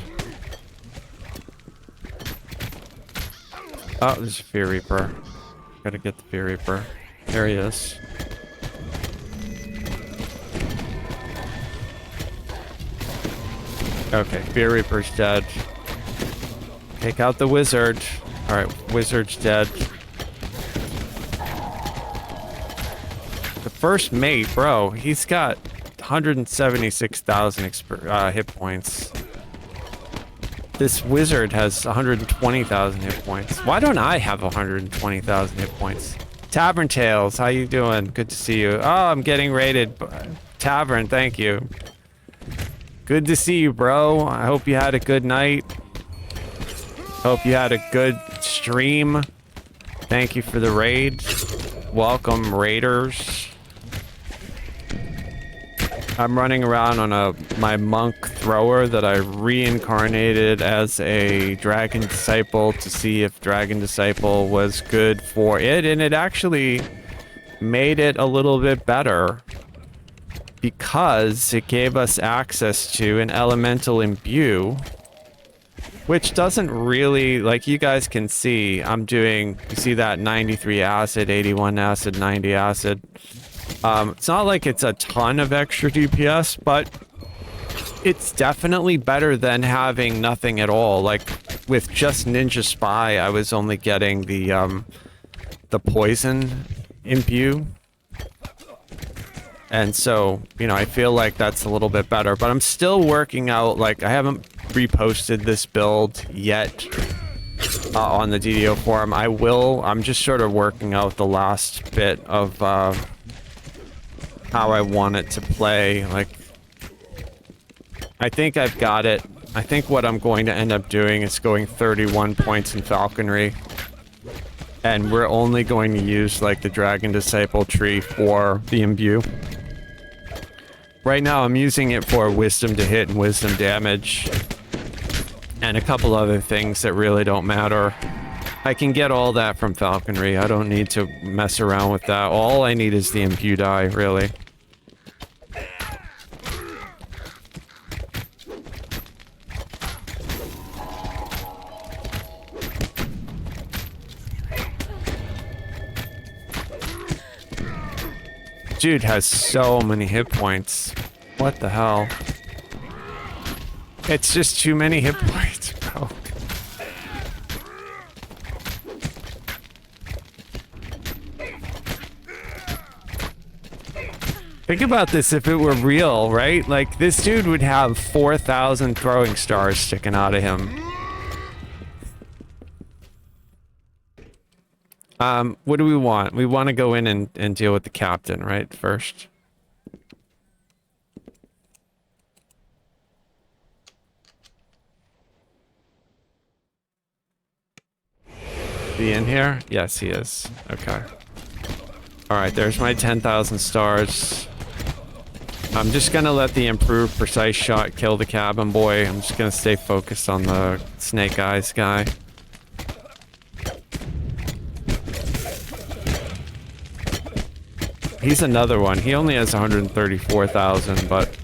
Oh, there's a Fear Reaper. Gotta get the Fear Reaper. There he is. Okay, Fear Reaper's dead. Take out the wizard. Alright, wizard's dead. The first mate, bro, he's got 176,000 hit points. This wizard has 120,000 hit points. Why don't I have 120,000 hit points? Tavern Tales, how you doing? Good to see you. Oh, I'm getting raided. Tavern, thank you. Good to see you, bro. I hope you had a good night. Hope you had a good stream. Thank you for the raid. Welcome, raiders. I'm running around on my monk thrower that I reincarnated as a dragon disciple to see if dragon disciple was good for it, and it actually made it a little bit better because it gave us access to an elemental imbue, which doesn't really, like you guys can see, I'm doing, you see that 93 acid, 81 acid, 90 acid. It's not like it's a ton of extra DPS, but it's definitely better than having nothing at all. Like with just Ninja Spy, I was only getting the poison imbue. And so, you know, I feel like that's a little bit better, but I'm still working out, like I haven't reposted this build yet on the DDO forum. I will, I'm just sort of working out the last bit of how I want it to play. Like, I think I've got it. I think what I'm going to end up doing is going 31 points in falconry. And we're only going to use, like, the Dragon Disciple tree for the imbue. Right now, I'm using it for wisdom to hit and wisdom damage. And a couple other things that really don't matter. I can get all that from falconry. I don't need to mess around with that. All I need is the imbue die, really. Dude has so many hit points. What the hell? It's just too many hit points, bro. Think about this if it were real, right? Like, this dude would have 4,000 throwing stars sticking out of him. What do we want? We want to go in and deal with the captain, right? First. Is he in here? Yes, he is. Okay. Alright, there's my 10,000 stars. I'm just gonna let the improved precise shot kill the cabin boy. I'm just gonna stay focused on the snake eyes guy. He's another one. He only has 134,000, but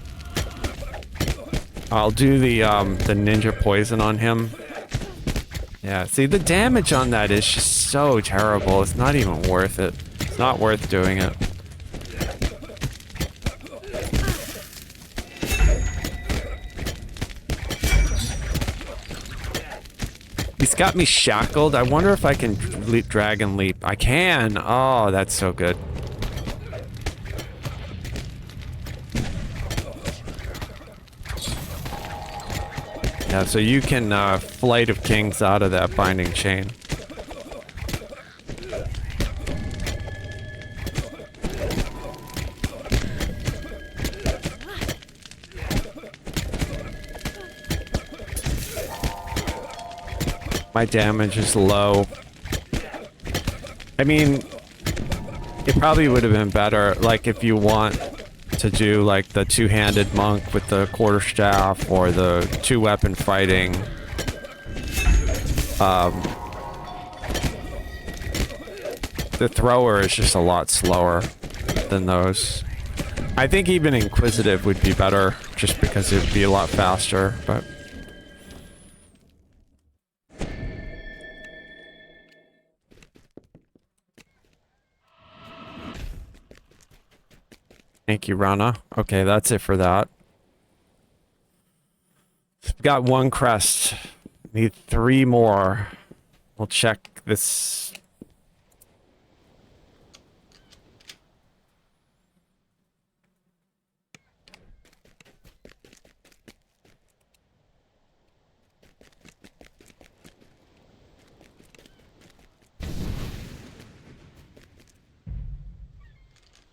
I'll do the ninja poison on him. Yeah, see, the damage on that is just so terrible. It's not even worth it. It's not worth doing it. He's got me shackled. I wonder if I can dragon leap. I can. Oh, that's so good. Yeah, so you can Flight of Kings out of that binding chain. My damage is low. I mean, it probably would have been better, like, if you want to do like the two-handed monk with the quarterstaff or the two-weapon fighting. The thrower is just a lot slower than those. I think even Inquisitive would be better just because it'd be a lot faster, but thank you, Rana. Okay, that's it for that. Got one crest. Need 3 more. We'll check this.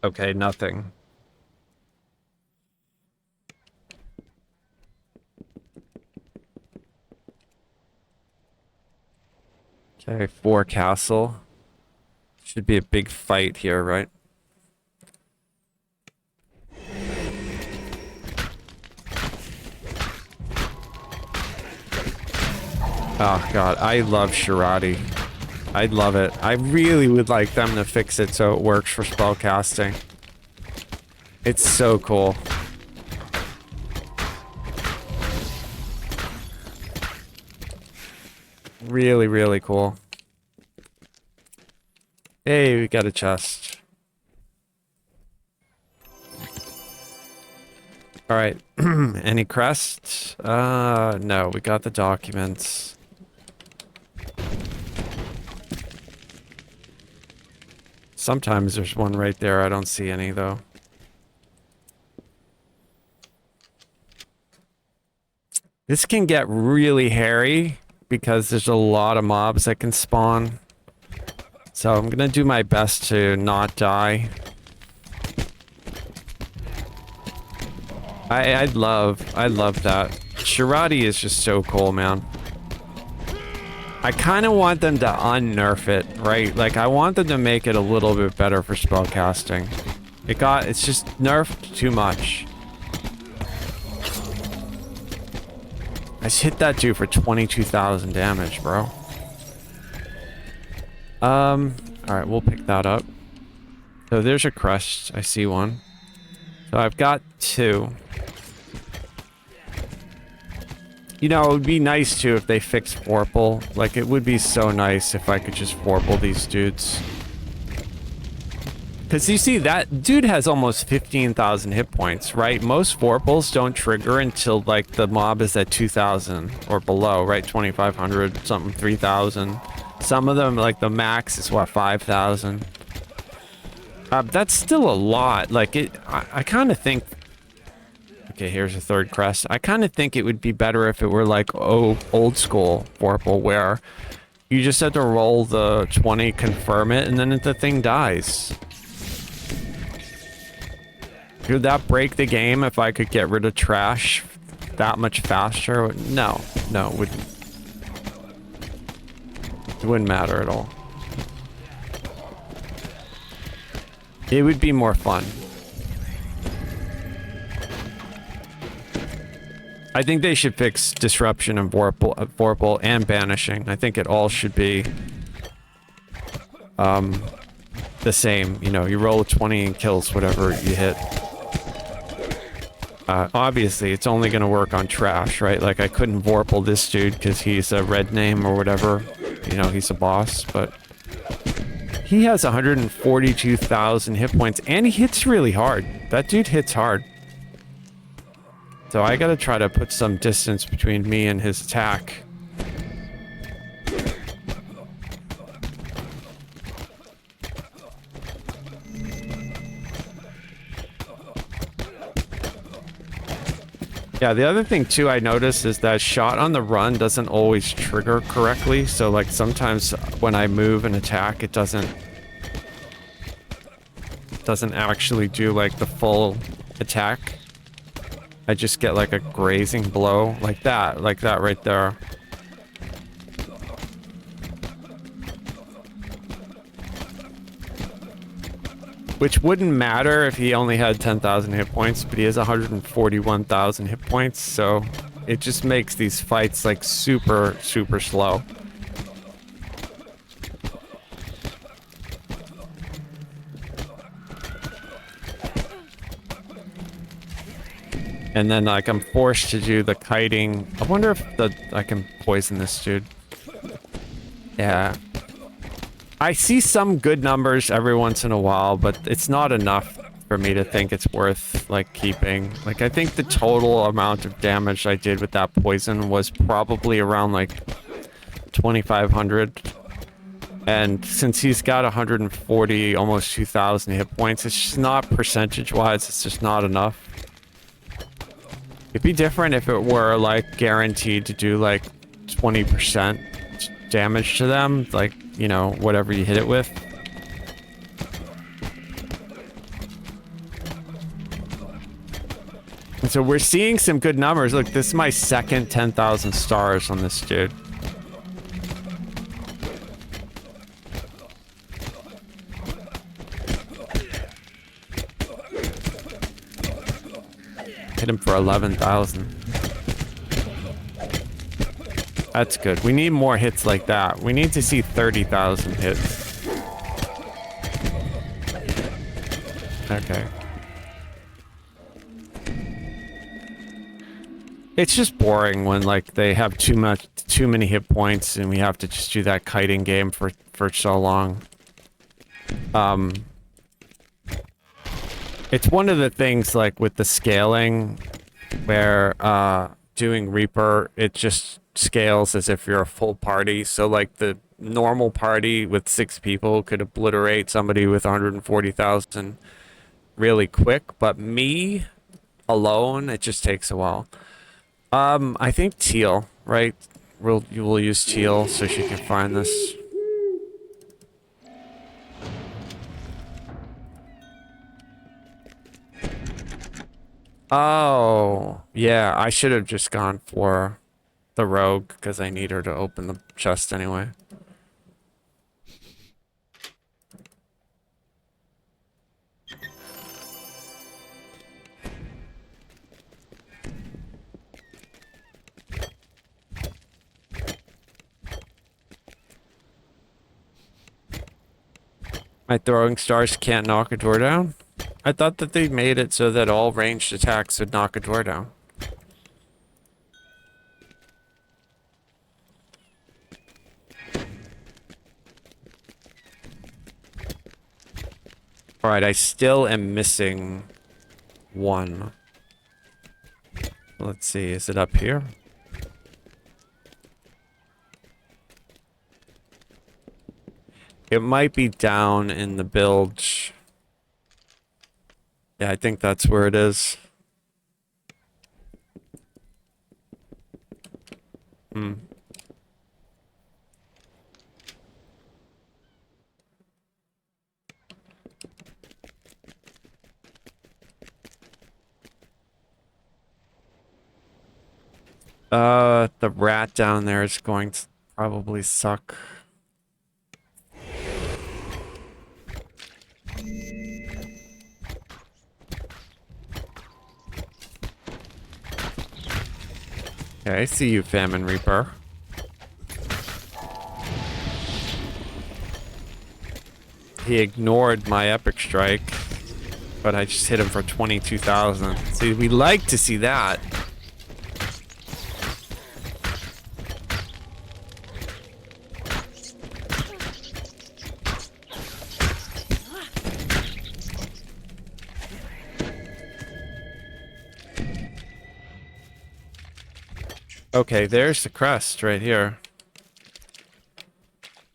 Okay, nothing. Okay, 4 castle. Should be a big fight here, right? Oh god, I love Shirati. I love it. I really would like them to fix it so it works for spellcasting. It's so cool. Really, really cool. Hey, we got a chest. Alright. Any crests? No, we got the documents. Sometimes there's one right there. I don't see any, though. This can get really hairy because there's a lot of mobs that can spawn. So I'm gonna do my best to not die. I love that. Shirati is just so cool, man. I kind of want them to unnerf it, right? Like, I want them to make it a little bit better for spellcasting. It's just nerfed too much. I just hit that dude for 22,000 damage, bro. Alright, we'll pick that up. So there's a crest. I see one. So I've got 2. You know, it would be nice too if they fixed Vorpal. Like, it would be so nice if I could just Vorpal these dudes. Because you see, that dude has almost 15,000 hit points, right? Most Vorpals don't trigger until, like, the mob is at 2,000 or below, right? 2,500, something, 3,000. Some of them, like, the max is, what, 5,000? That's still a lot. Like, I kind of think... Okay, here's a 3rd crest. I kind of think it would be better if it were like old school Vorpal, where you just had to roll the 20, confirm it, and then the thing dies. Would that break the game if I could get rid of trash that much faster? No, it wouldn't. It wouldn't matter at all. It would be more fun. I think they should fix disruption and Vorpal and banishing. I think it all should be the same. You know, you roll a 20 and kills whatever you hit. Obviously, it's only going to work on trash, right? Like, I couldn't Vorpal this dude because he's a red name or whatever. You know, he's a boss, but he has 142,000 hit points, and he hits really hard. That dude hits hard. So I gotta try to put some distance between me and his attack. Yeah, the other thing too I noticed is that shot on the run doesn't always trigger correctly. So like sometimes when I move and attack, it doesn't actually do like the full attack. I just get like a grazing blow like that right there. Which wouldn't matter if he only had 10,000 hit points, but he has 141,000 hit points, so it just makes these fights like super, super slow. And then, like, I'm forced to do the kiting. I wonder if I can poison this dude. Yeah. I see some good numbers every once in a while, but it's not enough for me to think it's worth like keeping. Like I think the total amount of damage I did with that poison was probably around like 2,500. And since he's got 140, almost 2,000 hit points, it's just not percentage-wise, it's just not enough. It'd be different if it were like guaranteed to do like 20% damage to them, like, you know, whatever you hit it with. And so we're seeing some good numbers. Look, this is my second 10,000 stars on this dude. Hit him for 11,000. That's good. We need more hits like that. We need to see 30,000 hits. Okay. It's just boring when like they have too many hit points and we have to just do that kiting game for so long. It's one of the things like with the scaling where doing Reaper, it just scales as if you're a full party. So like the normal party with 6 people could obliterate somebody with 140,000 really quick, but me alone, it just takes a while. I think teal, right? You will use teal so she can find this. Oh, yeah, I should have just gone for the rogue because I need her to open the chest anyway. My throwing stars can't knock a door down? I thought that they made it so that all ranged attacks would knock a door down. Alright, I still am missing one. Let's see, is it up here? It might be down in the bilge. Yeah, I think that's where it is. Hmm. The rat down there is going to probably suck. Okay, I see you, Famine Reaper. He ignored my epic strike, but I just hit him for 22,000. See, we like to see that. Okay, there's the crest right here.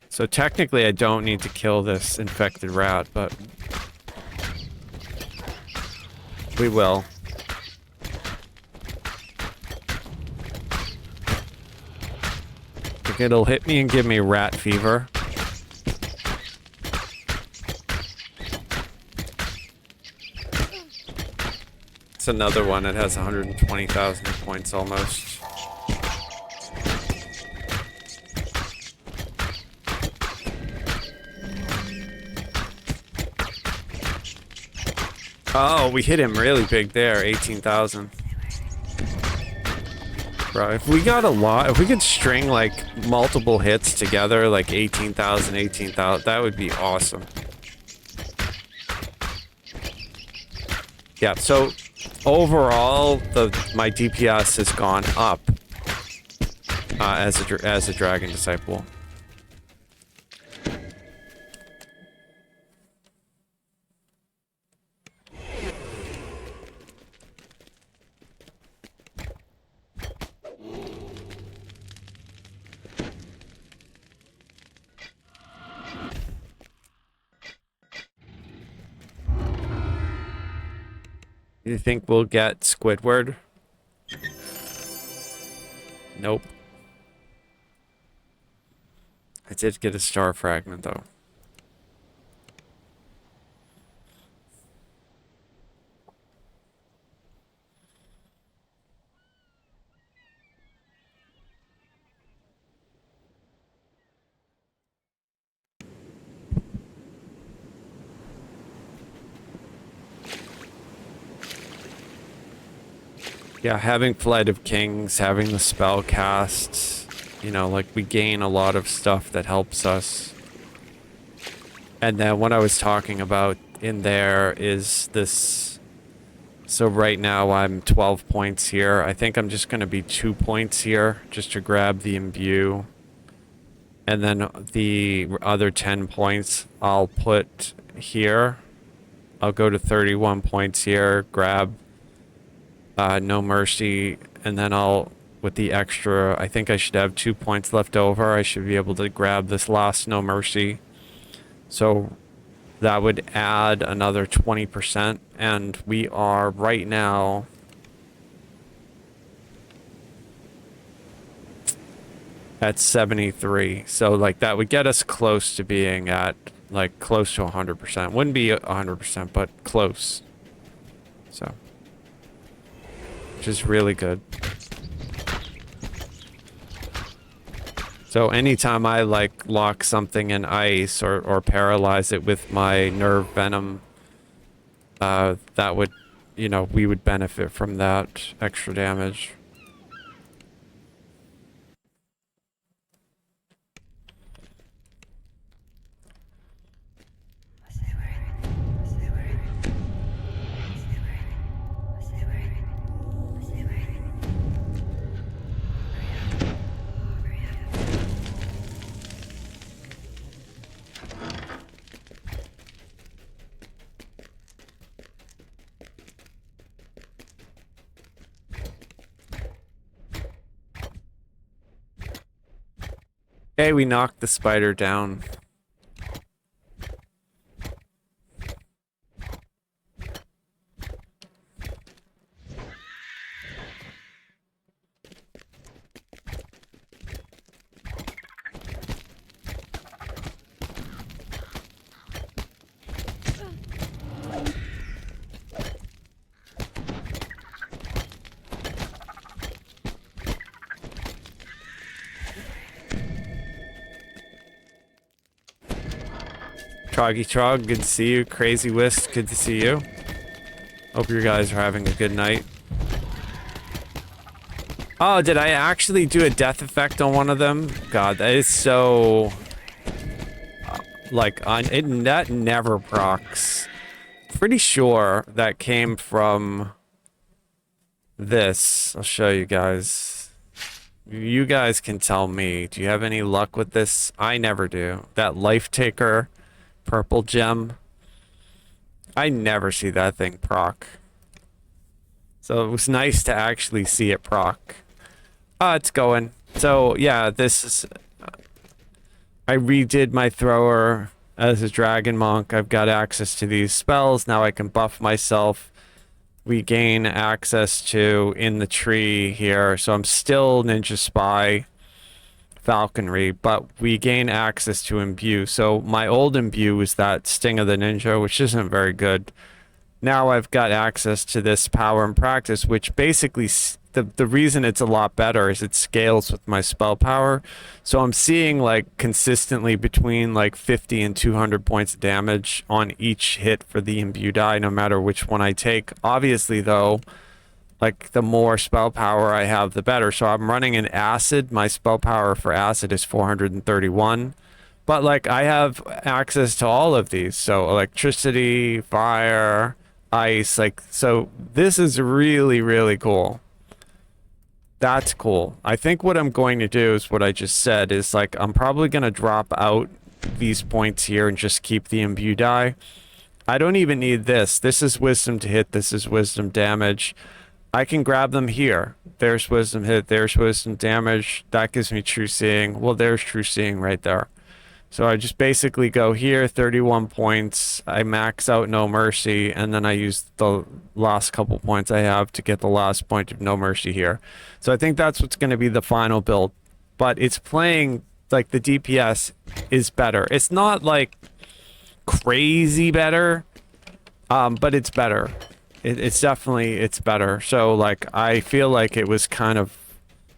So technically I don't need to kill this infected rat, but we will. Like it'll hit me and give me rat fever. It's another one that has 120,000 points almost. Oh, we hit him really big there, 18,000. Bro, if we got a lot, if we could string like multiple hits together, like 18,000, 18,000, that would be awesome. Yeah, so overall, my DPS has gone up as a Dragon Disciple. You think we'll get Squidward? Nope. I did get a star fragment, though. Yeah, having Flight of Kings, having the spell cast, you know, like we gain a lot of stuff that helps us. And then what I was talking about in there is this. So right now I'm 12 points here. I think I'm just going to be 2 points here just to grab the imbue. And then the other 10 points I'll put here. I'll go to 31 points here, grab No Mercy, and then I'll, with the extra, I think I should have 2 points left over. I should be able to grab this last No Mercy. So that would add another 20%, and we are right now at 73. So like that would get us close to being at like close to 100%. Wouldn't be 100%, but close. So, which is really good. So anytime I like lock something in ice or paralyze it with my nerve venom, that would, you know, we would benefit from that extra damage. Hey, we knocked the spider down. Troggy Trog, good to see you. Crazy Whisk, good to see you. Hope you guys are having a good night. Oh, did I actually do a death effect on one of them? God, that is so... like, that never procs. Pretty sure that came from this. I'll show you guys. You guys can tell me. Do you have any luck with this? I never do. That Life Taker purple gem. I never see that thing proc. So it was nice to actually see it proc. It's going. So yeah, this is... I redid my thrower as a dragon monk. I've got access to these spells. Now I can buff myself. We gain access to in the tree here. So I'm still Ninja Spy Falconry, but we gain access to imbue. So my old imbue was that Sting of the Ninja, which isn't very good. Now I've got access to this Power and Practice, which basically the reason it's a lot better is it scales with my spell power. So I'm seeing like consistently between like 50 and 200 points of damage on each hit for the imbue die, no matter which one I take. Obviously though, like the more spell power I have, the better. So I'm running an acid. My spell power for acid is 431. But like I have access to all of these. So electricity, fire, ice, like, so this is really, really cool. That's cool. I think what I'm going to do is what I just said is like, I'm probably going to drop out these points here and just keep the imbue die. I don't even need this. This is wisdom to hit. This is wisdom damage. I can grab them here. There's wisdom hit. There's wisdom damage. That gives me true seeing. Well, there's true seeing right there. So I just basically go here, 31 points. I max out No Mercy, and then I use the last couple points I have to get the last point of No Mercy here. So I think that's what's going to be the final build. But it's playing, like, the DPS is better. It's not, like, crazy better, but it's better. It's definitely, it's better. So, like, I feel like it was kind of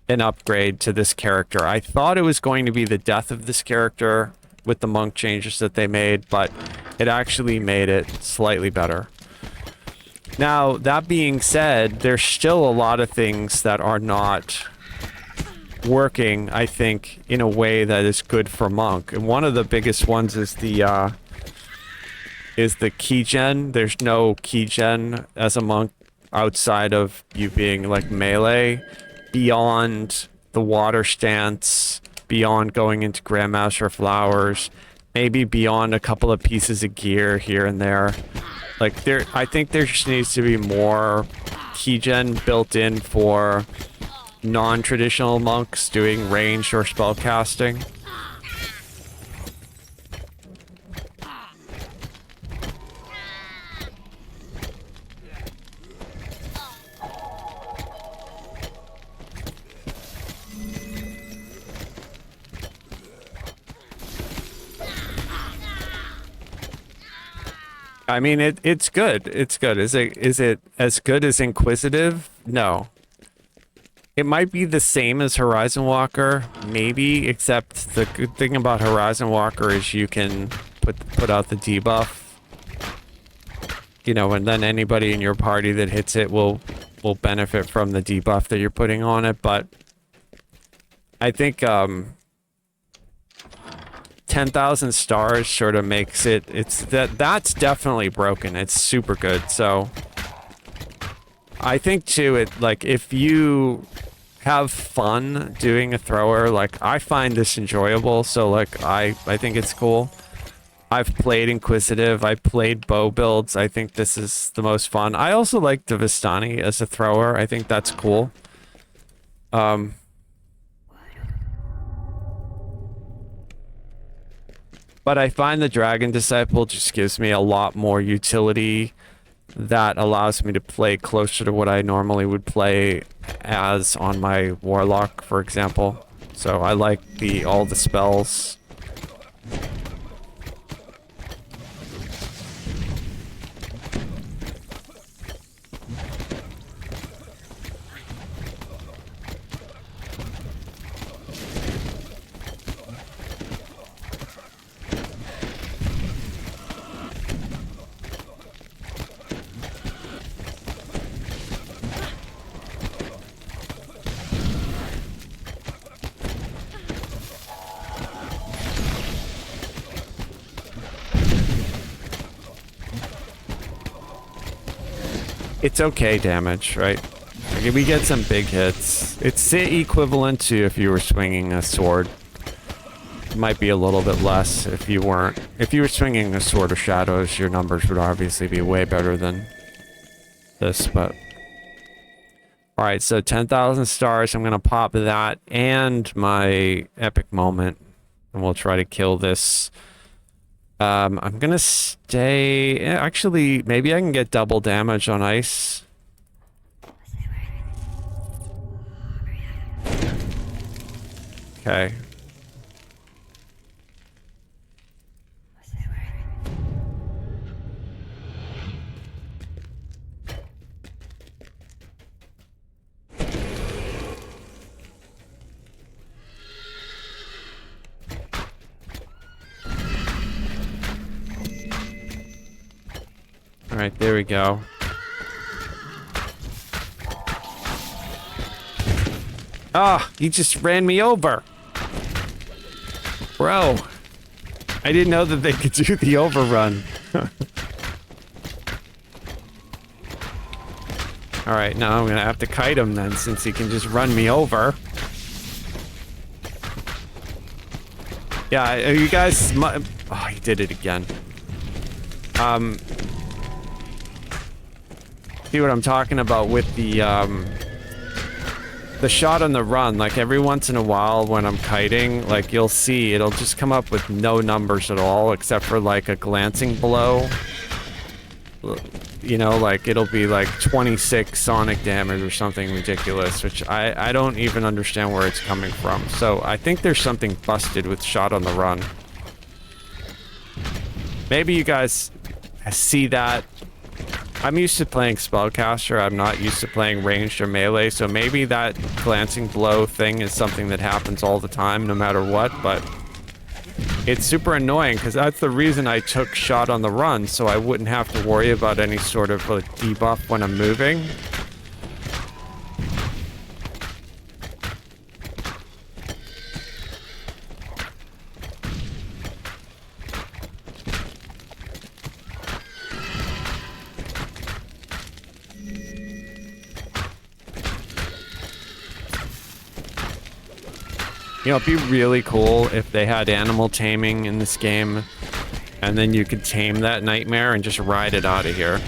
an upgrade to this character. I thought it was going to be the death of this character with the monk changes that they made, but it actually made it slightly better. Now, that being said, there's still a lot of things that are not working, I think, in a way that is good for monk. And one of the biggest ones is the key gen. There's no key gen as a monk outside of you being like melee, beyond the water stance, beyond going into Grandmaster Flowers, maybe beyond a couple of pieces of gear here and there. Like, I think there just needs to be more keygen built in for non-traditional monks doing ranged or spell casting. I mean, it's good. It's good. Is it as good as Inquisitive? No. It might be the same as Horizon Walker, maybe, except the good thing about Horizon Walker is you can put out the debuff. You know, and then anybody in your party that hits it will benefit from the debuff that you're putting on it, but I think 10,000 stars sort of makes it, that's definitely broken. It's super good. So I think too, it, like, if you have fun doing a thrower, like, I find this enjoyable, so like I think it's cool. I've played Inquisitive, I played bow builds. I think this is the most fun. I also like the Vistani as a thrower. I think that's cool. But I find the Dragon Disciple just gives me a lot more utility that allows me to play closer to what I normally would play as on my Warlock, for example. So I like all the spells. It's okay damage, right? Like, we get some big hits. It's equivalent to if you were swinging a sword. It might be a little bit less if you weren't. If you were swinging a Sword of Shadows, your numbers would obviously be way better than this, but... Alright, so 10,000 stars. I'm gonna pop that and my epic moment. And we'll try to kill this. I'm gonna stay... Actually, maybe I can get double damage on ice. Okay. Alright, there we go. Ah, he just ran me over. Bro. I didn't know that they could do the overrun. Alright, now I'm gonna have to kite him then, since he can just run me over. Yeah, you guys... Oh, he did it again. See what I'm talking about with the the shot on the run, like every once in a while when I'm kiting, like you'll see it'll just come up with no numbers at all except for like a glancing blow. You know, like it'll be like 26 sonic damage or something ridiculous, which I don't even understand where it's coming from. So I think there's something busted with shot on the run. Maybe you guys see that. I'm used to playing spellcaster. I'm not used to playing ranged or melee, so maybe that glancing blow thing is something that happens all the time no matter what, but it's super annoying because that's the reason I took shot on the run, so I wouldn't have to worry about any sort of like debuff when I'm moving. You know, it'd be really cool if they had animal taming in this game, and then you could tame that nightmare and just ride it out of here.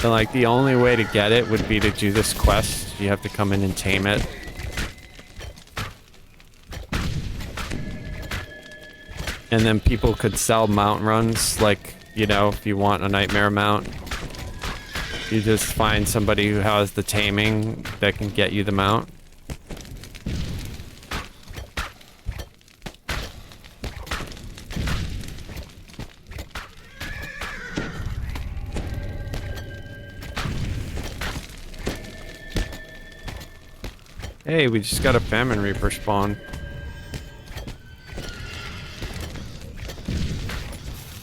And like, the only way to get it would be to do this quest. You have to come in and tame it. And then people could sell mount runs, like, you know, if you want a nightmare mount. You just find somebody who has the taming that can get you the mount. Hey, we just got a Famine Reaper spawn.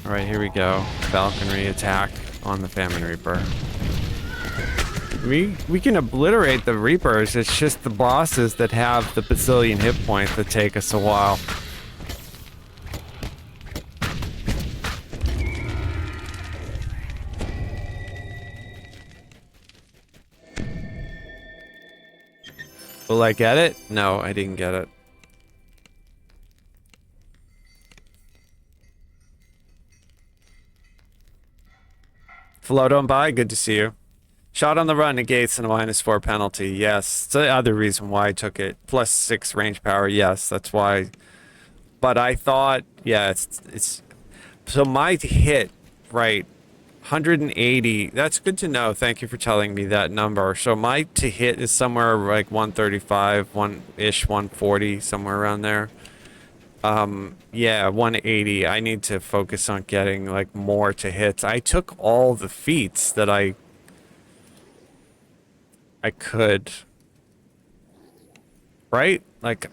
Alright, here we go. Falconry attack on the Famine Reaper. We can obliterate the Reapers, it's just the bosses that have the bazillion hit points that take us a while. Will I get it? No, I didn't get it. Float on by, good to see you. Shot on the run negates and a -4 penalty. Yes, it's the other reason why I took it. +6 range power. Yes, that's why. But I thought, yeah, it's. So my hit, right, 180. That's good to know. Thank you for telling me that number. So my to hit is somewhere like 135, 140, somewhere around there. Yeah, 180. I need to focus on getting like more to hits. I took all the feats that I could, right? Like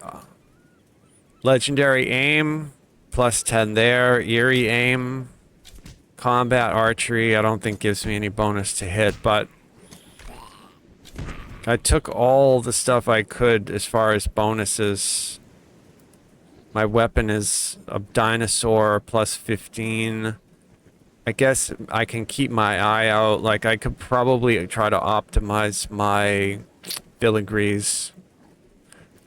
legendary aim, +10 there, eerie aim, combat archery, I don't think gives me any bonus to hit, but I took all the stuff I could as far as bonuses. My weapon is a dinosaur, +15. I guess I can keep my eye out. Like, I could probably try to optimize my filigrees.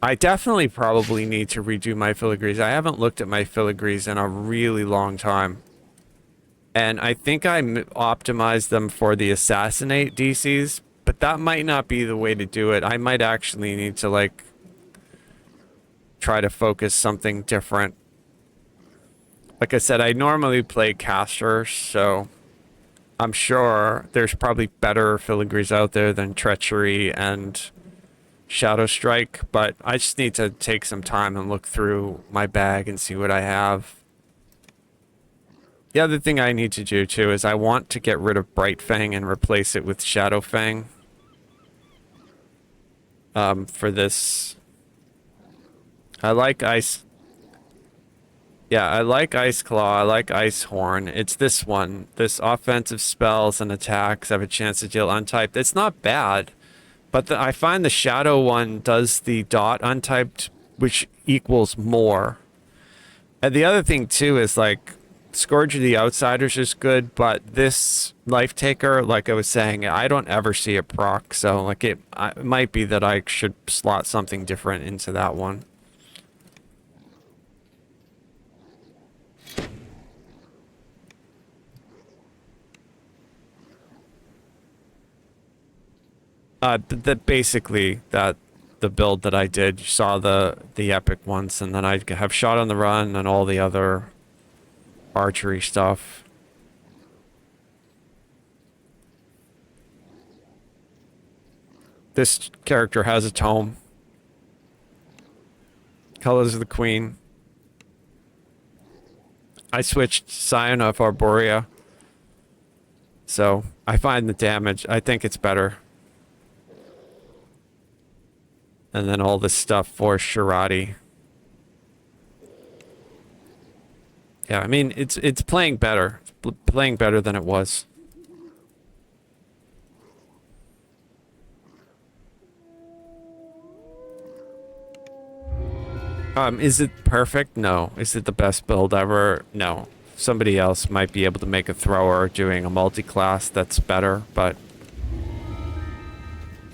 I definitely probably need to redo my filigrees. I haven't looked at my filigrees in a really long time. And I think I optimized them for the assassinate DCs, but that might not be the way to do it. I might actually need to, like, try to focus something different. Like I said, I normally play casters, so I'm sure there's probably better filigrees out there than Treachery and Shadow Strike, but I just need to take some time and look through my bag and see what I have. The other thing I need to do too is I want to get rid of Bright Fang and replace it with Shadow Fang. For this. I like Ice. Yeah, I like Ice Claw, I like Ice Horn. It's this one. This offensive spells and attacks have a chance to deal untyped. It's not bad, but I find the Shadow one does the dot untyped, which equals more. And the other thing too is, like, Scourge of the Outsiders is good, but this Life Taker, like I was saying, I don't ever see it proc, so like it might be that I should slot something different into that one. Basically that the build that I did. You saw the epic ones, and then I have shot on the run and all the other archery stuff. This character has a tome. Colors of the Queen. I switched Scion of Arborea. So I find the damage, I think it's better. And then all this stuff for Shirati. Yeah, I mean, it's playing better. It's playing better than it was. Is it perfect? No. Is it the best build ever? No. Somebody else might be able to make a thrower doing a multi-class that's better, but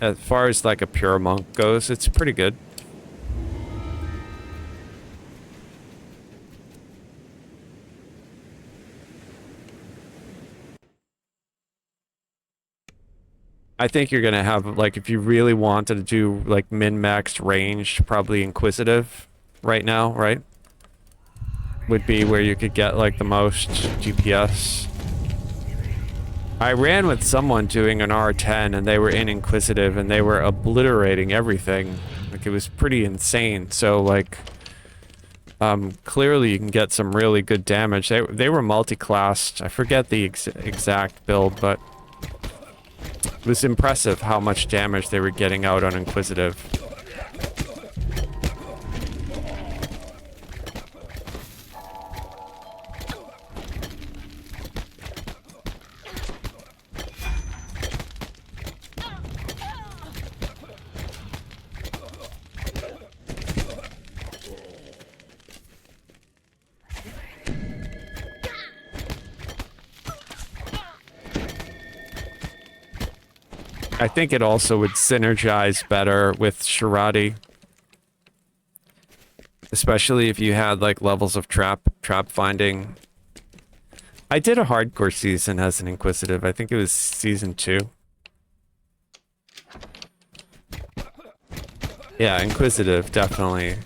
as far as like a pure monk goes, it's pretty good. I think you're gonna have, like, if you really wanted to do like min-maxed ranged, probably Inquisitive right now, right? Would be where you could get like the most DPS. I ran with someone doing an R10 and they were in Inquisitive and they were obliterating everything. Like, it was pretty insane. So like, clearly you can get some really good damage. They were multi-classed. I forget the exact build, but it was impressive how much damage they were getting out on Inquisitive. I think it also would synergize better with Shirati. Especially if you had like levels of trap finding. I did a hardcore season as an Inquisitive. I think it was season 2. Yeah, Inquisitive, definitely.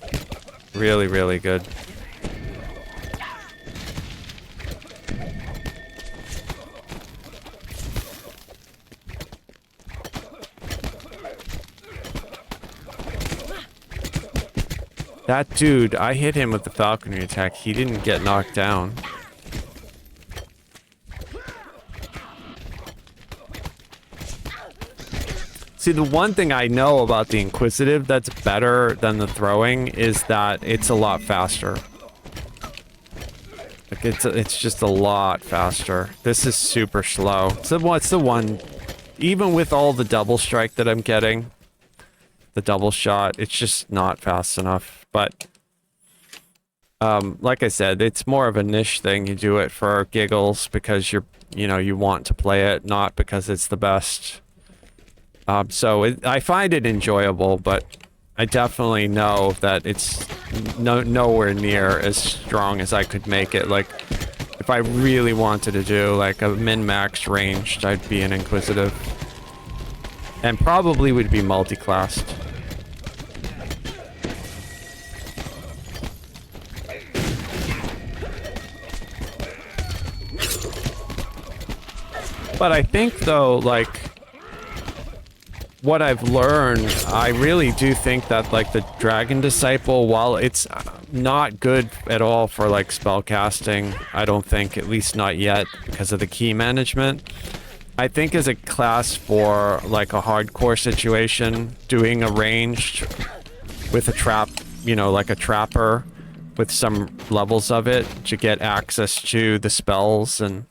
Really, really good. That dude, I hit him with the falconry attack. He didn't get knocked down. See, the one thing I know about the Inquisitive that's better than the throwing is that it's a lot faster. Like, it's just a lot faster. This is super slow. So what's the one... Even with all the double strike that I'm getting, the double shot, it's just not fast enough. But like I said, it's more of a niche thing. You do it for giggles because you want to play it, not because it's the best. So I find it enjoyable, but I definitely know that it's nowhere near as strong as I could make it. Like, if I really wanted to do like a min-max ranged, I'd be an Inquisitive. And probably would be multi-classed. But I think, though, like, what I've learned, I really do think that, like, the Dragon Disciple, while it's not good at all for, like, spellcasting, I don't think, at least not yet, because of the key management, I think as a class for, like, a hardcore situation, doing a ranged with a trap, like a trapper with some levels of it to get access to the spells and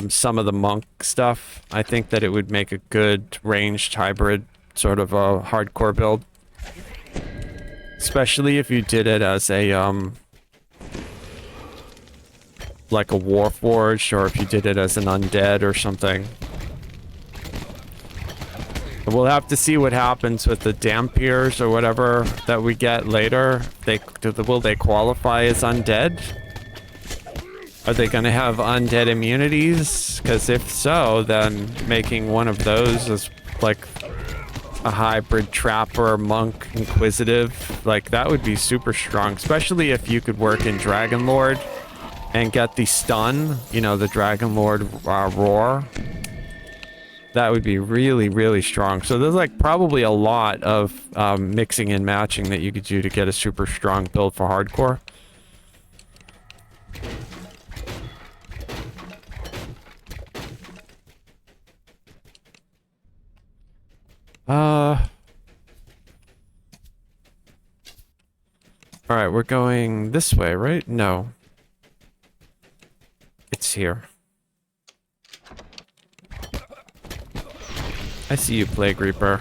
some of the monk stuff, I think that it would make a good ranged hybrid sort of a hardcore build. Especially if you did it as a, like a Warforged, or if you did it as an undead or something. We'll have to see what happens with the Dampiers or whatever that we get later. Will they qualify as undead? Are they going to have undead immunities? Because if so, then making one of those is like a hybrid trapper, monk, inquisitive. Like, that would be super strong, especially if you could work in Dragon Lord and get the stun, you know, the Dragon Lord roar. That would be really, really strong. So there's like probably a lot of mixing and matching that you could do to get a super strong build for hardcore. Alright, we're going this way, right? No. It's here. I see you, Plague Reaper.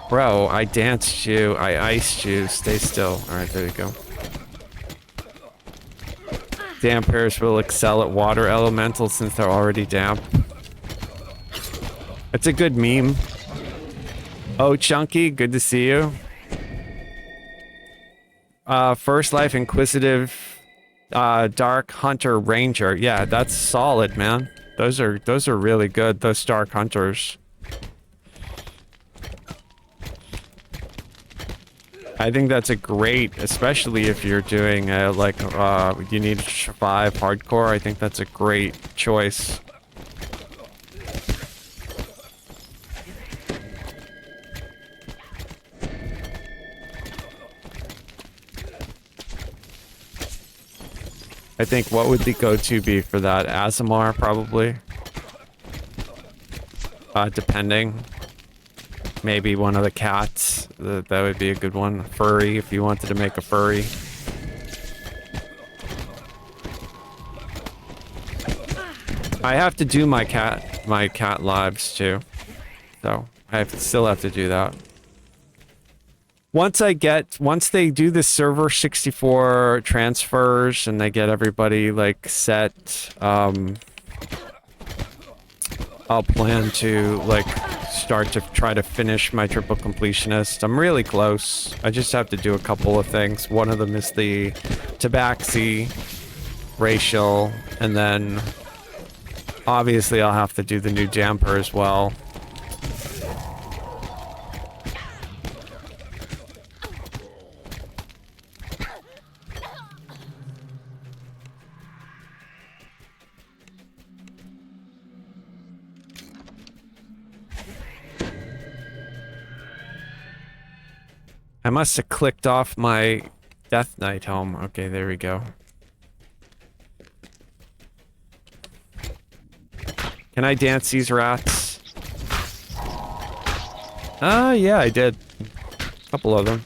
Bro, I danced you, I iced you, stay still. Alright, there you go. Dampers will excel at water elementals since they're already damp. It's a good meme. Oh, Chunky, good to see you. First Life Inquisitive, Dark Hunter Ranger. Yeah, that's solid, man. Those are really good, those Dark Hunters. I think that's a great, especially if you're doing like you need to survive hardcore. I think that's a great choice. I think what would the go-to be for that? Azamar, probably. Depending. Maybe one of the cats. That would be a good one. Furry, if you wanted to make a furry. I have to do my cat lives too. So, still have to do that. Once they do the server 64 transfers and they get everybody like set, I'll plan to like start to try to finish my triple completionist. I'm really close. I just have to do a couple of things. One of them is the tabaxi racial, and then obviously I'll have to do the new damper as well. I must have clicked off my Death Knight helm. Okay, there we go. Can I dance these rats? Yeah, I did. A couple of them.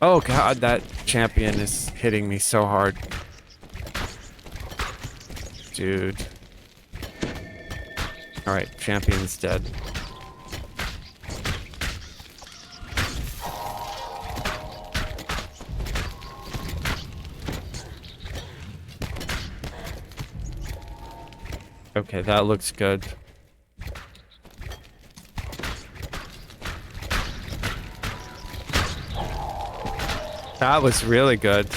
Oh god, that champion is hitting me so hard. Dude. Alright, champion's dead. Okay, that looks good. That was really good.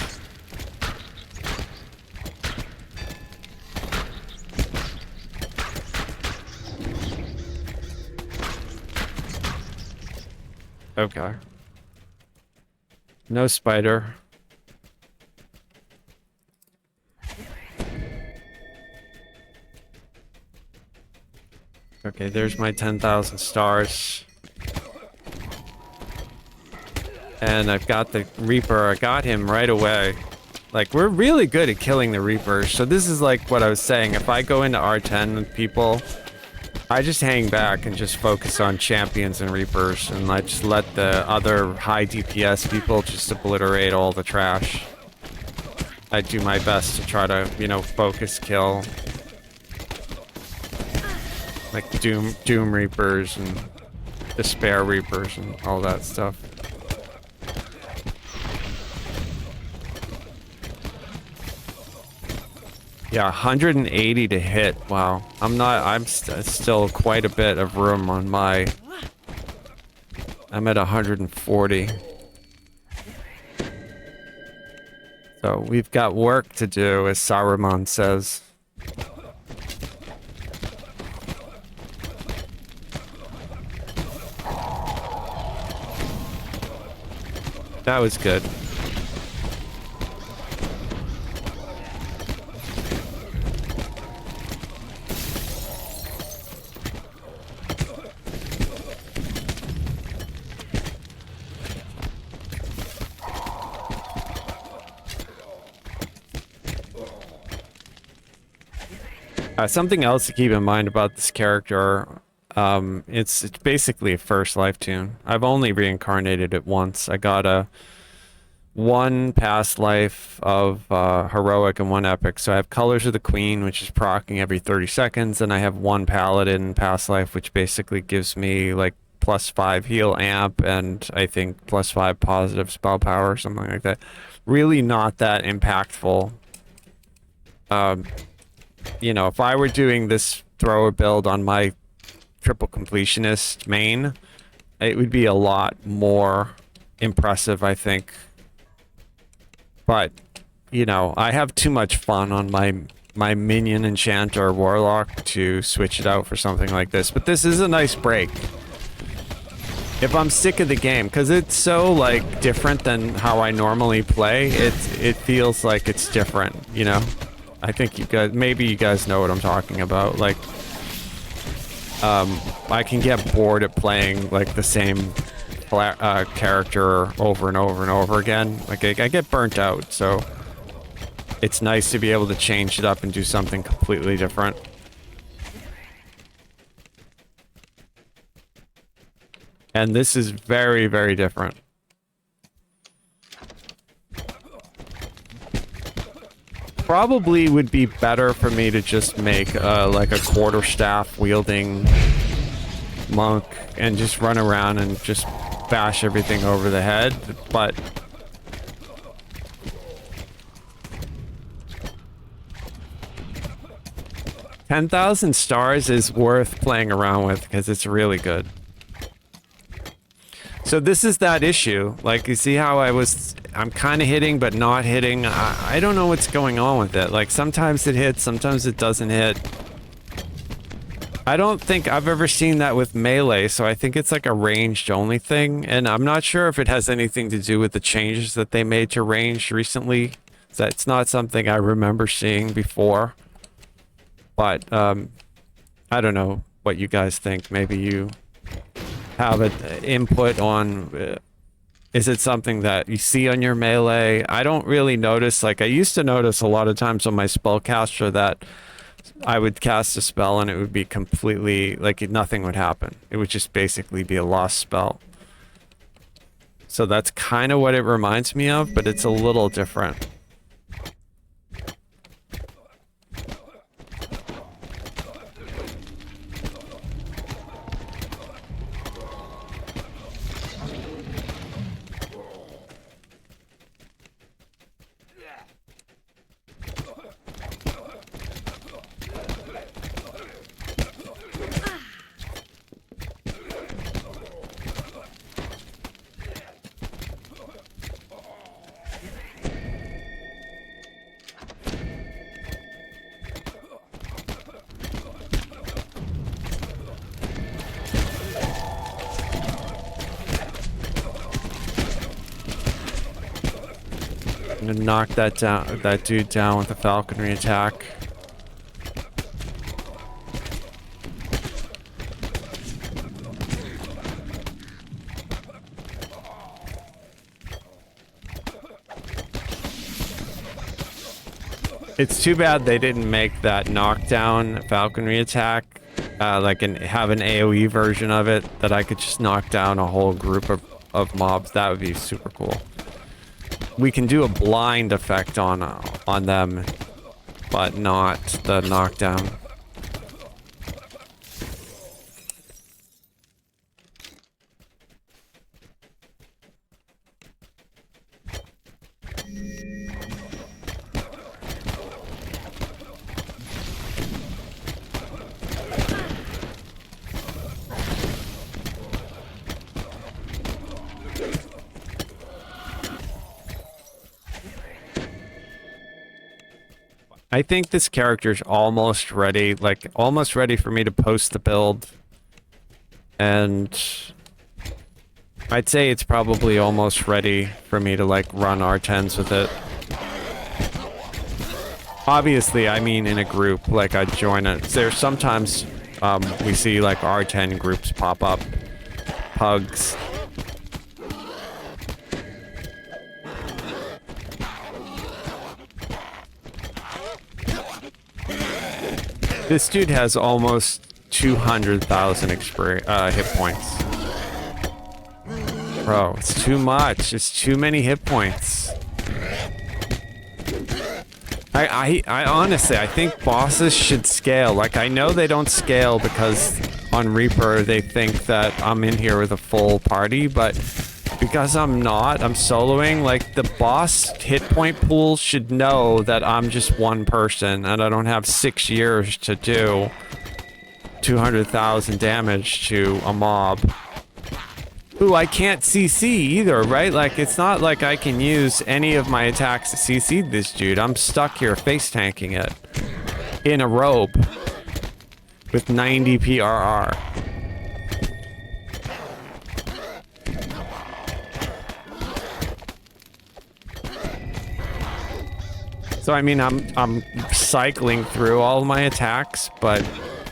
Okay. No spider. Okay, there's my 10,000 stars. And I've got the Reaper. I got him right away. Like, we're really good at killing the Reapers. So this is like what I was saying. If I go into R10 with people, I just hang back and just focus on champions and Reapers. And I just let the other high DPS people just obliterate all the trash. I do my best to try to, you know, focus kill. Like Doom Reapers and Despair Reapers and all that stuff. Yeah, 180 to hit. Wow. I'm still quite a bit of room on my... I'm at 140. So we've got work to do, as Saruman says. That was good. Something else to keep in mind about this character, it's basically a first life tune. I've only reincarnated it once. I got a one past life of heroic and one epic. So I have Colors of the Queen, which is proccing every 30 seconds, and I have one paladin past life, which basically gives me like +5 heal amp and I think +5 positive spell power or something like that. Really not that impactful. You know, if I were doing this thrower build on my triple completionist main, it would be a lot more impressive, I think. But, you know, I have too much fun on my minion enchanter warlock to switch it out for something like this. But this is a nice break. If I'm sick of the game, because it's so like different than how I normally play, it feels like it's different, you know? I think you guys, maybe you guys know what I'm talking about. Like, I can get bored at playing like the same character over and over and over again. Like, I get burnt out, so it's nice to be able to change it up and do something completely different. And this is very, very different. Probably would be better for me to just make like a quarterstaff wielding monk and just run around and just bash everything over the head, but $10,000 stars is worth playing around with because it's really good. So this is that issue. Like, you see how I'm kind of hitting but not hitting. I don't know what's going on with it. Like, sometimes it hits, sometimes it doesn't hit. I don't think I've ever seen that with melee, so I think it's like a ranged only thing. And I'm not sure if it has anything to do with the changes that they made to ranged recently. That's not something I remember seeing before. But, I don't know what you guys think. Maybe you have an input on, is it something that you see on your melee? I don't really notice. Like, I used to notice a lot of times on my spellcaster that I would cast a spell and it would be completely, like, nothing would happen. It would just basically be a lost spell. So that's kind of what it reminds me of, but it's a little different. I'm gonna knock that dude down with a falconry attack. It's too bad they didn't make that knockdown falconry attack, like have an AoE version of it that I could just knock down a whole group of mobs. That would be super cool. We can do a blind effect on them, but not the knockdown. I think this character's almost ready, like almost ready for me to post the build. And I'd say it's probably almost ready for me to like run R10s with it. Obviously, I mean in a group, like I'd join it. There's sometimes we see like R10 groups pop up. Pugs. This dude has almost 200,000 hit points. Bro, it's too much. It's too many hit points. I honestly, I think bosses should scale. Like, I know they don't scale because on Reaper they think that I'm in here with a full party, but because I'm not, I'm soloing, like, the boss hit point pool should know that I'm just one person and I don't have 6 years to do 200,000 damage to a mob. Ooh, I can't CC either, right? Like, it's not like I can use any of my attacks to CC this dude. I'm stuck here face tanking it. In a robe. With 90 PRR. So, I mean, I'm cycling through all my attacks, but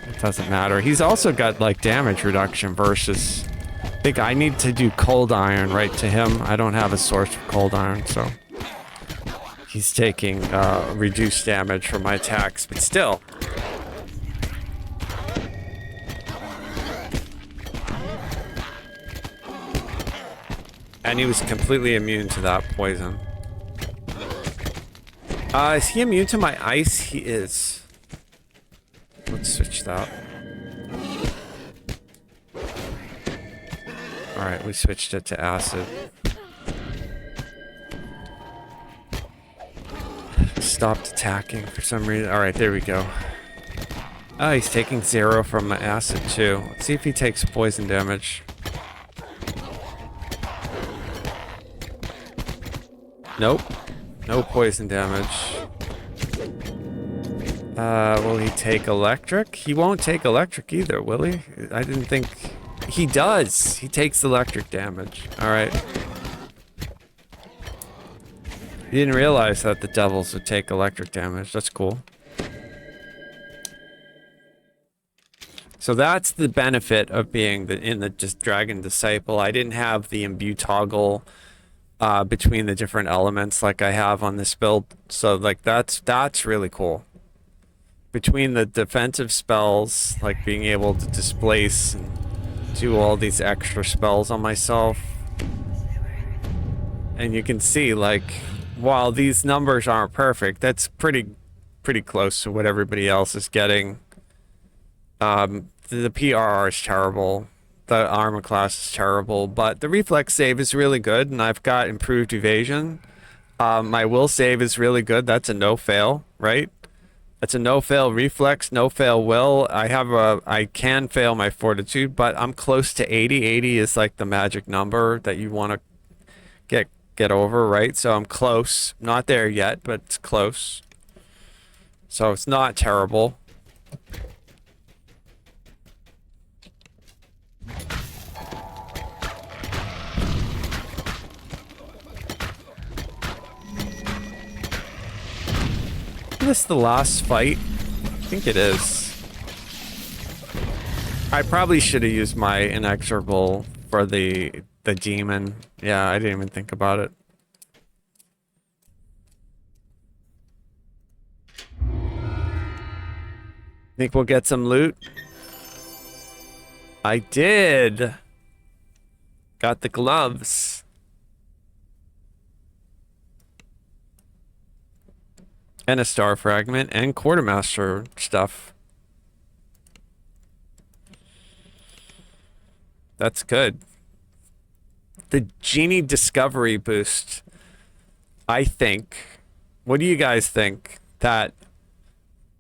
it doesn't matter. He's also got, like, damage reduction versus... I think I need to do cold iron right to him. I don't have a source of cold iron, so he's taking reduced damage from my attacks, but still. And he was completely immune to that poison. Is he immune to my ice? He is. Let's switch that. Alright, we switched it to acid. Stopped attacking for some reason. Alright, there we go. Oh, he's taking 0 from my acid too. Let's see if he takes poison damage. Nope. No poison damage. Will he take electric? He won't take electric either, will he? I didn't think... He does! He takes electric damage. Alright. He didn't realize that the devils would take electric damage. That's cool. So that's the benefit of being in the just Dragon Disciple. I didn't have the imbue toggle between the different elements like I have on this build. So like that's really cool. Between the defensive spells, like being able to displace and do all these extra spells on myself. And you can see, like, while these numbers aren't perfect, that's pretty close to what everybody else is getting. The PRR is terrible. The armor class is terrible, but the reflex save is really good, and I've got improved evasion. My will save is really good. That's a no-fail, right? It's a no-fail reflex, no-fail will. I can fail my fortitude, but I'm close to 80. 80 is like the magic number that you want to get over, right? So I'm close. Not there yet, but it's close. So it's not terrible. Is this the last fight? I think it is. I probably should have used my inexorable for the demon. Yeah, I didn't even think about it. Think we'll get some loot? I did! Got the gloves. And a star fragment and quartermaster stuff. That's good. The genie discovery boost. I think. What do you guys think? That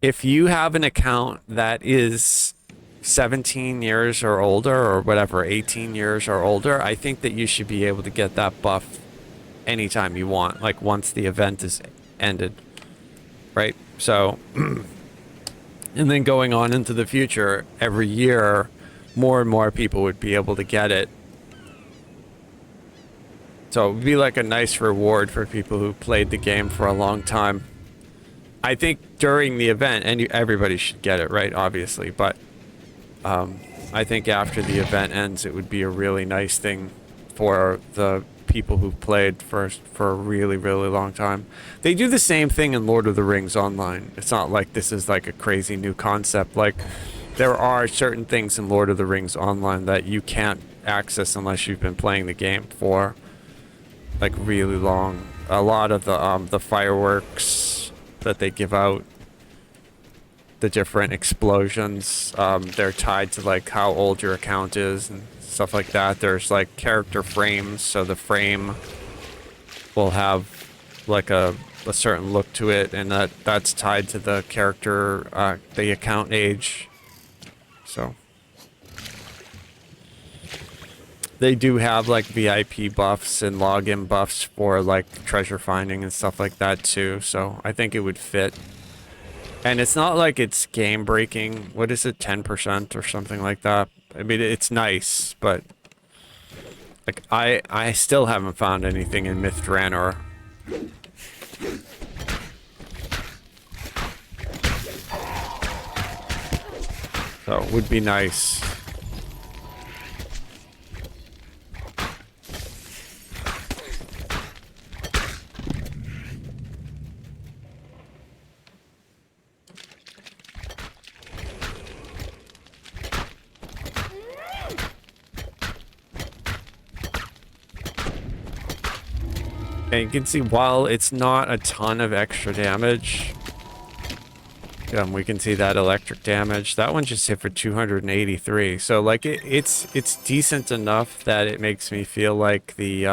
if you have an account that is 17 years or older, or whatever, 18 years or older, I think that you should be able to get that buff anytime you want, like once the event is ended. Right? So, and then going on into the future, every year, more and more people would be able to get it. So it would be like a nice reward for people who played the game for a long time. I think during the event, and everybody should get it, right? Obviously, but I think after the event ends, it would be a really nice thing for the people who've played for a really, really long time. They do the same thing in Lord of the Rings Online. It's not like this is like a crazy new concept. Like, there are certain things in Lord of the Rings Online that you can't access unless you've been playing the game for like really long. A lot of the fireworks that they give out, the different explosions, they're tied to like how old your account is and stuff like that. There's like character frames, so the frame will have like a certain look to it, and that's tied to the character, the account age. So they do have like VIP buffs and login buffs for like treasure finding and stuff like that too, so I think it would fit. And it's not like it's game breaking. What is it, 10% or something like that? I mean, it's nice, but like I still haven't found anything in Myth Draenor. So it would be nice. And you can see, while it's not a ton of extra damage, we can see that electric damage. That one just hit for 283. So like it's decent enough that it makes me feel like the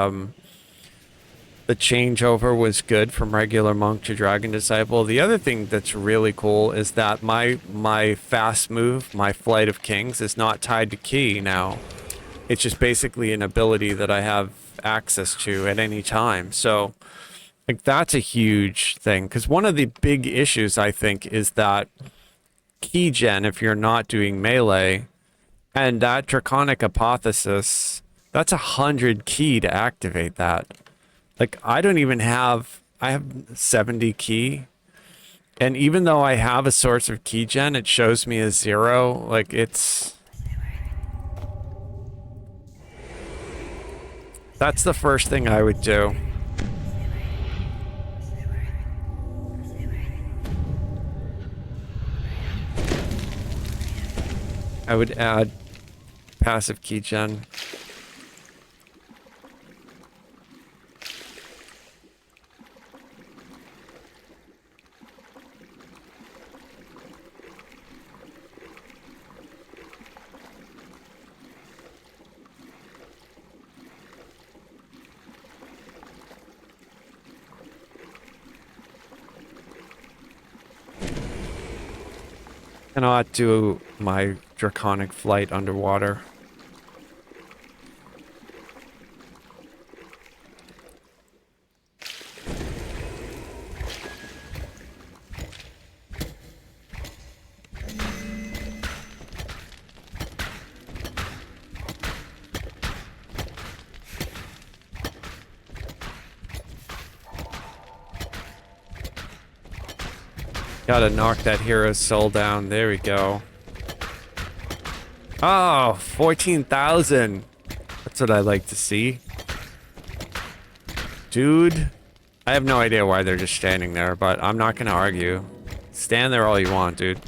changeover was good from regular monk to dragon disciple. The other thing that's really cool is that my fast move, my Flight of Kings, is not tied to key now. It's just basically an ability that I have access to at any time. So like that's a huge thing, because one of the big issues I think is that key gen, if you're not doing melee, and that draconic hypothesis, that's 100 key to activate that. Like I have 70 key, and even though I have a source of key gen, it shows me a 0. Like that's the first thing I would do. I would add passive key gen. Cannot do my draconic flight underwater. Gotta knock that hero's soul down. There we go. Oh, 14,000. That's what I like to see. Dude, I have no idea why they're just standing there, but I'm not gonna argue. Stand there all you want, dude.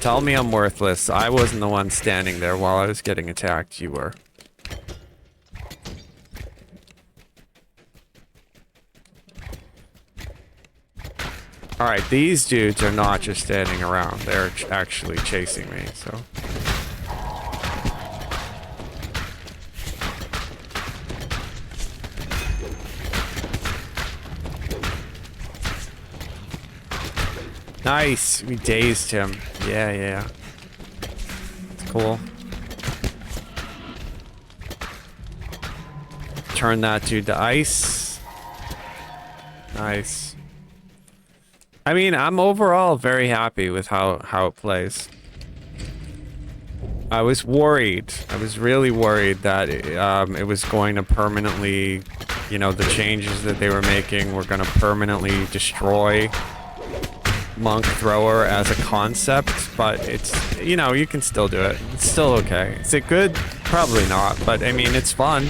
Tell me I'm worthless. I wasn't the one standing there while I was getting attacked. You were. Alright, these dudes are not just standing around. They're actually chasing me, so... Nice! We dazed him. Yeah. That's cool. Turn that dude to ice. Nice. I mean, I'm overall very happy with how it plays. I was worried. I was really worried that it was going to permanently, you know, the changes that they were making were going to permanently destroy Monk Thrower as a concept, but it's, you know, you can still do it. It's still okay. Is it good? Probably not, but I mean, it's fun.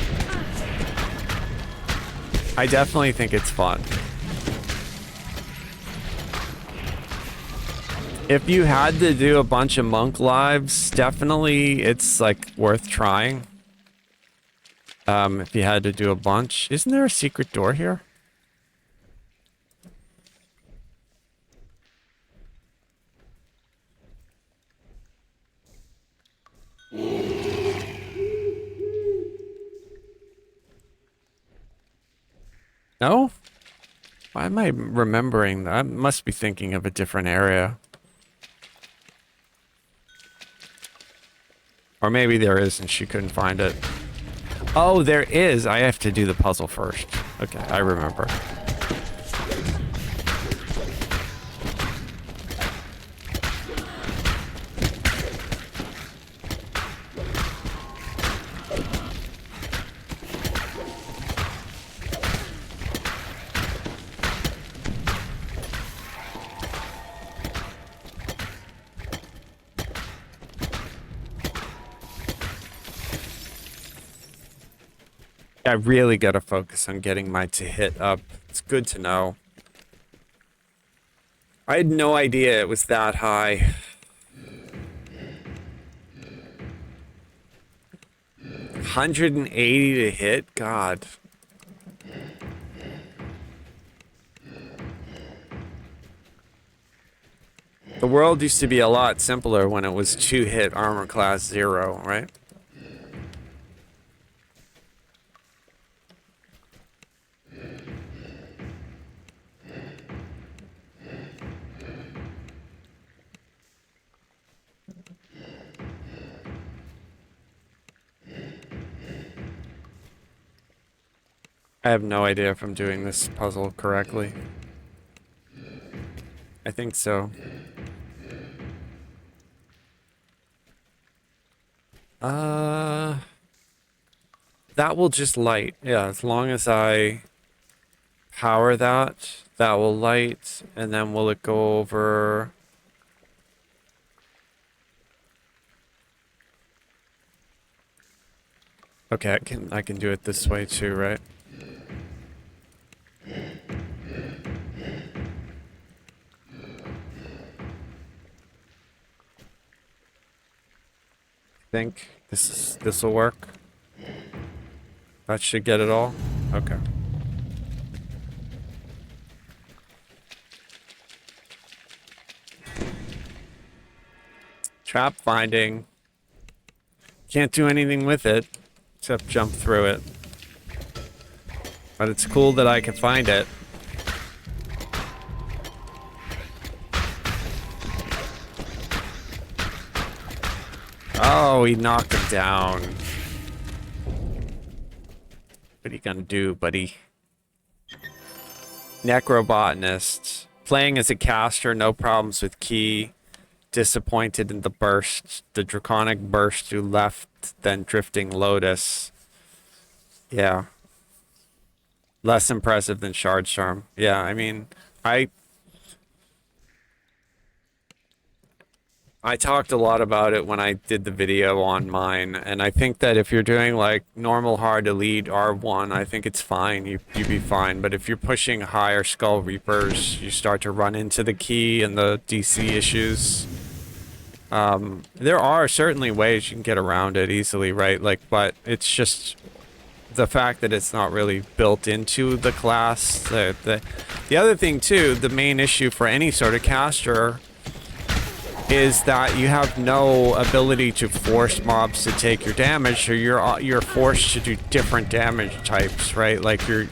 I definitely think it's fun. If you had to do a bunch of Monk lives, definitely it's like worth trying. If you had to do a bunch. Isn't there a secret door here? No? Why am I remembering that? I must be thinking of a different area. Or maybe there is and she couldn't find it. Oh, there is. I have to do the puzzle first. Okay, I remember. I really gotta focus on getting my to hit up. It's good to know. I had no idea it was that high. 180 to hit? God. The world used to be a lot simpler when it was 2-hit armor class 0, right? I have no idea if I'm doing this puzzle correctly. I think so. That will just light. Yeah, as long as I power that, that will light, and then will it go over... Okay, I can do it this way too, right? Think this will work. That should get it all. Okay. Trap finding. Can't do anything with it except jump through it. But it's cool that I can find it. Oh, he knocked him down. What are you gonna do, buddy? Necrobotanist. Playing as a caster, no problems with key. Disappointed in the burst. The draconic burst you left, then drifting lotus. Yeah. Less impressive than shard charm. Yeah, I mean, I talked a lot about it when I did the video on mine, and I think that if you're doing like normal hard elite R1, I think it's fine. You'd be fine. But if you're pushing higher Skull Reapers, you start to run into the key and the DC issues. There are certainly ways you can get around it easily, right? Like, but it's just the fact that it's not really built into the class. The other thing too, the main issue for any sort of caster is that you have no ability to force mobs to take your damage, or you're forced to do different damage types, right? Like you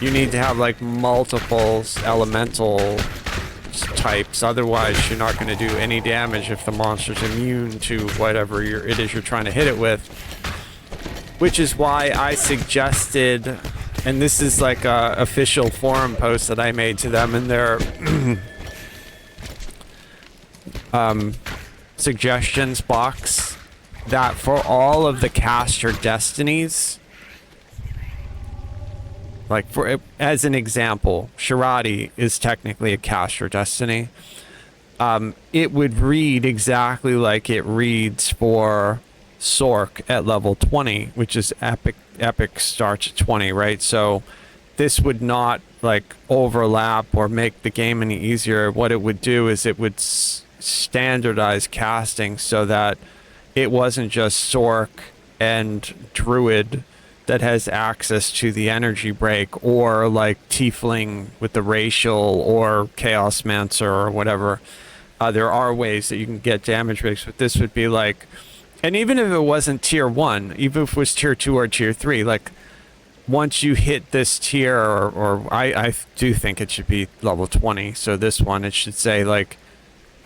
need to have like multiple elemental types, otherwise you're not going to do any damage if the monster's immune to whatever it is you're trying to hit it with. Which is why I suggested, and this is like a official forum post that I made to them in their suggestions box that for all of the caster destinies, like for as an example, Shirati is technically a caster destiny. It would read exactly like it reads for Sork at level 20, which is epic. Epic starts at 20, right? So this would not like overlap or make the game any easier. What it would do is it would standardize casting so that it wasn't just Sork and Druid that has access to the energy break, or like Tiefling with the racial, or Chaos Mancer or whatever. There are ways that you can get damage breaks, but this would be like, and even if it wasn't tier 1, even if it was tier 2 or tier 3, like once you hit this tier, or I do think it should be level 20, so this one, it should say like,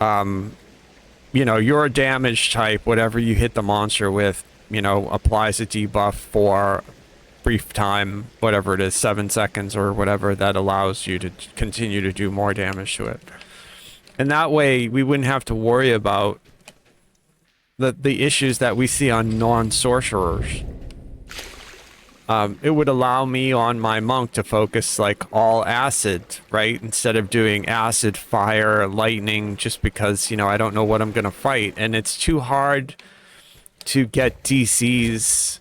you know, your damage type, whatever you hit the monster with, you know, applies a debuff for brief time, whatever it is, 7 seconds or whatever, that allows you to continue to do more damage to it. And that way we wouldn't have to worry about the issues that we see on non-sorcerers. It would allow me on my monk to focus like all acid, right? Instead of doing acid, fire, lightning, just because, you know, I don't know what I'm going to fight. And it's too hard to get DCs,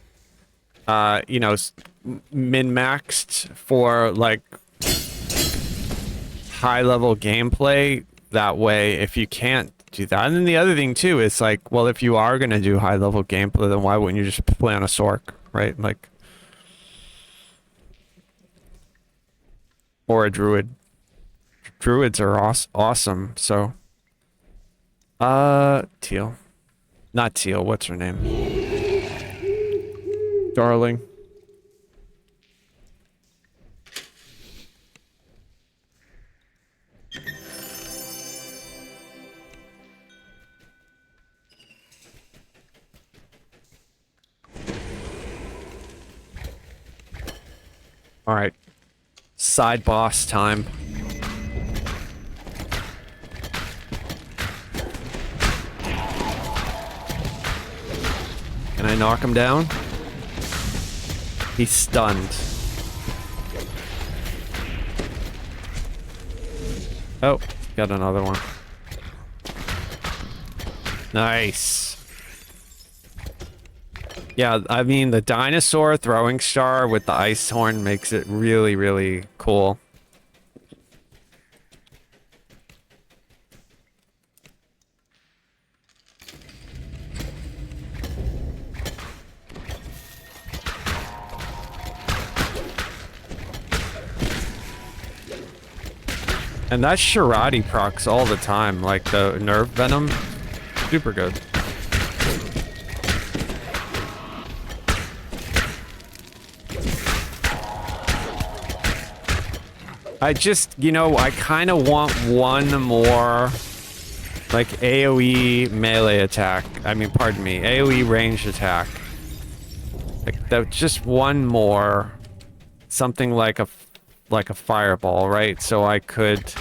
you know, min-maxed for like high-level gameplay that way if you can't do that. And then the other thing too is like, well, if you are going to do high-level gameplay, then why wouldn't you just play on a Sork, right? Like, or a Druid. Druids are awesome, so. Teal. Not Teal, what's her name? Darling. Alright. Side boss time. Can I knock him down? He's stunned. Oh, got another one. Nice. Yeah, I mean, the dinosaur throwing star with the ice horn makes it really, really cool. And that Shirati procs all the time, like the nerve venom. Super good. I just, you know, I kind of want one more, like, AoE melee attack. I mean, pardon me, AoE ranged attack. Like, just one more, something like a fireball, right? So I could,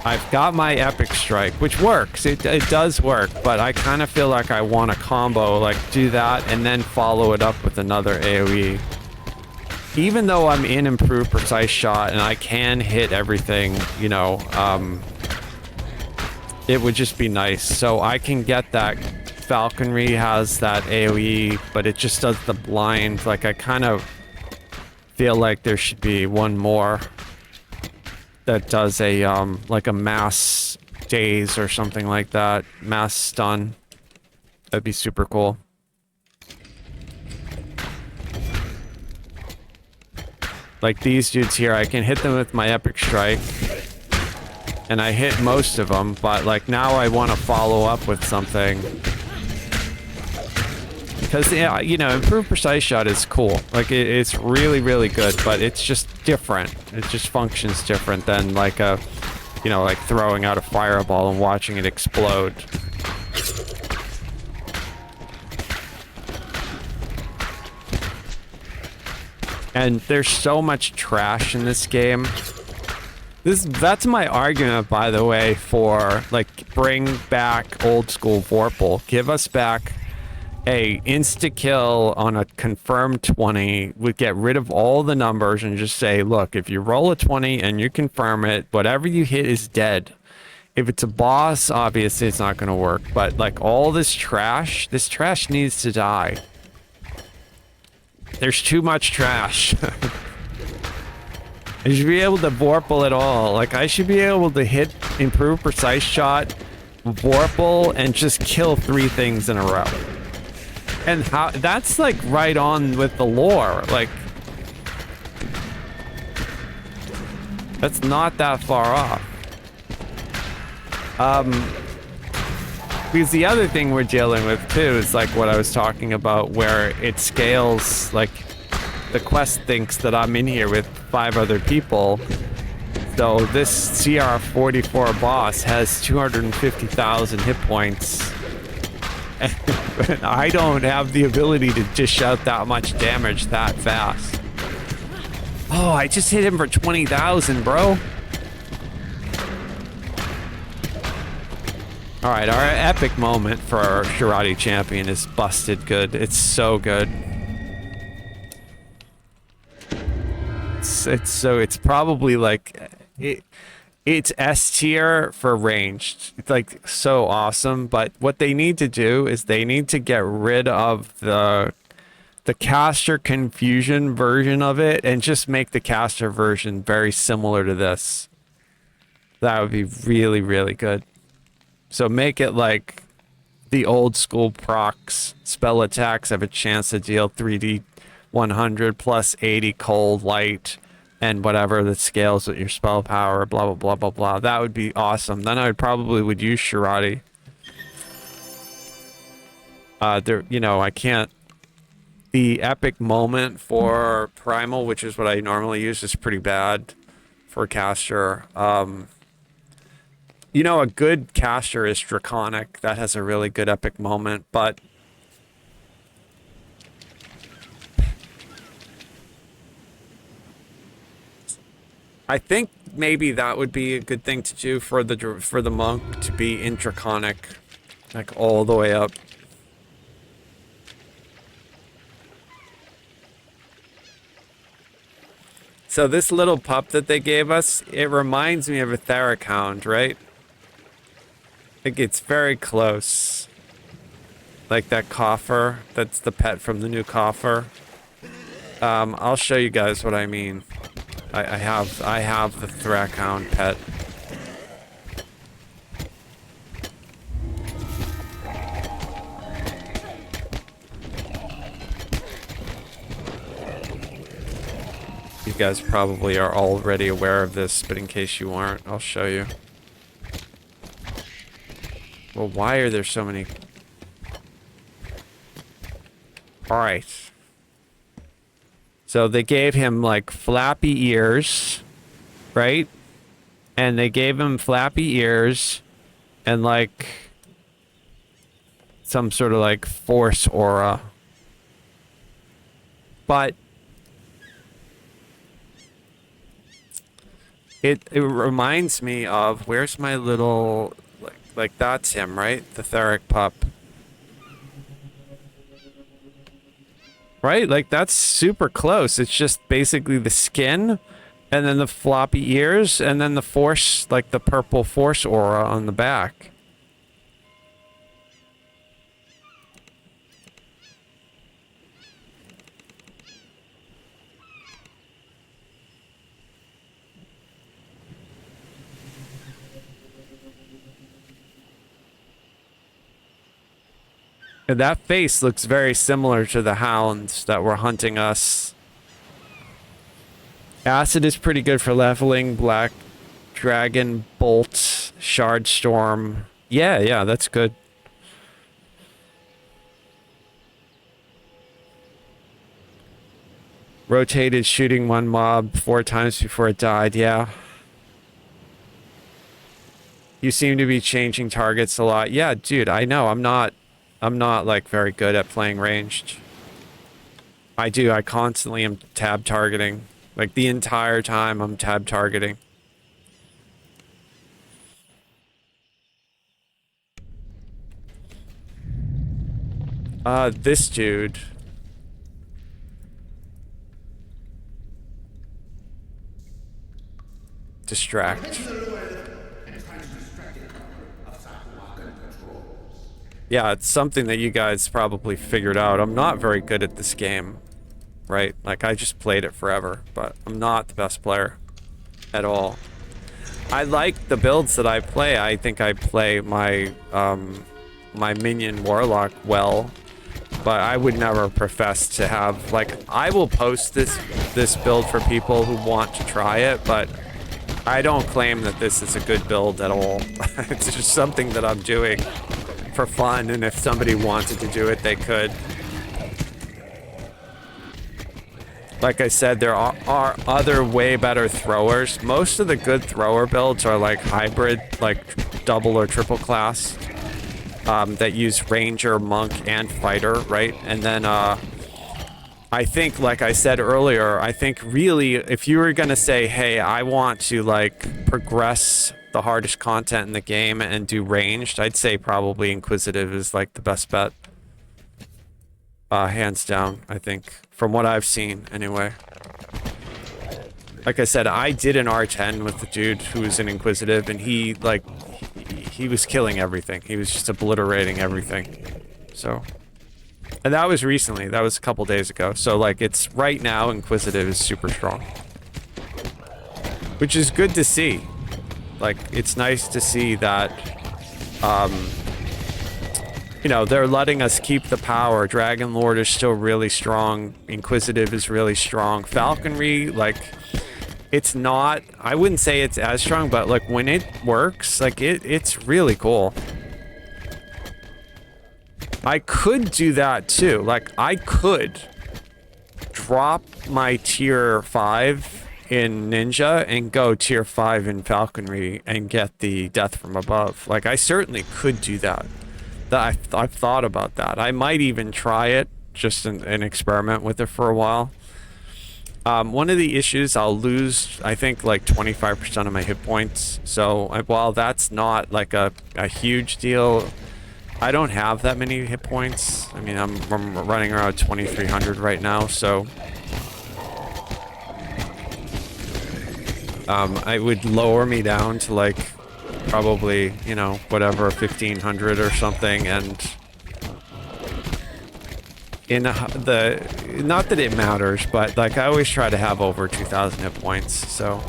I've got my epic strike, which works. It does work, but I kind of feel like I want a combo, like, do that and then follow it up with another AoE. Even though I'm in improved precise shot and I can hit everything, you know, it would just be nice. So I can get that falconry has that AoE, but it just does the blind. Like, I kind of feel like there should be one more that does a, like a mass daze or something like that. Mass stun. That'd be super cool. Like these dudes here, I can hit them with my epic strike. And I hit most of them, but like now I want to follow up with something. Because, yeah, you know, improved precise shot is cool. Like, it's really, really good, but it's just different. It just functions different than like a, you know, like throwing out a fireball and watching it explode. And there's so much trash in this game That's my argument, by the way, for like bring back old school Vorpal. Give us back a insta kill on a confirmed 20. Would get rid of all the numbers and just say, look, if you roll a 20 and you confirm it, whatever you hit is dead. If it's a boss, obviously it's not going to work. But like all this trash needs to die. There's too much trash. I should be able to Vorpal it all. Like, I should be able to hit improve precise shot, Vorpal, and just kill 3 things in a row. And how that's like right on with the lore. Like, that's not that far off. Because the other thing we're dealing with too is like what I was talking about, where it scales. Like, the quest thinks that I'm in here with 5 other people. So this CR44 boss has 250,000 hit points. And I don't have the ability to dish out that much damage that fast. Oh, I just hit him for 20,000, bro. Alright, our epic moment for our Shirati champion is busted good. It's so good. It's probably like it's S tier for ranged. It's like so awesome, but what they need to do is they need to get rid of the caster confusion version of it and just make the caster version very similar to this. That would be really, really good. So make it like the old school procs. Spell attacks have a chance to deal 3d 100 plus 80 cold, light, and whatever that scales with your spell power, blah, blah, blah, blah, blah. That would be awesome. Then I would use Shirati. You know, I can't... The epic moment for Primal, which is what I normally use, is pretty bad for caster. You know, a good caster is Draconic. That has a really good epic moment, but... I think maybe that would be a good thing to do for the monk, to be in Draconic, like all the way up. So this little pup that they gave us, it reminds me of a Therahound, right? Like, it's very close. Like that coffer, that's the pet from the new coffer. I'll show you guys what I mean. I have the Therahound pet. You guys probably are already aware of this, but in case you aren't, I'll show you. Well, why are there so many? Alright. So they gave him like flappy ears, right? And they gave him flappy ears and like some sort of like force aura. But it reminds me of, where's my little, like that's him, right? The Theric pup. Right? Like, that's super close. It's just basically the skin, and then the floppy ears, and then the force, like the purple force aura on the back. And that face looks very similar to the hounds that were hunting us. Acid is pretty good for leveling. Black Dragon Bolt, Shard Storm. Yeah, that's good. Rotated shooting one mob 4 times before it died, yeah. You seem to be changing targets a lot. Yeah, dude, I know. I'm not like very good at playing ranged. I constantly am tab targeting. Like the entire time I'm tab targeting. This dude. Distract. Yeah, it's something that you guys probably figured out. I'm not very good at this game, right? Like, I just played it forever, but I'm not the best player at all. I like the builds that I play. I think I play my, my minion warlock well, but I would never profess to have, like, I will post this build for people who want to try it, but I don't claim that this is a good build at all. It's just something that I'm doing for fun, and if somebody wanted to do it, they could. Like I said, there are other way better throwers. Most of the good thrower builds are like hybrid, like double or triple class, that use ranger, monk, and fighter, right? And then I think, like I said earlier, I think really if you were gonna say, hey, I want to like progress the hardest content in the game and do ranged, I'd say probably Inquisitive is like the best bet. Hands down, I think, from what I've seen anyway. Like I said, I did an R10 with the dude who was an Inquisitive, and he was killing everything. He was just obliterating everything. So, and that was recently, that was a couple days ago. So like, it's right now Inquisitive is super strong, which is good to see. Like, it's nice to see that, you know, they're letting us keep the power. Dragon Lord is still really strong. Inquisitive is really strong. Falconry, like, it's not, I wouldn't say it's as strong, but like when it works, like it's really cool. I could do that too. Like, I could drop my tier 5 in Ninja and go tier 5 in Falconry and get the Death from Above. Like, I certainly could do that. I've thought about that. I might even try it, just an experiment with it for a while. One of the issues, I'll lose, I think, like 25% of my hit points. So while that's not like a huge deal, I don't have that many hit points. I mean, I'm running around 2,300 right now, so it would lower me down to like probably, you know, whatever, 1,500 or something, and in not that it matters, but like I always try to have over 2,000 hit points, so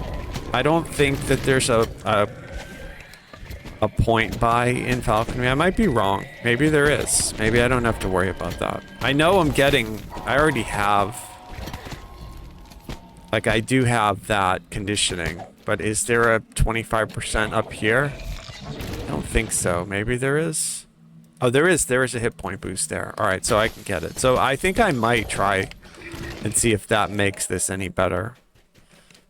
I don't think that there's a point buy in Falconry. I might be wrong. Maybe there is. Maybe I don't have to worry about that. I know I already have, like, I do have that conditioning, but is there a 25% up here? I don't think so. Maybe there is. Oh, there is a hit point boost there. All right, so I can get it. So I think I might try and see if that makes this any better.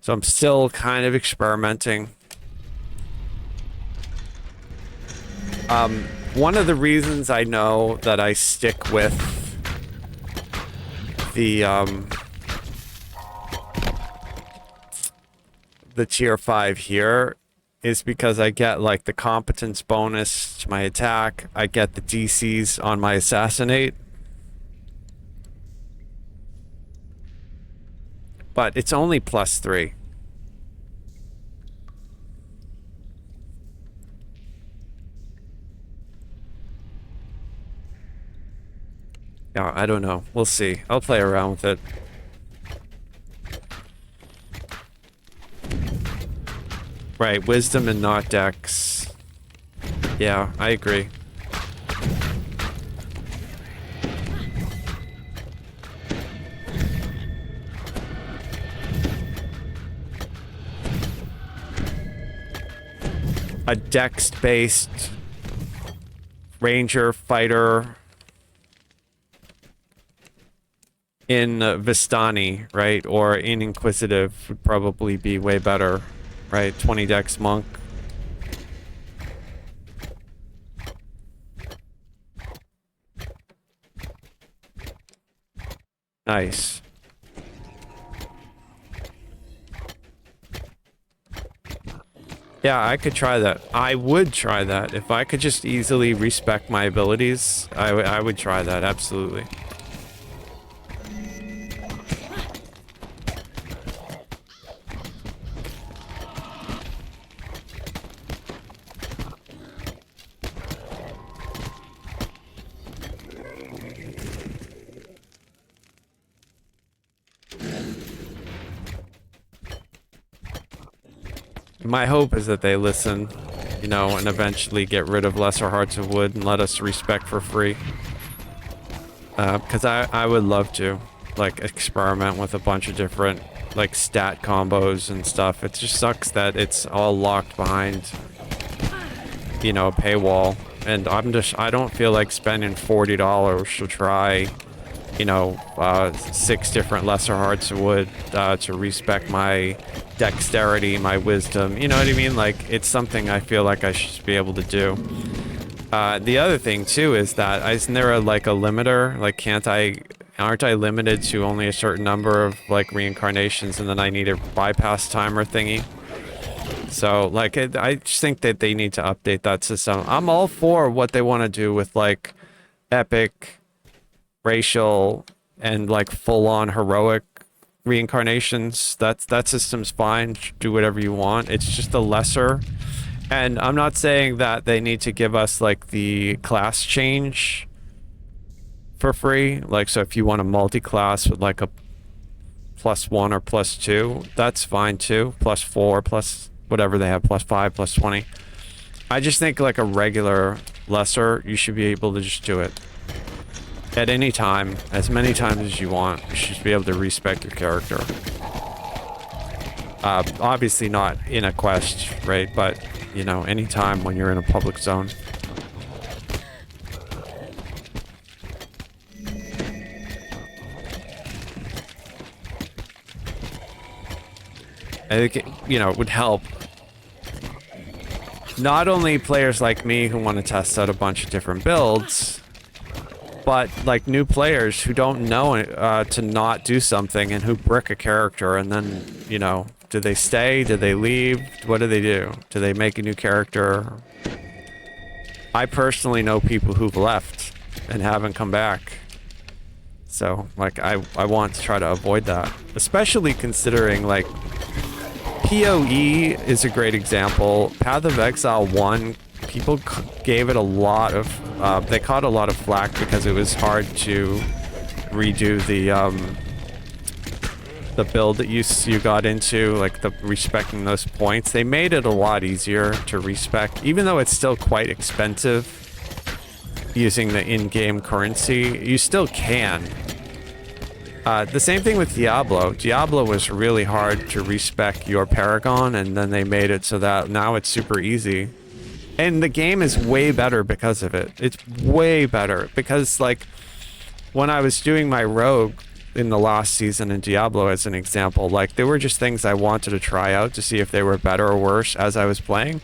So I'm still kind of experimenting. One of the reasons I know that I stick with the tier 5 here is because I get like the competence bonus to my attack. I get the DCs on my assassinate. But it's only +3. Yeah, I don't know. We'll see. I'll play around with it. Right, wisdom and not dex. Yeah, I agree. A dex-based ranger fighter in Vistani, right? Or in Inquisitive would probably be way better, right? 20 dex monk. Nice. Yeah, I could try that. I would try that. If I could just easily respec my abilities, I would try that, absolutely. My hope is that they listen, you know, and eventually get rid of Lesser Hearts of Wood and let us respec for free. Because I would love to, like, experiment with a bunch of different, like, stat combos and stuff. It just sucks that it's all locked behind, you know, a paywall. And I don't feel like spending $40 to try, you know, 6 different Lesser Hearts of Wood to respec my dexterity, my wisdom, you know what I mean? Like, it's something I feel like I should be able to do. The other thing too is that isn't there like a limiter? Like, aren't I limited to only a certain number of like reincarnations, and then I need a bypass timer thingy? So like, I just think that they need to update that system. I'm all for what they want to do with like epic, racial, and like full-on heroic reincarnations. That system's fine. Do whatever you want. It's just a lesser. And I'm not saying that they need to give us like the class change for free. Like, so if you want a multi-class with like a +1 or +2, that's fine too. +4, plus whatever they have, +5, +20. I just think like a regular lesser, you should be able to just do it at any time, as many times as you want. You should be able to respec your character. Obviously not in a quest, right? But, you know, anytime when you're in a public zone. I think, you know, it would help. Not only players like me who want to test out a bunch of different builds, but like new players who don't know to not do something and who brick a character, and then, you know, do they stay? Do they leave? What do they do? Do they make a new character? I personally know people who've left and haven't come back. So like, I want to try to avoid that, especially considering like PoE is a great example. Path of Exile 1, people gave it a lot of, they caught a lot of flack because it was hard to redo the build that you got into, like the respecting those points. They made it a lot easier to respec, even though it's still quite expensive using the in-game currency. You still can. The same thing with Diablo. Diablo was really hard to respec your Paragon, and then they made it so that now it's super easy. And the game is way better because of it. It's way better because, like, when I was doing my rogue in the last season in Diablo as an example, like, there were just things I wanted to try out to see if they were better or worse as I was playing.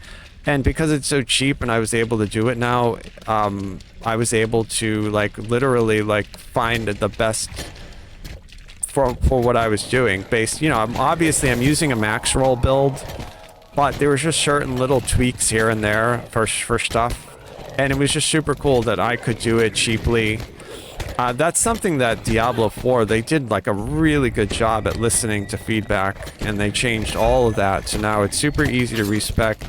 And because it's so cheap and I was able to do it now, I was able to, like, literally, like, find the best for what I was doing based, you know, I'm using a max roll build, but there was just certain little tweaks here and there for stuff, and it was just super cool that I could do it cheaply. That's something that Diablo 4, they did like a really good job at listening to feedback, and they changed all of that, so now it's super easy to respec.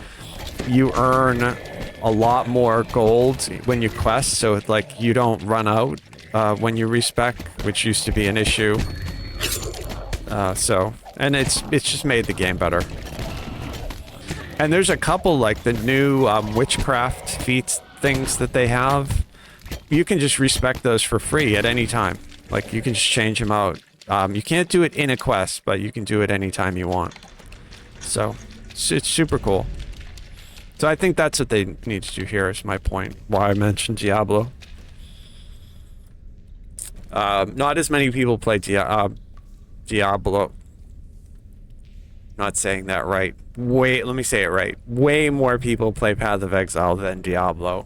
You earn a lot more gold when you quest, so it's like you don't run out when you respec, which used to be an issue. And it's just made the game better. And there's a couple, like the new witchcraft feats things that they have. You can just respec those for free at any time. Like, you can just change them out. You can't do it in a quest, but you can do it anytime you want. So it's super cool. So I think that's what they need to do here, is my point, why I mentioned Diablo. Not as many people play Diablo. Not saying that right. Let me say it right. Way more people play Path of Exile than Diablo.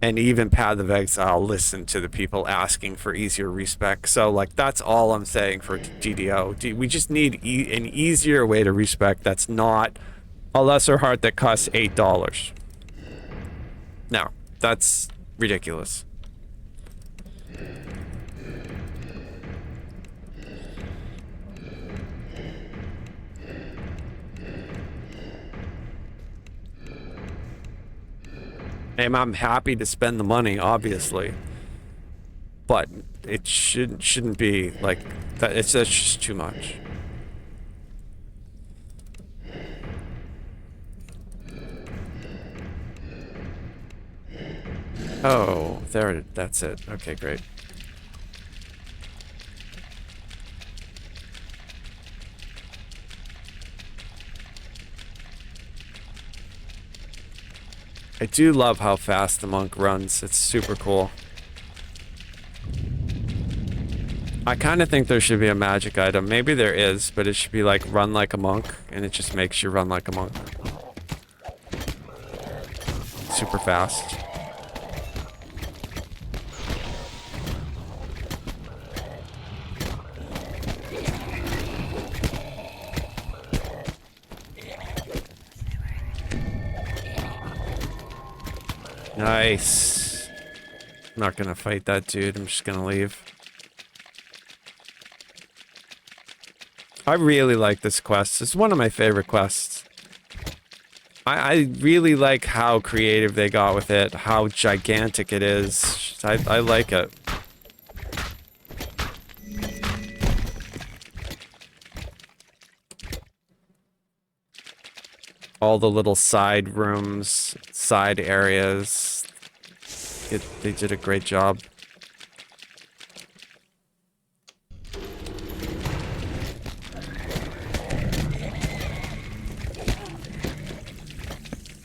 And even Path of Exile listened to the people asking for easier respec. So, like, that's all I'm saying for GDO. We just need an easier way to respec that's not A lesser heart that costs $8. No, that's ridiculous. And I'm happy to spend the money, obviously, but it shouldn't be like that. That's just too much. Oh, there. That's it. Okay, great. I do love how fast the monk runs. It's super cool. I kind of think there should be a magic item. Maybe there is, but it should be like run like a monk, and it just makes you run like a monk. Super fast. Nice. I'm not gonna fight that dude. I'm just gonna leave. I really like this quest. It's one of my favorite quests. I really like how creative they got with it, how gigantic it is. I like it. All the little side rooms, side areas. They did a great job.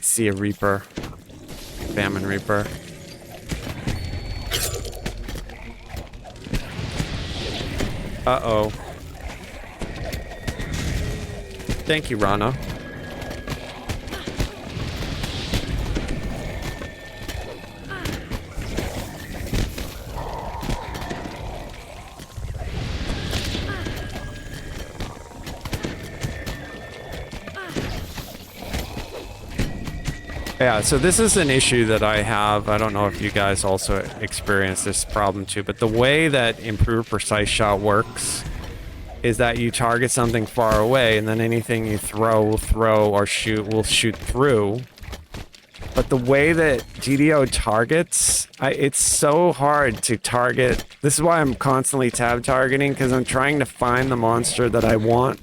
See a Reaper. Famine Reaper. Uh-oh. Thank you, Rana. Yeah, so this is an issue that I have. I don't know if you guys also experience this problem too, but the way that improved precise shot works is that you target something far away, and then anything you throw or shoot will shoot through. But the way that GDO targets, it's so hard to target. This is why I'm constantly tab targeting, because I'm trying to find the monster that I want.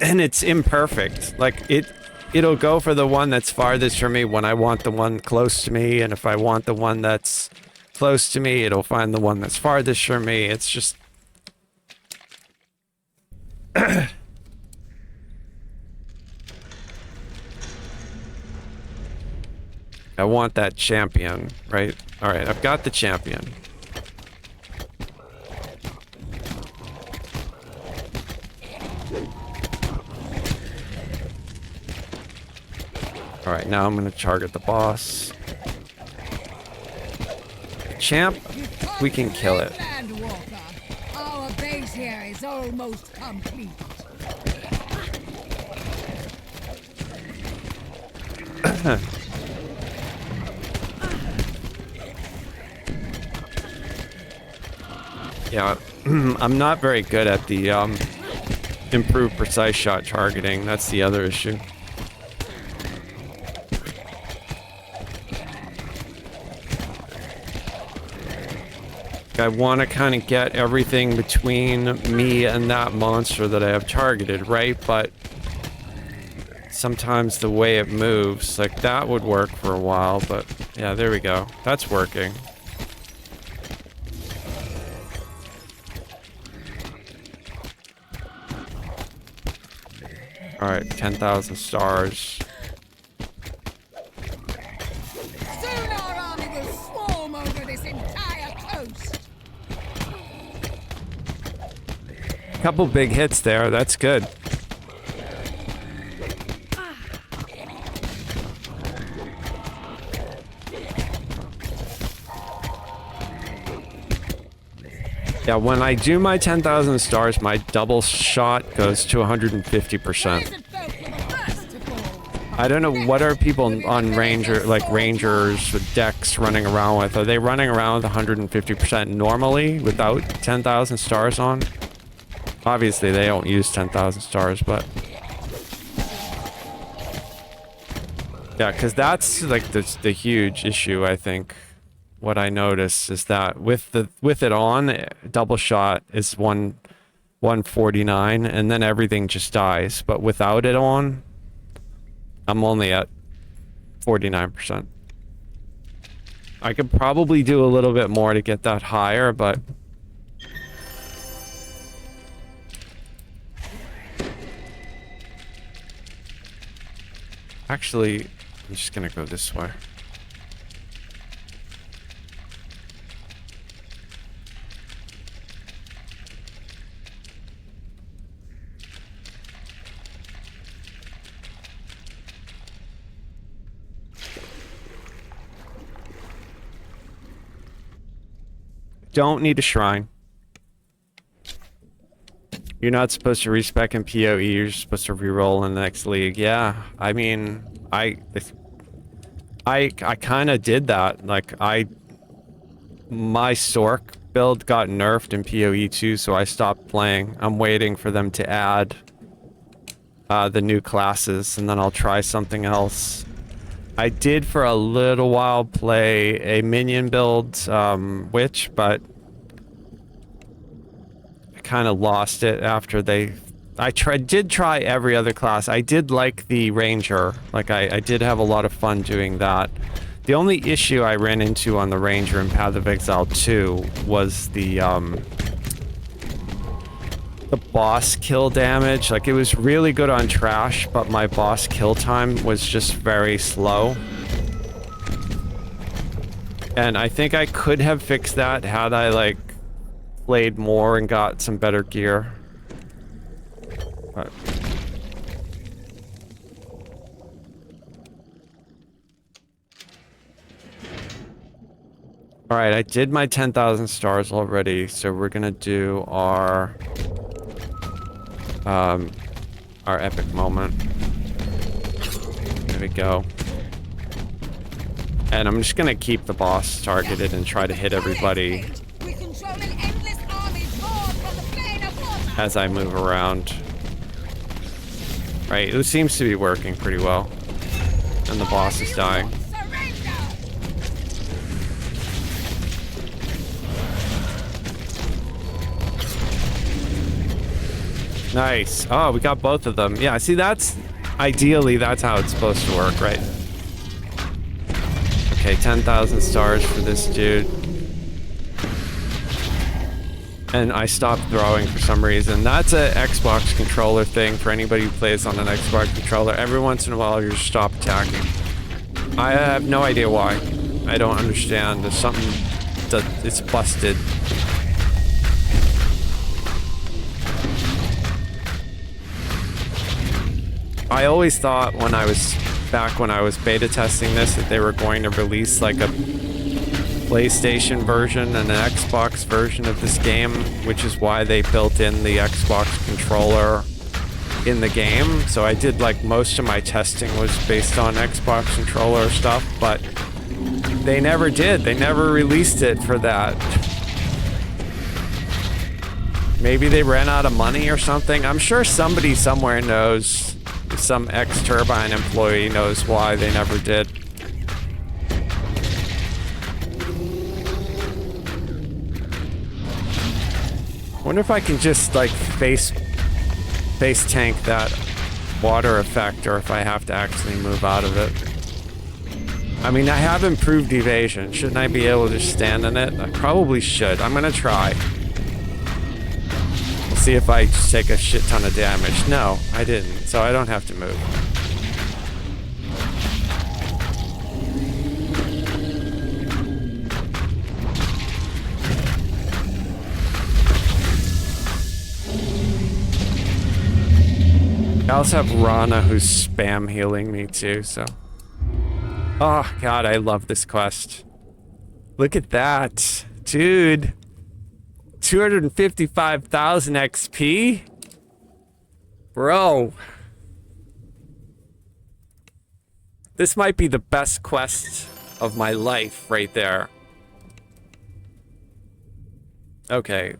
And it's imperfect. Like, it'll go for the one that's farthest from me when I want the one close to me, and if I want the one that's close to me, it'll find the one that's farthest from me. It's just... I want that champion, right? Alright, I've got the champion. Alright, now I'm gonna target the boss. Champ, we can kill it. Our base here is almost complete. Yeah, I'm not very good at the improved precise shot targeting. That's the other issue. I want to kind of get everything between me and that monster that I have targeted, right? But sometimes the way it moves, like that would work for a while, but yeah, there we go. That's working. Alright, 10,000 stars. Soon our army will swarm over this entire coast. Couple big hits there, that's good. Yeah, when I do my 10,000 stars, my double shot goes to 150%. I don't know what are people on rangers with decks running around with. Are they running around with 150% normally without 10,000 stars on? Obviously, they don't use 10,000 stars, but yeah, because that's like the huge issue. I think what I notice is that with it on, double shot is 149, and then everything just dies. But without it on, I'm only at 49%. I could probably do a little bit more to get that higher, but actually, I'm just gonna go this way. Don't need a shrine. You're not supposed to respec in PoE, you're supposed to reroll in the next league. Yeah, I mean, I kind of did that. Like, my Sork build got nerfed in PoE too, so I stopped playing. I'm waiting for them to add the new classes, and then I'll try something else. I did for a little while play a minion build, witch, but I kind of lost it after they... I did try every other class. I did like the ranger. Like, I did have a lot of fun doing that. The only issue I ran into on the ranger in Path of Exile 2 was the boss kill damage. Like, it was really good on trash, but my boss kill time was just very slow. And I think I could have fixed that had I, like, played more and got some better gear. But alright, I did my 10,000 stars already, so we're gonna do our epic moment. There we go. And I'm just gonna keep the boss targeted and try to hit everybody as I move around. Right, it seems to be working pretty well. And the boss is dying. Nice. Oh, we got both of them. Yeah, see, ideally, that's how it's supposed to work, right? Okay, 10,000 stars for this dude. And I stopped throwing for some reason. That's a Xbox controller thing for anybody who plays on an Xbox controller. Every once in a while, you just stop attacking. I have no idea why. I don't understand. There's something that it's busted. I always thought when I was beta testing this that they were going to release like a PlayStation version and an Xbox version of this game, which is why they built in the Xbox controller in the game. So I did, like, most of my testing was based on Xbox controller stuff, but they never did. They never released it for that. Maybe they ran out of money or something. I'm sure somebody somewhere knows. Some ex-Turbine employee knows why they never did. Wonder if I can just, like, face tank that water effect, or if I have to actually move out of it. I mean, I have improved evasion. Shouldn't I be able to just stand in it? I probably should. I'm gonna try. See if I just take a shit ton of damage. No, I didn't, so I don't have to move. I also have Rana who's spam healing me too, so. Oh god, I love this quest. Look at that. Dude. 255,000 XP? Bro. This might be the best quest of my life right there. Okay.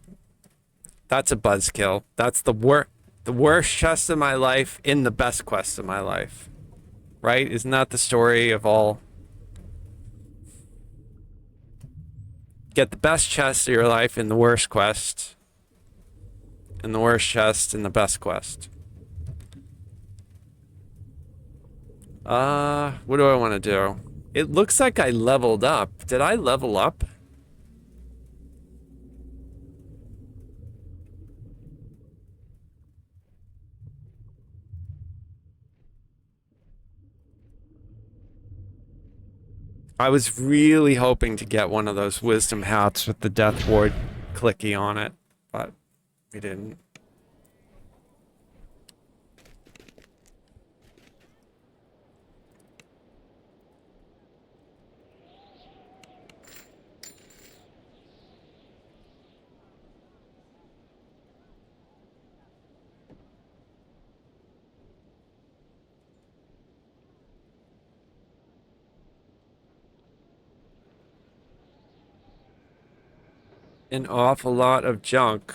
That's a buzzkill. That's the worst chest of my life in the best quest of my life. Right? Isn't that the story of all? Get the best chest of your life in the worst quest. And the worst chest in the best quest. What do I want to do? It looks like I leveled up. Did I level up? I was really hoping to get one of those wisdom hats with the death ward clicky on it, but we didn't. An awful lot of junk.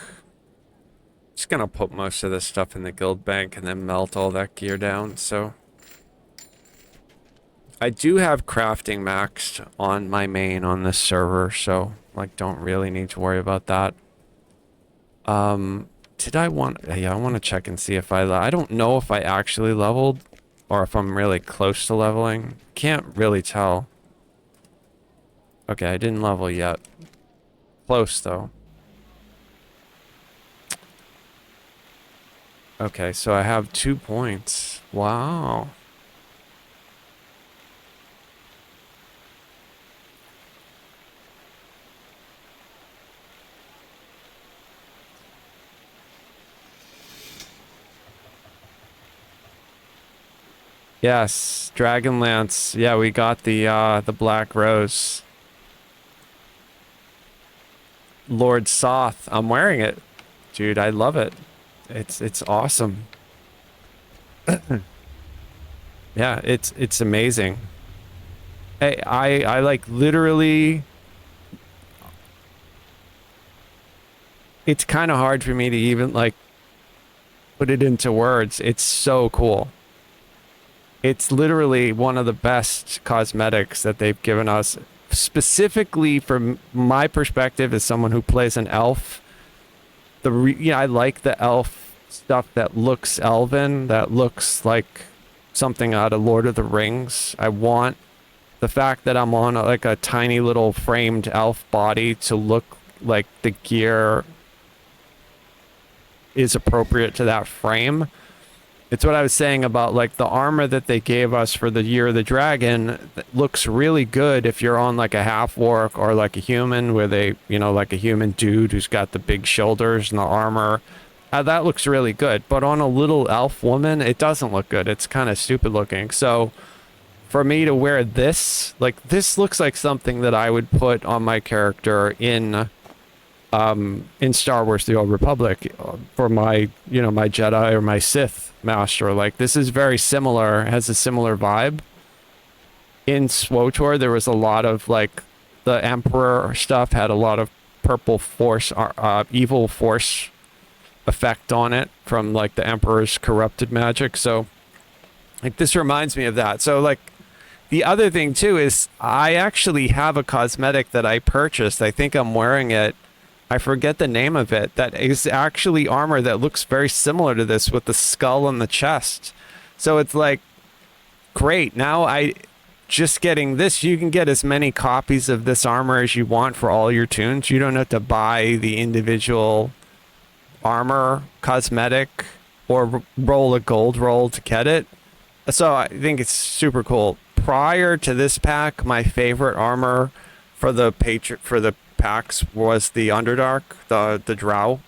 Just gonna put most of this stuff in the guild bank and then melt all that gear down, so. I do have crafting maxed on my main on this server, so, like, don't really need to worry about that. Did I want... Yeah, I want to check and see if I don't know if I actually leveled, or if I'm really close to leveling. Can't really tell. Okay, I didn't level yet. Close, though. Okay, so I have 2 points. Wow. Yes, Dragonlance. Yeah, we got the Black Rose. Lord Soth. I'm wearing it. Dude, I love it. It's awesome. Yeah, it's amazing. Hey, I like literally... It's kind of hard for me to even like put it into words. It's so cool. It's literally one of the best cosmetics that they've given us. Specifically from my perspective as someone who plays an elf, I like the elf stuff that looks elven, that looks like something out of Lord of the Rings. I want the fact that I'm on like a tiny little framed elf body to look like the gear is appropriate to that frame. It's what I was saying about like the armor that they gave us for the Year of the Dragon that looks really good if you're on like a half orc or like a human where they, like a human dude who's got the big shoulders and the armor. That looks really good. But on a little elf woman, it doesn't look good. It's kind of stupid looking. So for me to wear this, like this looks like something that I would put on my character in Star Wars The Old Republic for my, my Jedi or my Sith master. Like this is very similar, has a similar vibe. In SWTOR there was a lot of like the Emperor stuff had a lot of purple force, evil force effect on it from like the Emperor's corrupted magic. So like this reminds me of that. So like the other thing too is I actually have a cosmetic that I purchased. I think I'm wearing it. I forget the name of it. That is actually armor that looks very similar to this with the skull and the chest. So it's like, great. Now just getting this, you can get as many copies of this armor as you want for all your tunes. You don't have to buy the individual armor cosmetic or roll a gold roll to get it. So I think it's super cool. Prior to this pack, my favorite armor for the packs was the Underdark, the Drow,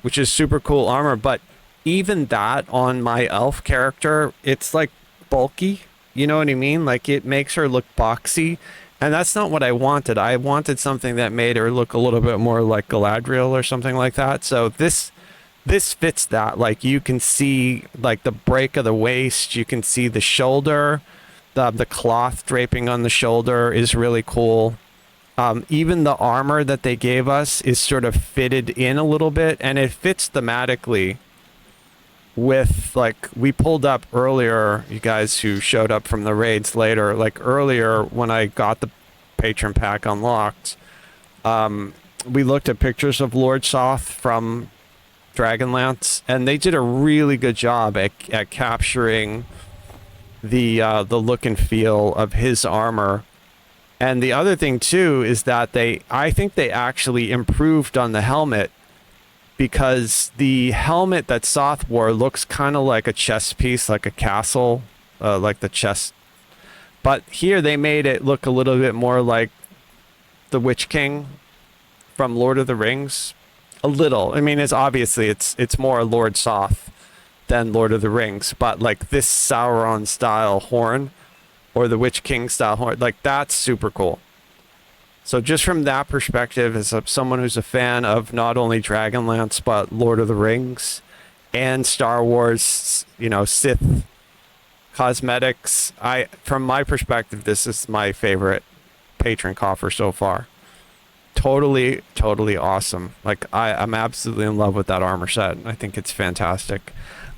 which is super cool armor. But even that on my elf character, it's like bulky. You know what I mean? Like it makes her look boxy. And that's not what I wanted. I wanted something that made her look a little bit more like Galadriel or something like that. So this fits that. Like, you can see like the break of the waist, you can see the shoulder, the cloth draping on the shoulder is really cool. Even the armor that they gave us is sort of fitted in a little bit, and it fits thematically with, like, we pulled up earlier, you guys who showed up from the raids later, like earlier when I got the patron pack unlocked, we looked at pictures of Lord Soth from Dragonlance, and they did a really good job at capturing the look and feel of his armor. And the other thing too is that I think they actually improved on the helmet, because the helmet that Soth wore looks kind of like a chess piece, like a castle, like the chess. But here they made it look a little bit more like the Witch King from Lord of the Rings. A little. I mean, it's more Lord Soth than Lord of the Rings, but like this Sauron style horn, or the Witch King style horn, like that's super cool. So just from that perspective, as someone who's a fan of not only Dragonlance, but Lord of the Rings and Star Wars, Sith cosmetics, from my perspective, this is my favorite patron coffer so far. Totally awesome. Like, I'm absolutely in love with that armor set. I think it's fantastic.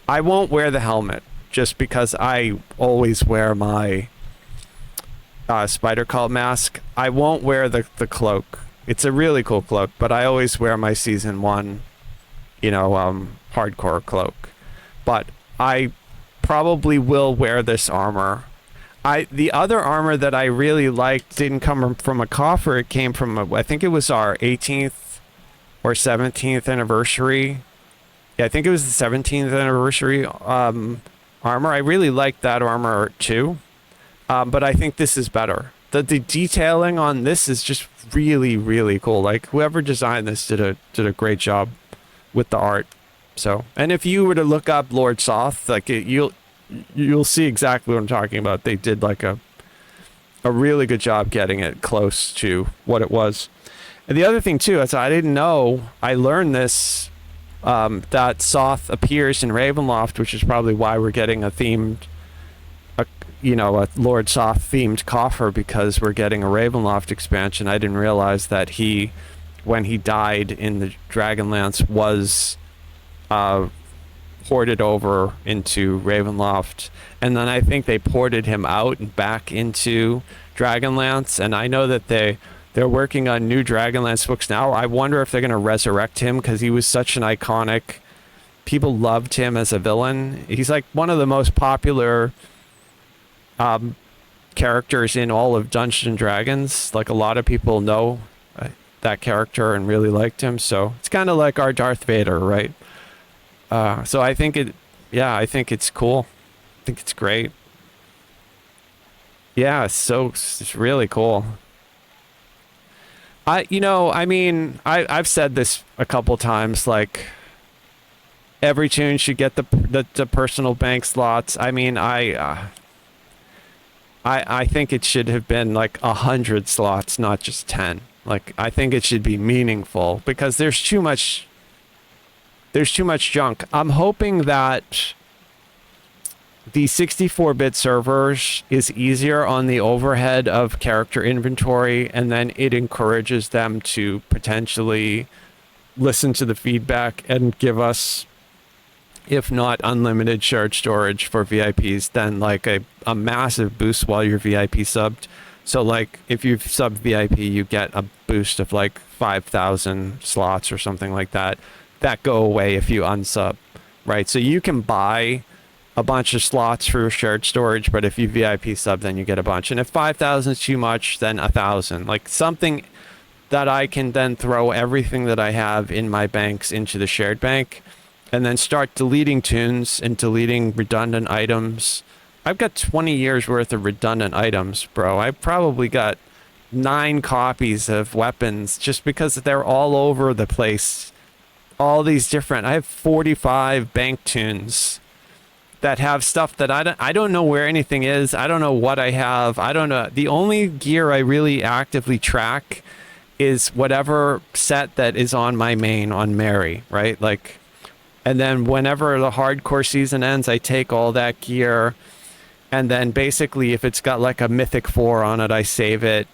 I won't wear the helmet just because I always wear my spider cult mask. I won't wear the cloak. It's a really cool cloak, but I always wear my season 1 hardcore cloak. But I probably will wear this armor. The other armor that I really liked didn't come from a coffer. It came from I think it was our 18th or 17th anniversary. Yeah, I think it was the 17th anniversary armor. I really liked that armor too. But I think this is better. The detailing on this is just really, really cool. Like, whoever designed this did a great job with the art. So, and if you were to look up Lord Soth, like you'll see exactly what I'm talking about. They did like a really good job getting it close to what it was. And the other thing too is I didn't know. I learned this that Soth appears in Ravenloft, which is probably why we're getting a Lord Soth themed coffer, because we're getting a Ravenloft expansion. I didn't realize that when he died in the Dragonlance, was ported over into Ravenloft, and then I think they ported him out and back into Dragonlance. And I know that they're working on new Dragonlance books now. I wonder if they're going to resurrect him, because he was such an iconic. People loved him as a villain. He's like one of the most popular characters in all of Dungeons and Dragons. Like, a lot of people know that character and really liked him. So it's kind of like our Darth Vader, right? So I think I think it's cool. I think it's great. Yeah, it's really cool. I've said this a couple times, like, every tune should get the personal bank slots. I mean, I think it should have been like 100 slots, not just 10. Like, I think it should be meaningful, because there's too much junk. I'm hoping that the 64-bit servers is easier on the overhead of character inventory, and then it encourages them to potentially listen to the feedback and give us, if not unlimited shared storage for VIPs, then like a massive boost while you're VIP subbed. So like, if you've subbed VIP, you get a boost of like 5,000 slots or something like that go away if you unsub, right? So you can buy a bunch of slots for shared storage, but if you VIP sub, then you get a bunch. And if 5,000 is too much, then 1,000. Like, something that I can then throw everything that I have in my banks into the shared bank, and then start deleting tunes and deleting redundant items. I've got 20 years worth of redundant items, bro. I've probably got 9 copies of weapons just because they're all over the place. All these different, I have 45 bank tunes that have stuff that I don't know where anything is. I don't know what I have. I don't know. The only gear I really actively track is whatever set that is on my main on Mary, right? Like, and then whenever the hardcore season ends, I take all that gear, and then basically if it's got like a Mythic 4 on it, I save it.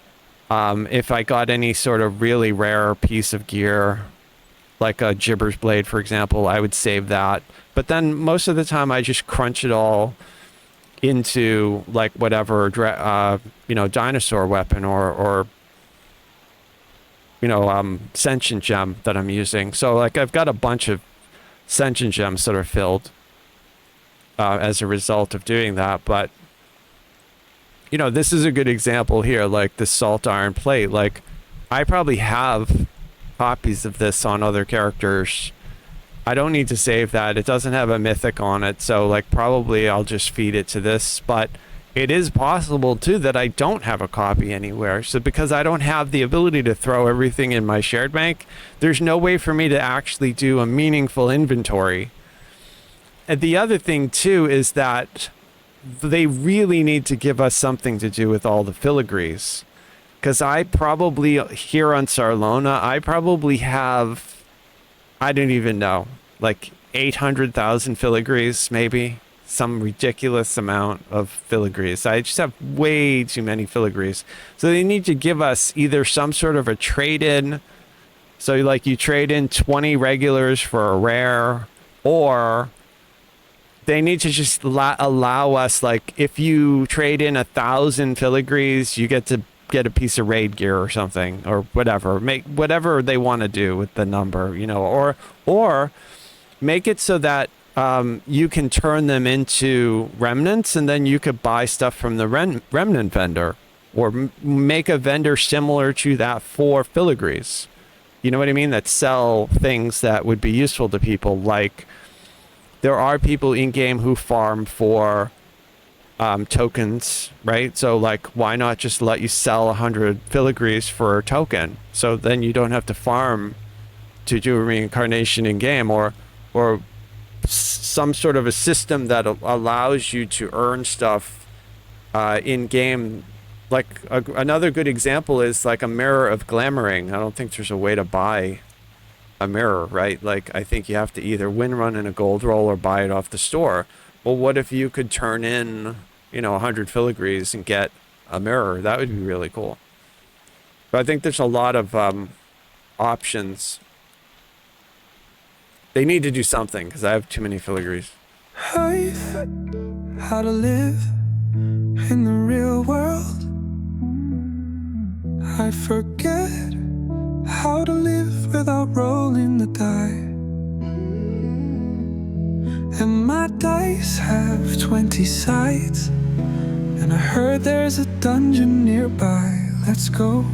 If I got any sort of really rare piece of gear, like a Gibber's Blade, for example, I would save that. But then most of the time I just crunch it all into like whatever, dinosaur weapon or sentient gem that I'm using. So like I've got a bunch of sentient gems that are filled as a result of doing that. But this is a good example here, like the salt iron plate. Like I probably have copies of this on other characters. I don't need to save that. It doesn't have a mythic on it, so like probably I'll just feed it to this. But it is possible too that I don't have a copy anywhere. So because I don't have the ability to throw everything in my shared bank, there's no way for me to actually do a meaningful inventory. And the other thing too is that they really need to give us something to do with all the filigrees. Because I probably, here on Sarlona, I probably have, I don't even know, like 800,000 filigrees, maybe. Some ridiculous amount of filigrees. I just have way too many filigrees. So they need to give us either some sort of a trade-in. So like you trade in 20 regulars for a rare, or they need to just allow us, like, if you trade in 1,000 filigrees, you get to get a piece of raid gear or something, or whatever. Make whatever they want to do with the number, or make it so that you can turn them into remnants, and then you could buy stuff from the remnant vendor, or make a vendor similar to that for filigrees. You know what I mean? That sell things that would be useful to people. Like there are people in game who farm for tokens, right? So like, why not just let you sell 100 filigrees for a token? So then you don't have to farm to do a reincarnation in game, or some sort of a system that allows you to earn stuff in game. Like another good example is like a mirror of glamoring. I don't think there's a way to buy a mirror, right? Like I think you have to either win run in a gold roll or buy it off the store. Well, what if you could turn in 100 filigrees and get a mirror? That would be really cool. But I think there's a lot of options. They need to do something because I have too many filigrees. How to live in the real world. I forget how to live without rolling the die. And my dice have 20 sides, and I heard there's a dungeon nearby. Let's go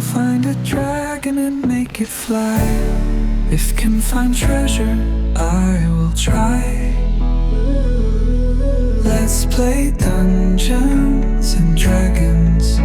find a dragon and make it fly. If can find treasure, I will try. Let's play Dungeons and Dragons.